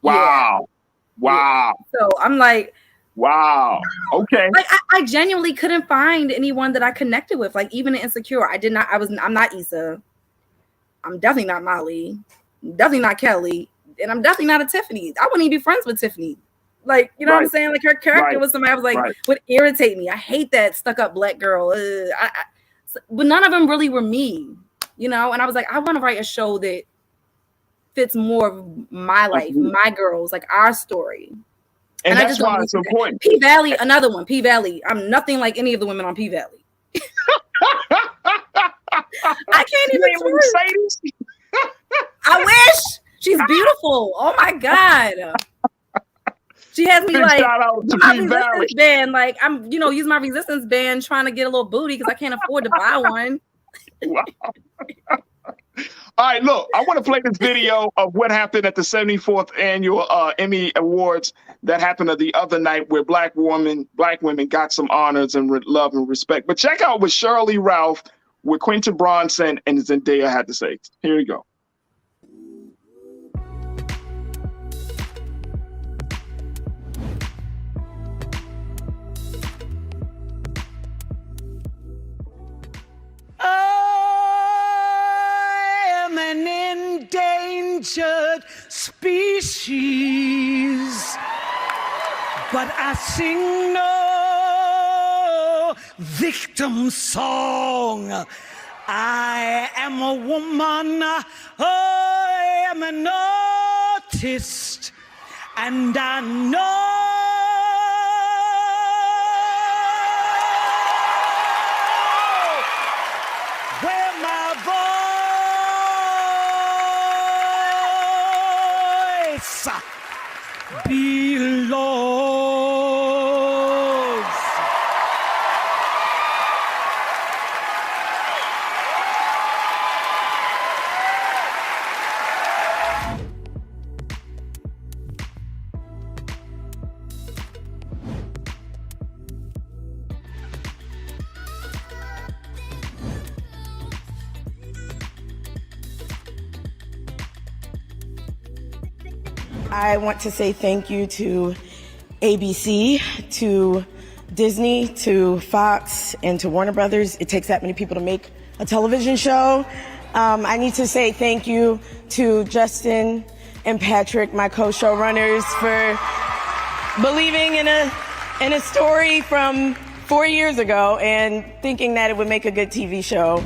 Yeah. So I'm like, wow. Okay. Like I genuinely couldn't find anyone that I connected with. Like even in Insecure, I'm not Issa. I'm definitely not Molly. I'm definitely not Kelly. And I'm definitely not a Tiffany. I wouldn't even be friends with Tiffany. Like, you know what I'm saying? Like her character was somebody I was like, would irritate me. I hate that stuck up black girl. But none of them really were me, you know? And I was like, I want to write a show that fits more of my life, my girls, like our story. And that's why it's important. P Valley, another one. P Valley. I'm nothing like any of the women on P Valley. I can't even say I wish. She's beautiful. Oh my God. She has me like my resistance band. Like I'm, using my resistance band trying to get a little booty because I can't afford to buy one. Wow. All right, look, I want to play this video of what happened at the 74th annual Emmy Awards that happened the other night where black women got some honors and love and respect. But check out what Shirley Ralph, what Quinta Bronson and Zendaya had to say. Here you go. I am an endangered species, but I sing no victim song. I am a woman, I am an artist, and I know where my voice belongs. I want to say thank you to ABC, to Disney, to Fox, and to Warner Brothers. It takes that many people to make a television show. I need to say thank you to Justin and Patrick, my co-showrunners, for believing in a story from 4 years ago and thinking that it would make a good TV show.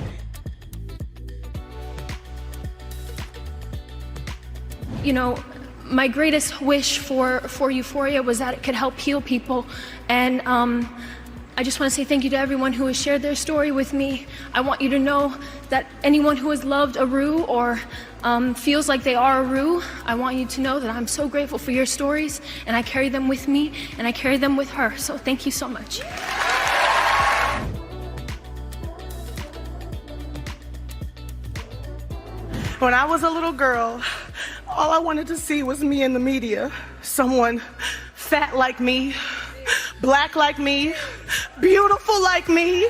My greatest wish for Euphoria was that it could help heal people. And I just want to say thank you to everyone who has shared their story with me. I want you to know that anyone who has loved Aru or feels like they are Aru, I want you to know that I'm so grateful for your stories, and I carry them with me, and I carry them with her. So thank you so much. When I was a little girl, all I wanted to see was me in the media. Someone fat like me, black like me, beautiful like me.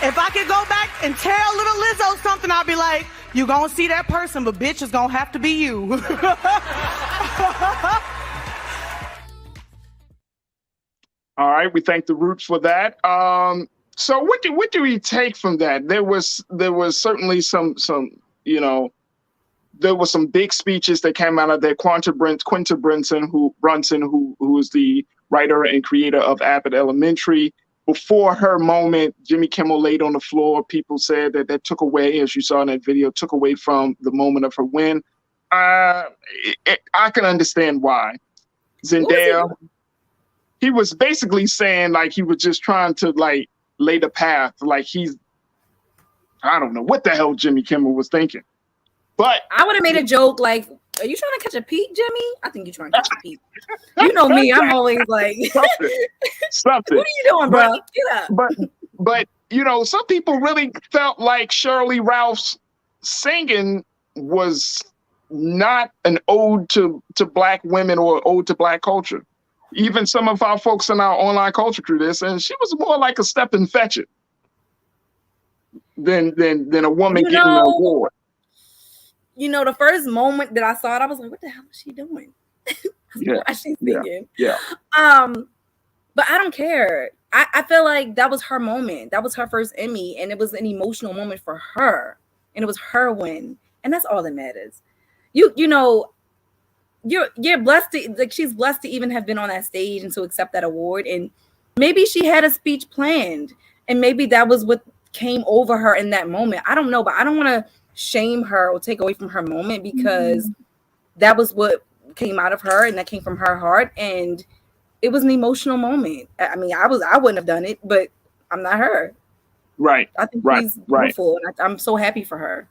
If I could go back and tell little Lizzo something, I'd be like, you gonna see that person, but bitch, it's gonna have to be you. All right, we thank the Roots for that. So what do we take from that? There was certainly some there was some big speeches that came out of there. Quinta Brunson, who is the writer and creator of Abbott Elementary, before her moment, Jimmy Kimmel laid on the floor. People said that took away, as you saw in that video, took away from the moment of her win. I can understand why. Zendaya, he was basically saying like he was just trying to like lay the path. Like I don't know what the hell Jimmy Kimmel was thinking. But I would have made a joke like, are you trying to catch a peek, Jimmy? I think you're trying to catch a peek. You know me, I'm always like something. What are you doing, bro? Get up. But you know, some people really felt like Shirley Ralph's singing was not an ode to Black women or ode to Black culture. Even some of our folks in our online culture crew this, and she was more like a step and fetch it than a woman getting an award. You know, the first moment that I saw it, I was like, what the hell is she doing? Why is she singing? Yeah. But I don't care. I feel like that was her moment. That was her first Emmy, and it was an emotional moment for her. And it was her win. And that's all that matters. You know, you're blessed to, like, she's blessed to even have been on that stage and to accept that award. And maybe she had a speech planned, and maybe that was what came over her in that moment. I don't know, but I don't want to shame her or take away from her moment, because that was what came out of her and that came from her heart, and it was an emotional moment. I mean, I wouldn't have done it, but I'm not her. Right. I think she's beautiful, and I'm so happy for her.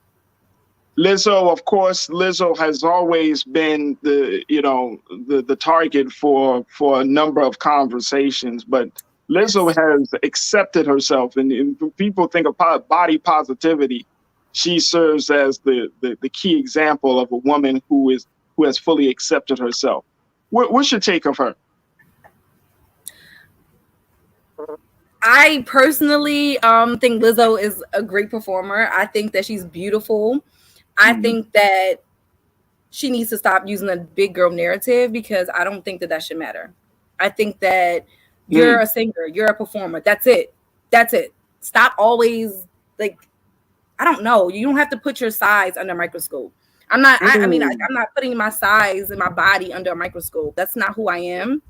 Lizzo, of course, Lizzo has always been the target for a number of conversations, but Lizzo has accepted herself, and people think of body positivity. She serves as the key example of a woman who has fully accepted herself. What's your take of her? I personally think Lizzo is a great performer. I think that she's beautiful. I think that she needs to stop using the big girl narrative, because I don't think that should matter. I think that you're a singer, you're a performer. That's it. Stop always, like, I don't know. You don't have to put your size under a microscope. I'm not putting my size and my body under a microscope. That's not who I am.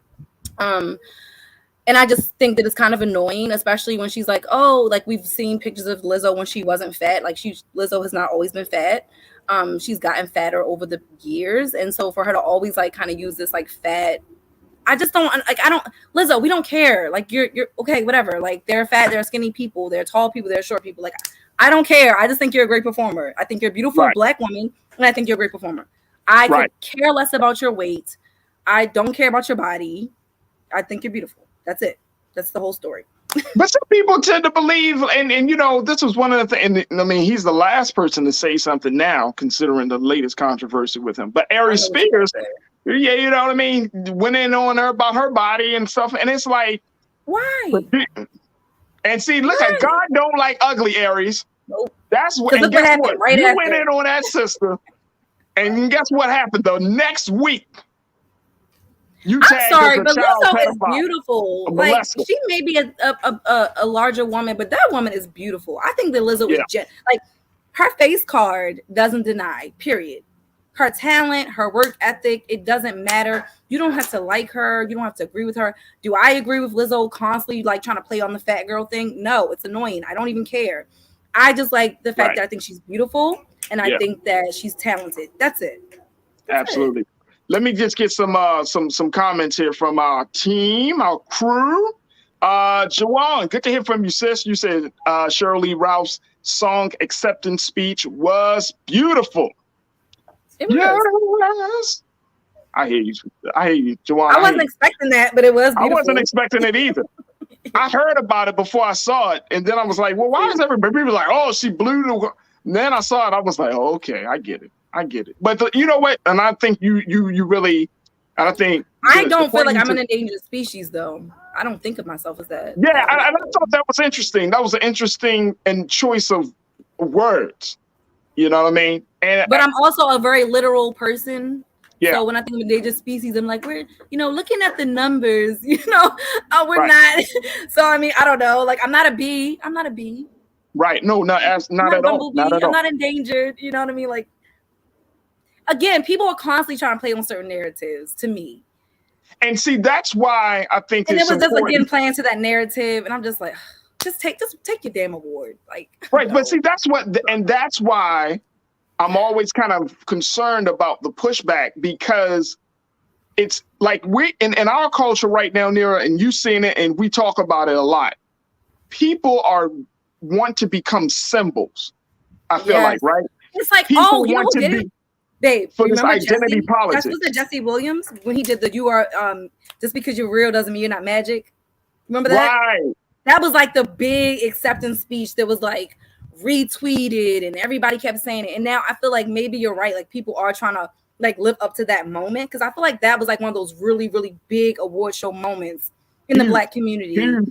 And I just think that it's kind of annoying, especially when she's like, oh, like, we've seen pictures of Lizzo when she wasn't fat. Like, Lizzo has not always been fat. She's gotten fatter over the years. And so for her to always like kind of use this like fat, Lizzo, we don't care. Like, you're okay, whatever. Like, they're fat, they're skinny people, they're tall people, they're short people. Like, I don't care. I just think you're a great performer. I think you're a beautiful Black woman, and I think you're a great performer. I could care less about your weight. I don't care about your body. I think you're beautiful. That's it. That's the whole story. But some people tend to believe, and you know, this was one of the things. I mean, he's the last person to say something now, considering the latest controversy with him. But Aries Spears, yeah, you know what I mean, went in on her about her body and stuff, and it's like, why? And see, look, at God don't like ugly, Aries. Nope. That's what. And guess what? You went in on that sister, and guess what happened though? Next week. I'm sorry, but Lizzo is beautiful. Like, she may be a larger woman, but that woman is beautiful. I think that Lizzo is like, her face card doesn't deny, period. Her talent, her work ethic, it doesn't matter. You don't have to like her. You don't have to agree with her. Do I agree with Lizzo constantly like trying to play on the fat girl thing? No, it's annoying. I don't even care. I just like the fact that I think she's beautiful, and I think that she's talented. That's it. Absolutely. Let me just get some comments here from our team, our crew. Jawan, good to hear from you, sis. You said Shirley Ralph's song acceptance speech was beautiful. It was. Yes. I hear you, Jawan. I wasn't expecting that, but it was beautiful. I wasn't expecting it either. I heard about it before I saw it, and then I was like, well, why is everybody people like, oh, she blew the... And then I saw it, I was like, oh, okay, I get it. But you know what? And I think you really, and I think I don't feel like I'm an endangered species, though. I don't think of myself as that. Yeah, I thought that was interesting. That was an interesting and choice of words. You know what I mean? But I'm also a very literal person. Yeah. So when I think of endangered species, I'm like, we're looking at the numbers. We're not. So I mean, I don't know. Like, I'm not a bee. Right? No, not at all. I'm not endangered. You know what I mean? Like. Again, people are constantly trying to play on certain narratives to me. And see, that's why I think and it's it was just important. again playing to that narrative, and I'm just like, just take your damn award, like. Right, but see, that's why I'm always kind of concerned about the pushback, because it's like we in our culture right now, Nira, and you've seen it, and we talk about it a lot. People want to become symbols. I feel like, right? It's like, people oh, you know want who to did be it? Babe, for this remember identity Jesse? politics. Was it Jesse Williams when he did the "You Are Just Because You're Real Doesn't Mean You're Not Magic"? Remember that? Right. That was like the big acceptance speech that was like retweeted, and everybody kept saying it. And now I feel like maybe you're right. Like people are trying to like live up to that moment, because I feel like that was like one of those really, really big award show moments in the Black community. You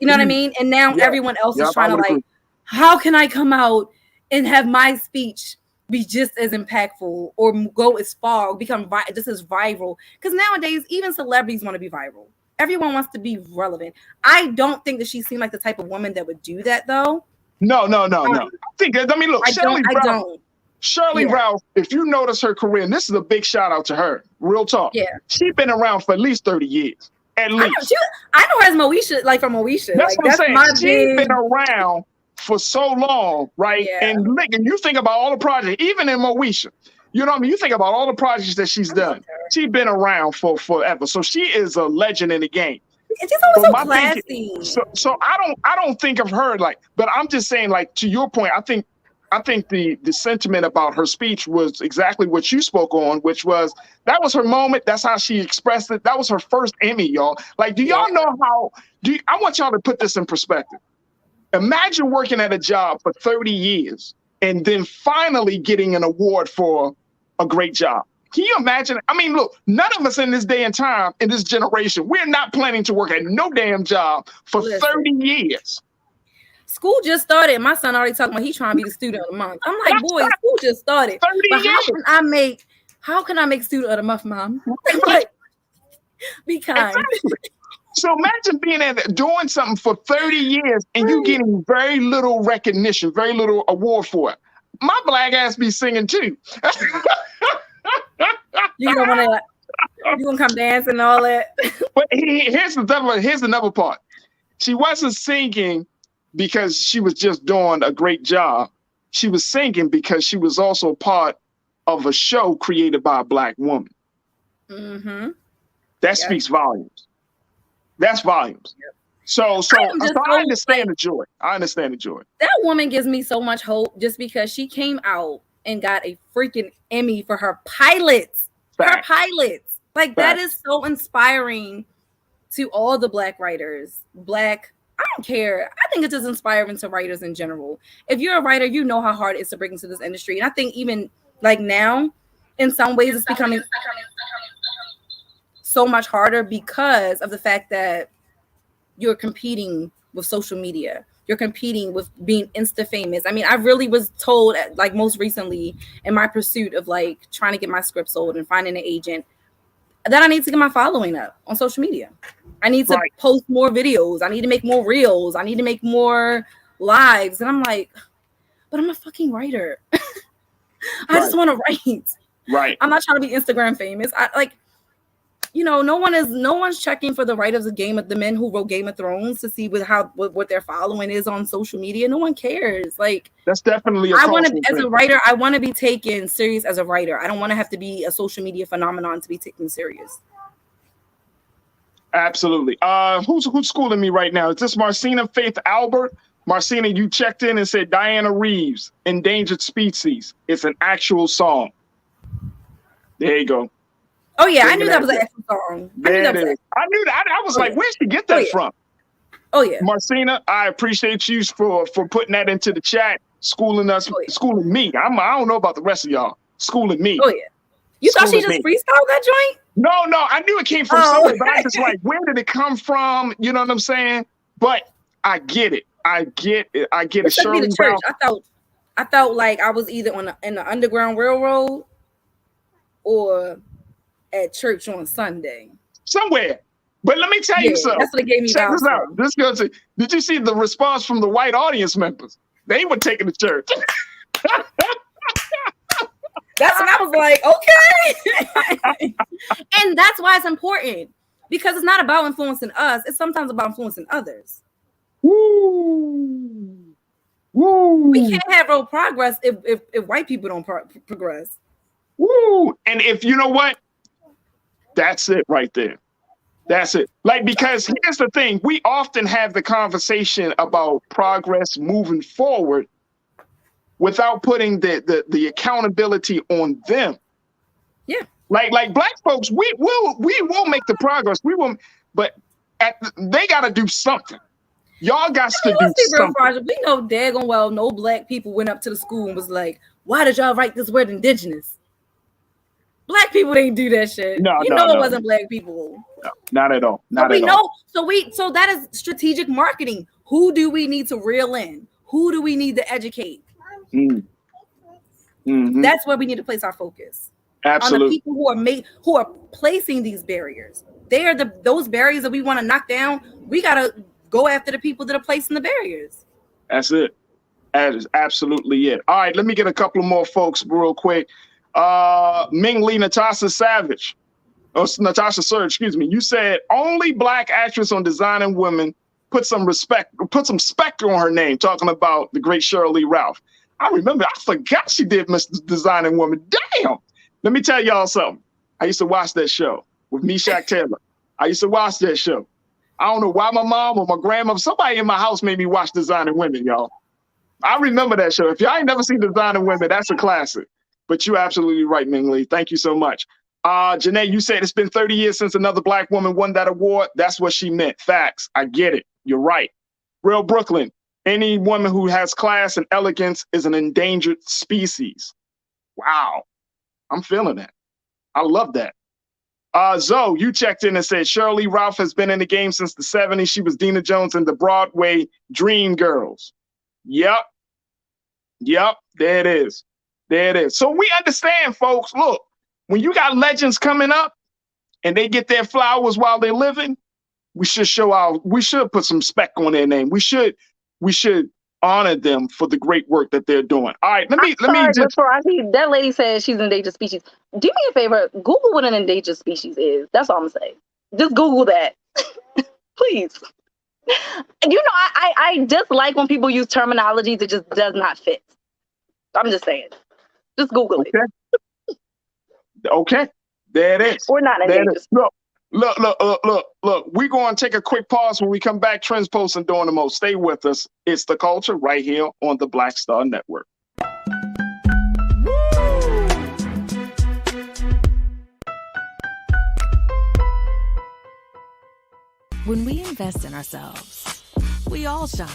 know what I mean? And now everyone else is trying to like, how can I come out and have my speech be just as impactful or go as far or become just as viral? Because nowadays even celebrities want to be viral. Everyone wants to be relevant. I don't think that she seemed like the type of woman that would do that, though. No. I mean, look, Shirley Ralph, if you notice her career, and this is a big shout out to her, real talk. Yeah. She's been around for at least 30 years. At least. I know her as Moesha, like from Moesha. That's like, what I'm saying. She's been around for so long, right? Yeah. And you think about all the projects, even in Moesha, you know what I mean? You think about all the projects that she's done. She's been around for forever. So she is a legend in the game. She's always so classy. So I don't think of her like, but I'm just saying, like, to your point, I think the sentiment about her speech was exactly what you spoke on, which was that was her moment. That's how she expressed it. That was her first Emmy, y'all. Like, do y'all know how? I want y'all to put this in perspective. Imagine working at a job for 30 years and then finally getting an award for a great job. Can you imagine? I mean, look, none of us in this day and time, in this generation, we're not planning to work at no damn job for 30 years. School just started. My son already talking about he's trying to be the student of the month. I'm like, boy, school just started. 30 but years. How can I make student of the month, Mom? Like, be kind. Exactly. So imagine doing something for 30 years and you getting very little recognition, very little award for it. My black ass be singing too. You don't want to. You gonna come dancing and all that. But here's another part. She wasn't singing because she was just doing a great job. She was singing because she was also part of a show created by a Black woman. Mm-hmm. That speaks volumes. That's volumes. Yep. So I understand the joy. I understand the joy. That woman gives me so much hope just because she came out and got a freaking Emmy for her pilots. Fact. Her pilots. Like, that is so inspiring to all the Black writers. I don't care. I think it's just inspiring to writers in general. If you're a writer, you know how hard it is to break into this industry. And I think even like now, in some ways, it's becoming so much harder because of the fact that you're competing with social media. You're competing with being Insta famous. I mean, I really was told, like most recently in my pursuit of like trying to get my script sold and finding an agent, that I need to get my following up on social media. I need to post more videos. I need to make more reels. I need to make more lives. And I'm like, but I'm a fucking writer. I just want to write. Right. I'm not trying to be Instagram famous. No one's checking for the writers of the men who wrote Game of Thrones to see what their following is on social media. No one cares. Like, that's definitely as a writer, I want to be taken serious as a writer. I don't want to have to be a social media phenomenon to be taken serious. Absolutely. Who's schooling me right now? Is this Marcina Faith Albert? Marcina, you checked in and said Diana Reeves, Endangered Species. It's an actual song. There you go. Oh yeah, I knew that was an actual song. I knew that. I was like, where'd she get that from? Oh yeah. Marcina, I appreciate you for putting that into the chat, schooling us, schooling me. I don't know about the rest of y'all. Schooling me. Oh yeah. You thought she just freestyled that joint? No, I knew it came from somewhere, but I just like, where did it come from? You know what I'm saying? But I get it. I get it. Shirley Ralph. I felt like I was either in the Underground Railroad or at church on Sunday. Somewhere. But let me tell you something. That's what it gave me. Check this out. Did you see the response from the white audience members? They were taking the church. That's when I was like, okay. And that's why it's important. Because it's not about influencing us. It's sometimes about influencing others. Woo. Woo. We can't have real progress if white people don't progress. Woo. And if you know what, that's it right there. That's it. Like, because here's the thing. We often have the conversation about progress moving forward without putting the accountability on them. Yeah. Like black folks, we will make the progress. We will, but they got to do something. Y'all got to do something. We know daggone well no black people went up to the school and was like, "Why did y'all write this word indigenous?" Black people didn't do that shit. No, it wasn't black people. No, not at all. Not so at all. So that is strategic marketing. Who do we need to reel in? Who do we need to educate? Mm-hmm. That's where we need to place our focus. Absolutely. On the people who are placing these barriers. They are those barriers that we want to knock down. We gotta go after the people that are placing the barriers. That's it. That is absolutely it. All right, let me get a couple more folks real quick. Ming Lee, Natasha Savage. Oh, Natasha Surge, excuse me. You said only black actress on Designing Women, put some spec on her name, talking about the great Shirley Ralph. I remember, I forgot she did Miss Designing Woman. Damn. Let me tell y'all something. I used to watch that show with Meshack Taylor. I used to watch that show. I don't know why my mom or my grandmother, somebody in my house made me watch Designing Women, y'all. I remember that show. If y'all ain't never seen Designing Women, that's a classic. But you're absolutely right, Ming Lee. Thank you so much. Janae, you said it's been 30 years since another black woman won that award. That's what she meant. Facts. I get it. You're right. Real Brooklyn, any woman who has class and elegance is an endangered species. Wow. I'm feeling that. I love that. Zoe, you checked in and said Shirley Ralph has been in the game since the 70s. She was Dina Jones in the Broadway Dream Girls. Yep. There it is. So we understand, folks. Look, when you got legends coming up and they get their flowers while they're living, we should put some spec on their name. We should honor them for the great work that they're doing. All right, let me just. Farajii, that lady says she's an endangered species. Do me a favor, Google what an endangered species is. That's all I'm saying. Just Google that, please. You know, I dislike when people use terminology that just does not fit. I'm just saying. Just Google it. Okay, there it is. We're not endangered. Look. We're going to take a quick pause. When we come back, Trends, Posts, and Doing the Most. Stay with us. It's The Culture right here on the Black Star Network. When we invest in ourselves, we all shine.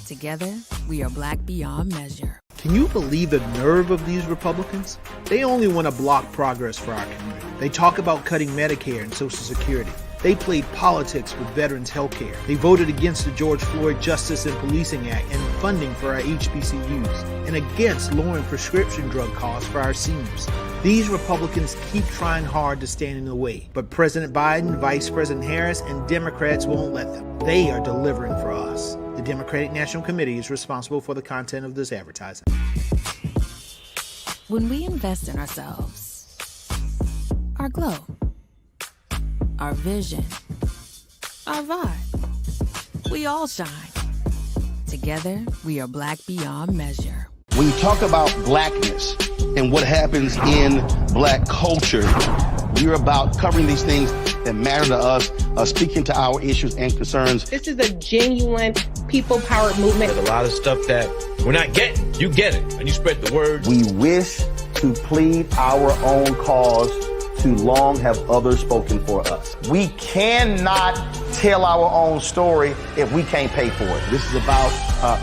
Together, we are black beyond measure. Can you believe the nerve of these Republicans? They only want to block progress for our community. They talk about cutting Medicare and Social Security. They played politics with veterans' health care. They voted against the George Floyd Justice and Policing Act and funding for our HBCUs, and against lowering prescription drug costs for our seniors. These Republicans keep trying hard to stand in the way, but President Biden, Vice President Harris, and Democrats won't let them. They are delivering for us. The Democratic National Committee is responsible for the content of this advertising. When we invest in ourselves, our glow, our vision, our vibe, we all shine. Together, we are black beyond measure. When you talk about blackness and what happens in black culture, we're about covering these things that matter to us, speaking to our issues and concerns. This is a genuine people-powered movement. There's a lot of stuff that we're not getting. You get it, and you spread the word. We wish to plead our own cause. Too long have others spoken for us. We cannot tell our own story if we can't pay for it. This is about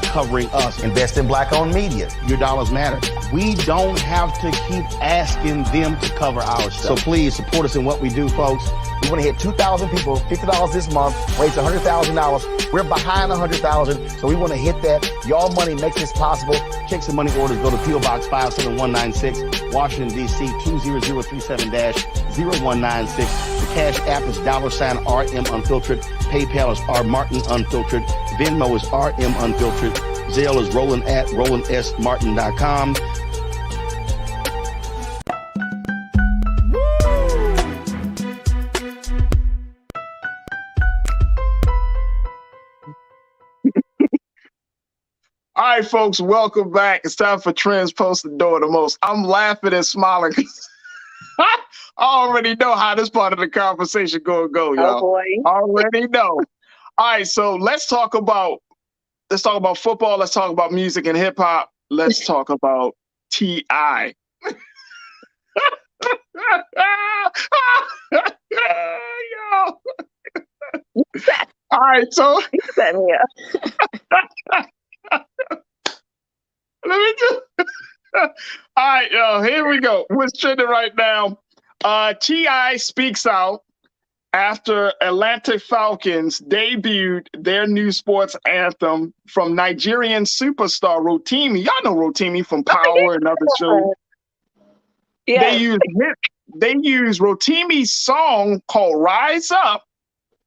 covering us. Invest in black-owned media. Your dollars matter. We don't have to keep asking them to cover our stuff. So please support us in what we do, folks. We want to hit 2,000 people, $50 this month, raise $100,000. We're behind 100,000, so we want to hit that. Y'all money makes this possible. Check some money orders. Go to P.O. Box 57196, Washington, D.C. 20037-0196. The Cash App is $RM Unfiltered. PayPal is R Martin Unfiltered. Venmo is RM Unfiltered. Zelle is Roland@RolandSMartin.com. All right, folks, welcome back. It's time for Trends Posted Doing the Most. I'm laughing and smiling because I already know how this part of the conversation gonna go, y'all. Oh boy. Already know. All right, so let's talk about football. Let's talk about music and hip hop. Let's talk about T.I. All right, so set me up. Let me just. All right, here we go. What's trending right now? T.I. speaks out after Atlanta Falcons debuted their new sports anthem from Nigerian superstar Rotimi. Y'all know Rotimi from Power and other shows. Yeah. They use Rotimi's song called "Rise Up"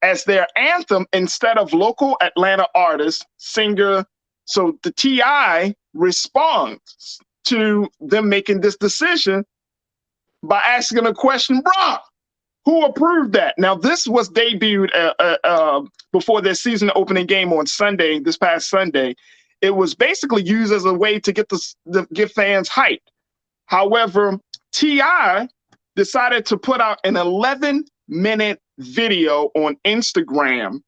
as their anthem instead of local Atlanta artist, singer. So the T.I. responds to them making this decision by asking a question, bruh, who approved that? Now, this was debuted before their season opening game on Sunday, this past Sunday. It was basically used as a way to get get fans hyped. However, T.I. decided to put out an 11-minute video on Instagram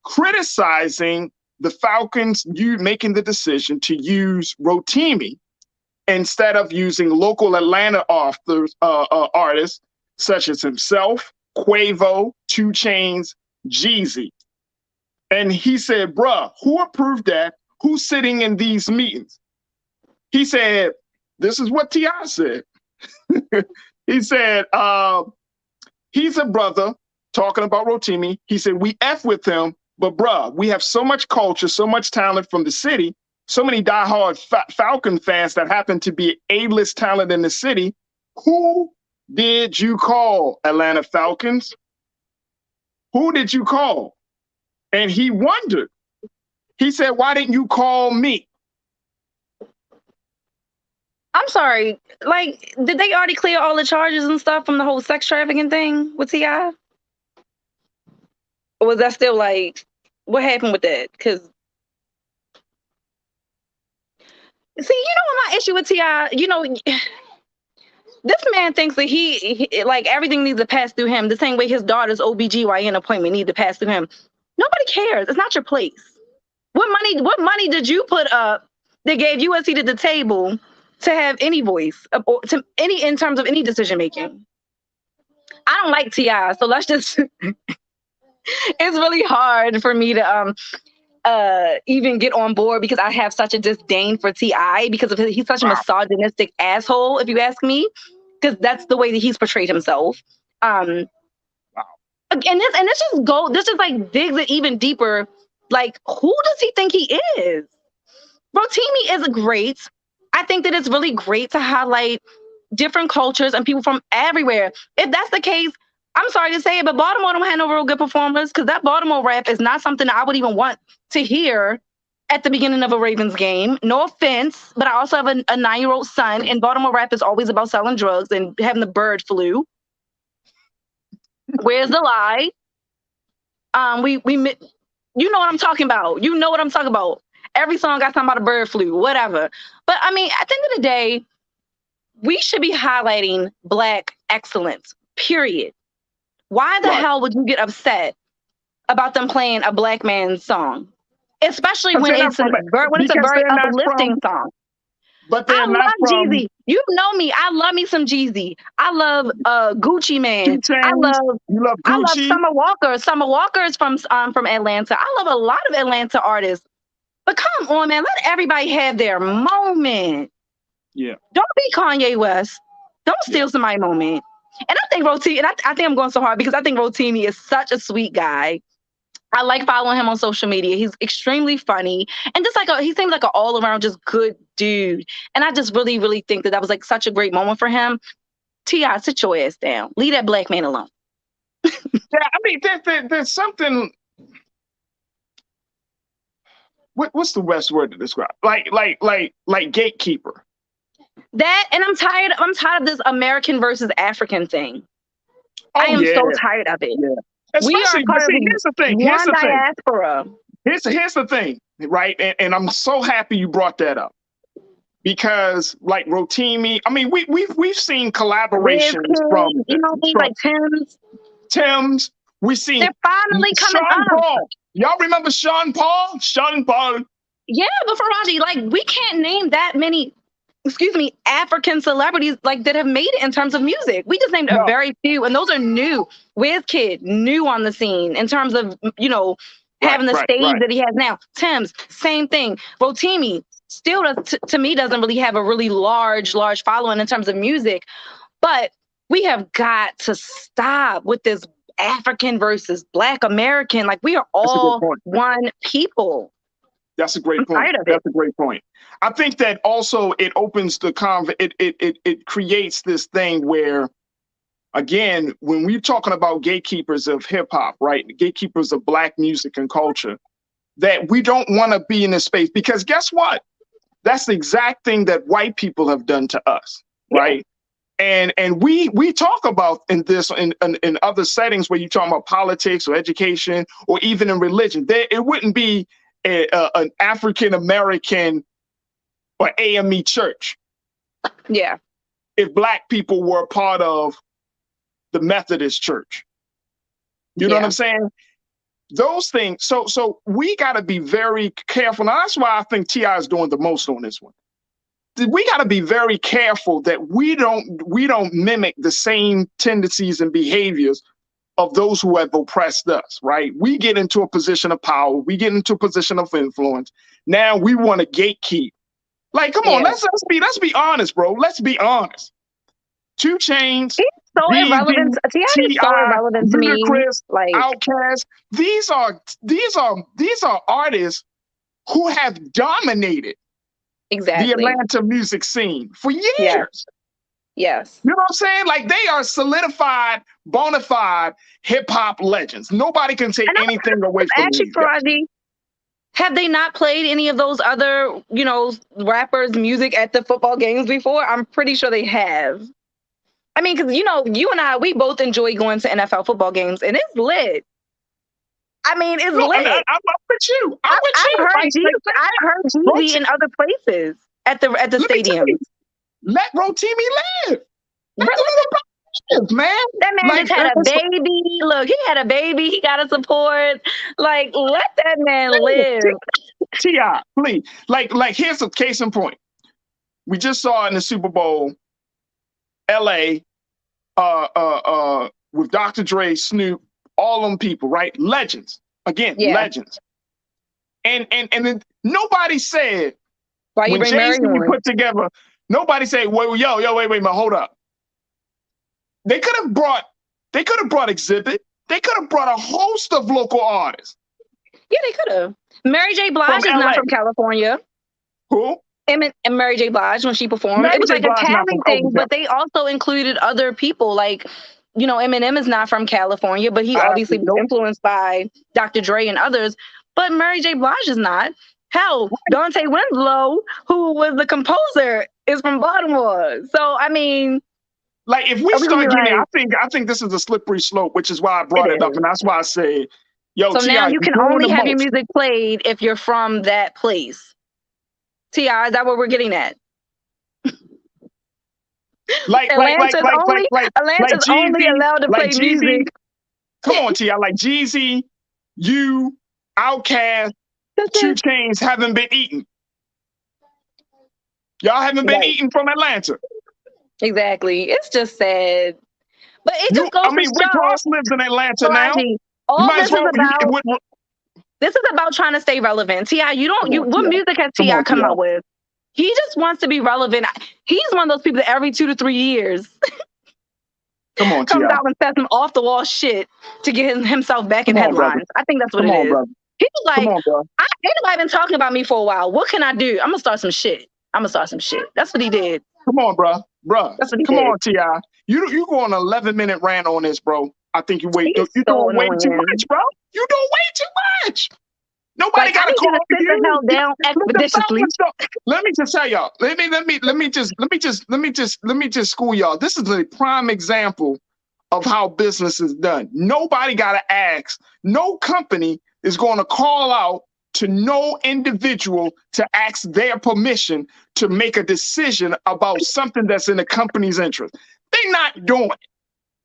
criticizing the Falcons making the decision to use Rotimi instead of using local Atlanta artists such as himself, Quavo, 2 Chainz, Jeezy. And he said, bruh, who approved that? Who's sitting in these meetings? He said, this is what T.I. said. He said, he's a brother, talking about Rotimi. He said, we F with him, but bruh, we have so much culture, so much talent from the city, so many diehard Falcon fans that happen to be A-list talent in the city. Who did you call, Atlanta Falcons? Who did you call? And he wondered. He said, why didn't you call me? I'm sorry. Like, did they already clear all the charges and stuff from the whole sex trafficking thing with T.I.? Or was that still like, what happened with that? Because, see, you know what my issue with T.I., you know, this man thinks that he like everything needs to pass through him the same way his daughter's OBGYN appointment needs to pass through him. Nobody cares. It's not your place. What money did you put up that gave you a seat at the table to have any voice or to any in terms of any decision making? I don't like T.I., so let's just it's really hard for me to even get on board because I have such a disdain for T.I. because he's such a misogynistic asshole, if you ask me, because that's the way that he's portrayed himself. And this just like digs it even deeper. Like, who does he think he is? Rotimi is great. I think that it's really great to highlight different cultures and people from everywhere. If that's the case, I'm sorry to say it, but Baltimore don't have no real good performers because that Baltimore rap is not something that I would even want to hear at the beginning of a Ravens game. No offense, but I also have a 9-year-old son, and Baltimore rap is always about selling drugs and having the bird flu. Where's the lie? You know what I'm talking about. You know what I'm talking about. Every song got something about a bird flu, whatever. But I mean, at the end of the day, we should be highlighting Black excellence, period. Why the hell would you get upset about them playing a Black man's song? Especially when it's a very uplifting song. But I love Jeezy. You know me. I love me some Jeezy. I love Gucci Man. I love Summer Walker. Summer Walker is from Atlanta. I love a lot of Atlanta artists. But come on, man. Let everybody have their moment. Yeah. Don't be Kanye West. Don't steal somebody's moment. And I think Rotimi, and I think I'm going so hard because I think Rotimi is such a sweet guy. I like following him on social media. He's extremely funny. And just like he seems like an all-around just good dude. And I just really, really think that was like such a great moment for him. T.I., sit your ass down. Leave that Black man alone. Yeah, I mean, there's something. What's the best word to describe? Like gatekeeper. That, and I'm tired of this American versus African thing. I am so tired of it. Yeah. Here's the thing. Diaspora. Here's the thing. right? And I'm so happy you brought that up because, like Rotimi, I mean, we've seen collaborations from like Tim's. We seen they're finally coming Sean up. Paul. Y'all remember Sean Paul? Sean Paul. Yeah, but Farajii, like we can't name that many, African celebrities like that have made it in terms of music. We just named a very few, and those are new. Wizkid, new on the scene in terms of having the stage that he has now. Tim's, same thing. Rotimi still does, to me, doesn't really have a really large following in terms of music, but we have got to stop with this African versus Black American. Like we are all one people. That's a great point. That's a great point. I think that also it opens the it creates this thing where, again, when we're talking about gatekeepers of hip hop, right? Gatekeepers of Black music and culture, that we don't want to be in this space because guess what? That's the exact thing that white people have done to us, right? And we talk about in other settings where you talk about politics or education or even in religion, it wouldn't be an African American or AME church. Yeah. If Black people were part of the Methodist church. You know what I'm saying? Those things. So we got to be very careful. Now, that's why I think T.I. is doing the most on this one. We got to be very careful that we don't mimic the same tendencies and behaviors of those who have oppressed us, right? We get into a position of power. We get into a position of influence. Now we want to gatekeep. Like, come on, let's be honest, bro. Let's be honest. 2 Chainz, so irrelevant. T.I. so irrelevant to me. Like Outkast. These are artists who have dominated the Atlanta music scene for years. Yes. You know what I'm saying? Like they are solidified, bona fide hip hop legends. Nobody can take anything away from them. Actually, Farajii, have they not played any of those other, rappers' music at the football games before? I'm pretty sure they have. I mean, because, you and I, we both enjoy going to NFL football games, and it's lit. I mean, it's lit. I'm with you. I've heard Jeezy in other places at the stadium. Let Rotimi live. Man. That man just had a baby. Look, he had a baby. He got to support. Like, let that man live. T.I., please. Like, here's a case in point. We just saw in the Super Bowl, L.A., with Dr. Dre, Snoop, all them people, right? Legends. Again, legends. And then nobody said, when Jay-Z put together, nobody said, wait, wait, hold up. They could have brought Exhibit. They could have brought a host of local artists. Yeah, they could have. Mary J. Blige is not from California. Who? And Mary J. Blige, when she performed, it was like a tapping thing, but they also included other people. Like, Eminem is not from California, but he obviously was influenced by Dr. Dre and others. But Mary J. Blige is not. Hell, Dante Winslow, who was the composer, is from Baltimore. So, I mean, like if we start getting, I think this is a slippery slope, which is why I brought it up, and that's why I say, so now you can only have your music played if you're from that place. T.I., is that what we're getting at? Atlanta's only allowed to play music. Come on, T.I., like Jeezy, you, Outkast, 2 Chainz haven't been eaten. Y'all haven't been eaten from Atlanta. Exactly. It's just sad. But it just goes to show. Rick Ross lives in Atlanta now. This is about trying to stay relevant. T.I., what music has T.I. come out with? He just wants to be relevant. He's one of those people that every 2 to 3 years comes out and says some off the wall shit to get himself back in headlines. I think that's what it is. Brother. He was like, ain't nobody been talking about me for a while. What can I do? I'm gonna start some shit. That's what he did. Come on, bro. Come on, T.I. You go on an 11-minute rant on this, bro. I think you doing way too much, bro. You doing way too much. Nobody got to call you down expeditiously. Let me just tell y'all. Let me just school y'all. This is a prime example of how business is done. Nobody got to ask. No company is going to call out to no individual to ask their permission to make a decision about something that's in the company's interest. They're not doing it.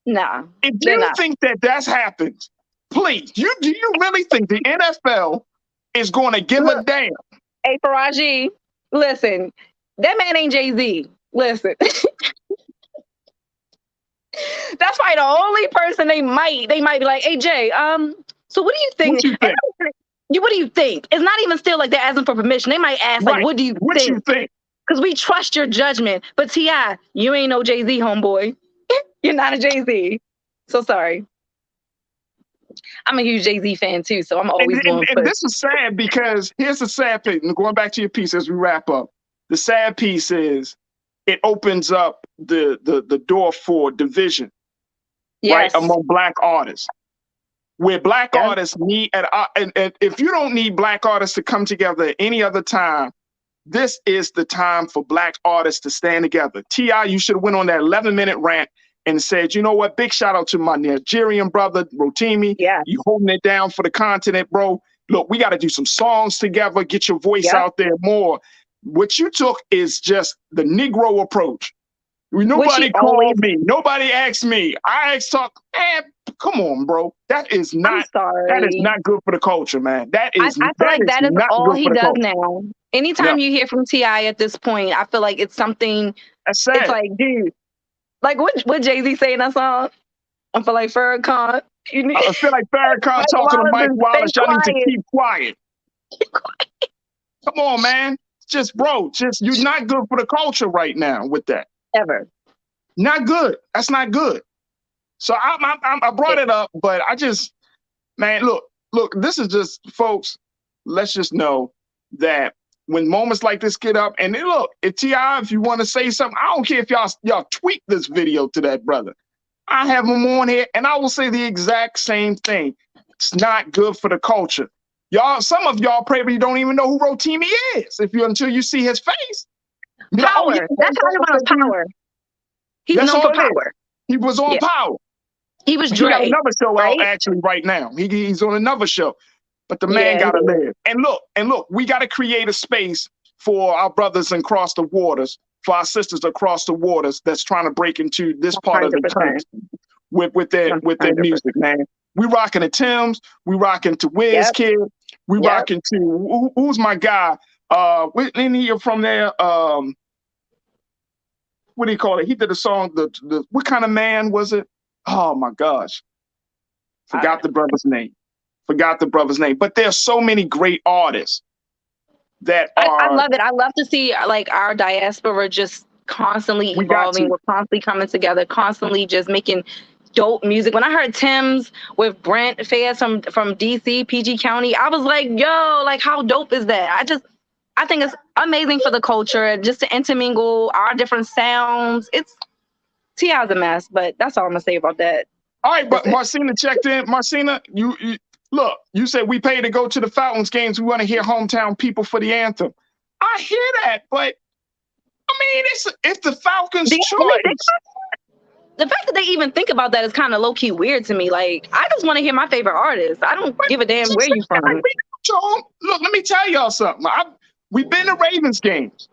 Nah. If you think that that's happened, please, do you really think the NFL is going to give a damn? Hey, Farajii, listen, that man ain't Jay-Z. Listen. That's probably the only person they might be like, hey, Jay, so what do you think? What do you think? It's not even still like they're asking for permission. They might ask, like, what do you think? Because we trust your judgment. But T.I., you ain't no Jay-Z, homeboy. You're not a Jay-Z. So sorry. I'm a huge Jay-Z fan too, so I'm always going. And this is sad because here's the sad piece. And going back to your piece as we wrap up, the sad piece is it opens up the door for division, right, among Black artists. Where Black artists need, and if you don't need Black artists to come together at any other time, this is the time for Black artists to stand together. T.I., you should have went on that 11-minute rant and said, you know what, big shout out to my Nigerian brother, Rotimi. Yeah. You holding it down for the continent, bro. Look, we got to do some songs together, get your voice out there more. What you took is just the Negro approach. Nobody called me. Nobody asked me. I asked man, come on, bro. That is not good for the culture, man. I feel like that is all he does now. Anytime you hear from T.I. at this point, I feel like it's something. That's sad. It's like, dude, like what Jay-Z say in that song? I feel like Farrakhan. I feel like Farrakhan talking to Mike Wallace. Y'all need to keep quiet. Come on, man. You're not good for the culture right now with that. Ever. Not good. That's not good. So I brought it up, but man, look, this is just, folks, let's just know that when moments like this get up, and then look, T.I., if you want to say something, I don't care if y'all tweet this video to that brother. I have him on here, and I will say the exact same thing. It's not good for the culture. Y'all, some of y'all probably don't even know who Rotimi is until you see his face. Power. That's how he was power. He's known for power. He was on Power. He was He got Dre, another show right? out actually right now. He's on another show. But the man gotta live. And look, we gotta create a space for our brothers across the waters, for our sisters across the waters that's trying to break into this part 100%. Of the country with their music, man. We rocking to Tim's, we rocking to Wiz Kid, we rocking to who's my guy? Isn't he from there? What do you call it? He did a song. The what kind of man was it? Oh my gosh, forgot the brother's name. But there's so many great artists that are. I love it. I love to see like our diaspora just constantly evolving. We're constantly coming together, constantly just making dope music. When I heard Tim's with Brent Fayez from DC, PG County, I was like, yo, like how dope is that? I think it's amazing for the culture just to intermingle our different sounds. T.I.'s a mess, but that's all I'm gonna say about that. All right, but Marcina checked in. Marcina, you look, you said we pay to go to the Falcons games. We want to hear hometown people for the anthem. I hear that, but I mean, it's the Falcons' choice. The fact that they even think about that is kind of low-key weird to me. Like, I just want to hear my favorite artist. I don't give a damn where you from. Look, let me tell y'all something. We've been to Ravens games.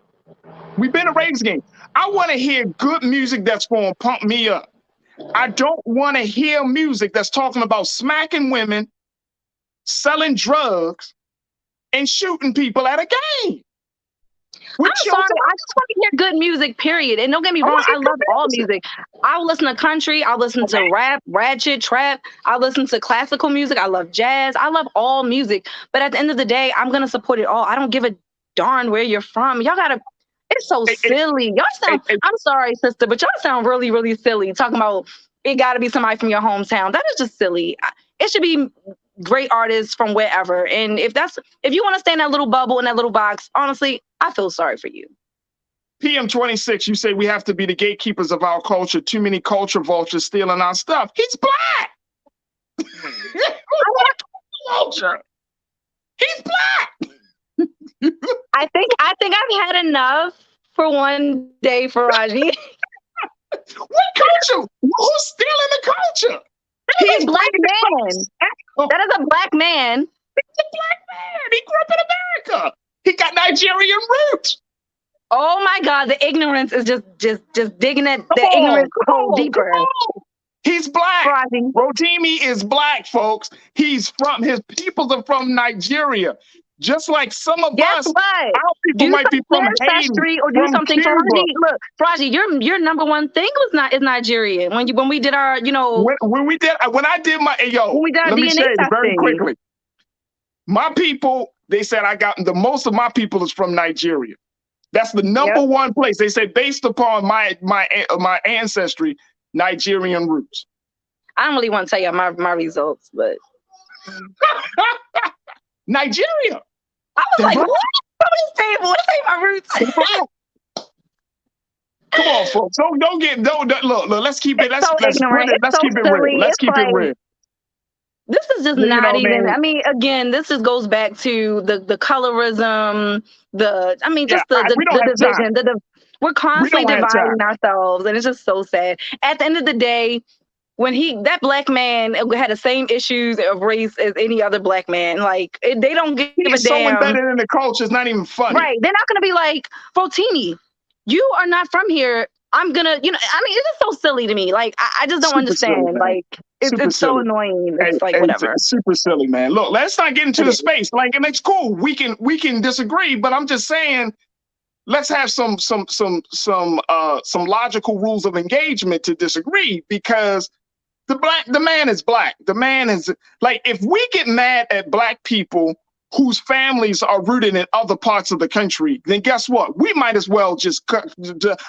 I want to hear good music that's going to pump me up. I don't want to hear music that's talking about smacking women, selling drugs, and shooting people at a game. I'm sorry, I just want to hear good music, period. And don't get me wrong, I love all music. I'll listen to country, I'll listen to rap, ratchet, trap, I'll listen to classical music, I love jazz, I love all music. But at the end of the day, I'm going to support it all. I don't give a darn where you're from. Y'all gotta, it's so silly. Y'all sound, I'm sorry, sister, but y'all sound really, really silly. Talking about it gotta be somebody from your hometown. That is just silly. It should be great artists from wherever. And if you want to stay in that little bubble, in that little box, honestly, I feel sorry for you. PM26, you say we have to be the gatekeepers of our culture. Too many culture vultures stealing our stuff. He's black. Culture. He's black. I think I've had enough for one day, Farajii. What culture? Who's stealing the culture? He's a black man. That is a black man a black man. He grew up in America. He got Nigerian roots. Oh my God, the ignorance is just digging it. The ignorance hole deeper. He's black. Rotimi is black, folks. His people are from Nigeria. Just like some of us, our people might be from ancestry Haiti, or do from something. Cuba. Farajii, look, Farajii, your number one thing is Nigerian. When we did our, when I did my let me DNA say it very testing. quickly. My people, they said I got the most of my people is from Nigeria. That's the number one place. They say based upon my ancestry, Nigerian roots. I don't really want to tell you my results, but Nigeria. I was like, what? What say my roots? Come on, folks. Look, let's keep it. Let's keep it real. Let's keep it real. This is just not even. I mean, again, this just goes back to the colorism. The division. We're constantly dividing ourselves, and it's just so sad. At the end of the day, when that black man had the same issues of race as any other black man, like they don't give a damn. He's so embedded in the culture, it's not even funny. Right? They're not gonna be like, Rotimi, you are not from here. I'm gonna, I mean, it's just so silly to me. Like, I just don't understand. Silly, like, it's so annoying. It's like whatever. It's super silly, man. Look, let's not get into the space. Like, and it's cool. We can disagree, but I'm just saying, let's have some logical rules of engagement to disagree, because the man is black. The man is like, if we get mad at black people whose families are rooted in other parts of the country, then guess what? We might as well I'm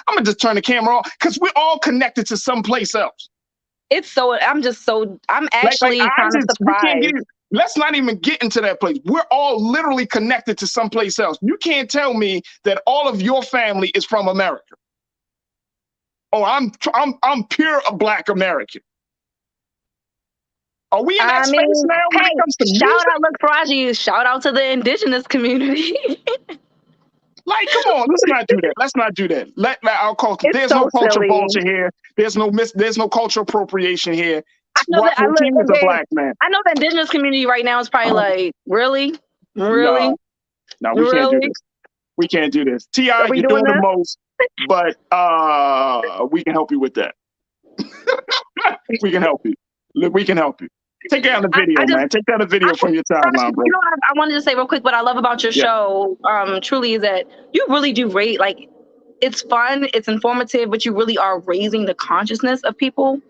gonna just turn the camera off, because we're all connected to someplace else. I'm actually kind of surprised. Let's not even get into that place. We're all literally connected to someplace else. You can't tell me that all of your family is from America. Oh, I'm pure black American. Are we in that space now when it comes to music? Shout out to the indigenous community. Like, come on, let's not do that. Let's not do that. Let our culture. There's no culture vulture here. There's no cultural appropriation here. I know is a black man. I know the indigenous community right now is probably like, really? No, we can't do this. We can't do this. T.I., you're doing the most, but we can help you with that. We can help you. We can help you. Take down the video, man. Take down the video from your timeline, bro. You know what I wanted to say real quick, what I love about your show, truly, is that you really do rate, like, it's fun, it's informative, but you really are raising the consciousness of people.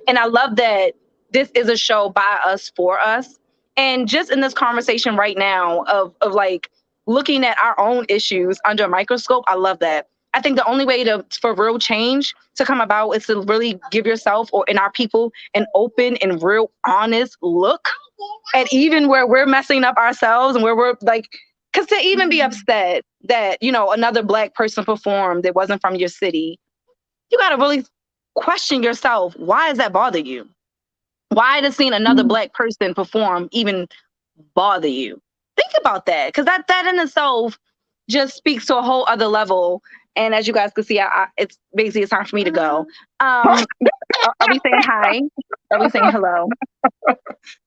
And I love that this is a show by us, for us. And just in this conversation right now of like looking at our own issues under a microscope, I love that. I think the only way for real change to come about is to really give yourself and our people an open and real honest look at even where we're messing up ourselves and where we're like, because to even be upset that, another black person performed that wasn't from your city, you got to really question yourself. Why does that bother you? Why does seeing another black person perform even bother you? Think about that, because that in itself just speaks to a whole other level. And as you guys can see, it's time for me to go. Are we saying hi? Are we saying hello?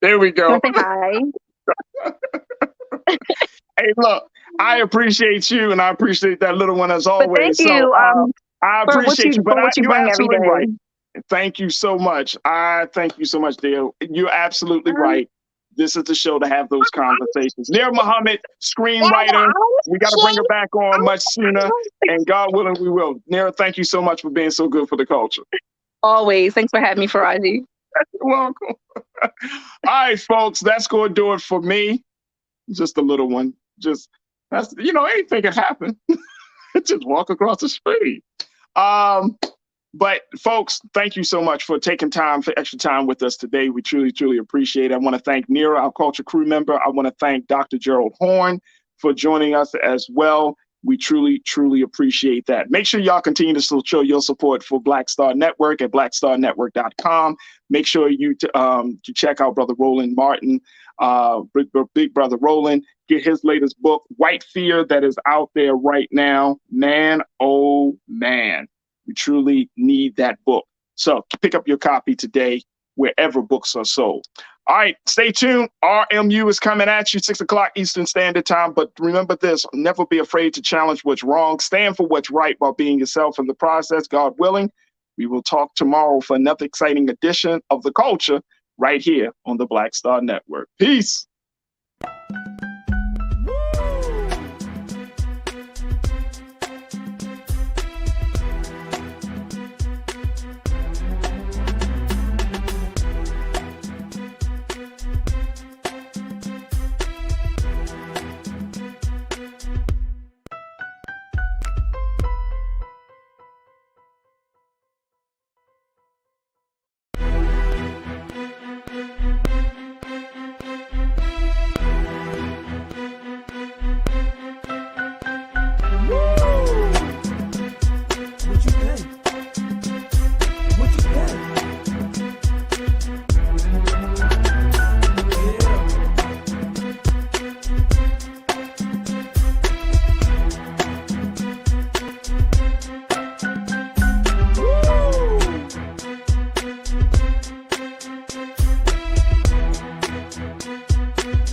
There we go. Say hi. Hey, look, I appreciate you, and I appreciate that little one as always. Thank you. I appreciate you, but you're absolutely right. Thank you so much. Thank you so much, dear. You're absolutely right. This is the show to have those conversations. Nir Muhammad, screenwriter. We got to bring her back on much sooner, and God willing, we will. Nir, thank you so much for being so good for the culture. Always. Thanks for having me, Farajii. You're welcome. All right, folks, that's going to do it for me. Just a little one. Anything can happen. Just walk across the street. But folks, thank you so much for taking extra time with us today. We truly, truly appreciate it. I want to thank Nira, our culture crew member. I want to thank Dr. Gerald Horn for joining us as well. We truly, truly appreciate that. Make sure y'all continue to show your support for Black Star Network at blackstarnetwork.com. Make sure you check out Brother Roland Martin, Big Brother Roland. Get his latest book, White Fear, that is out there right now. Man, oh man. We truly need that book. So pick up your copy today, wherever books are sold. All right, stay tuned. RMU is coming at you 6 o'clock Eastern Standard Time. But remember this, never be afraid to challenge what's wrong. Stand for what's right while being yourself in the process. God willing, we will talk tomorrow for another exciting edition of The Culture right here on the Black Star Network. Peace.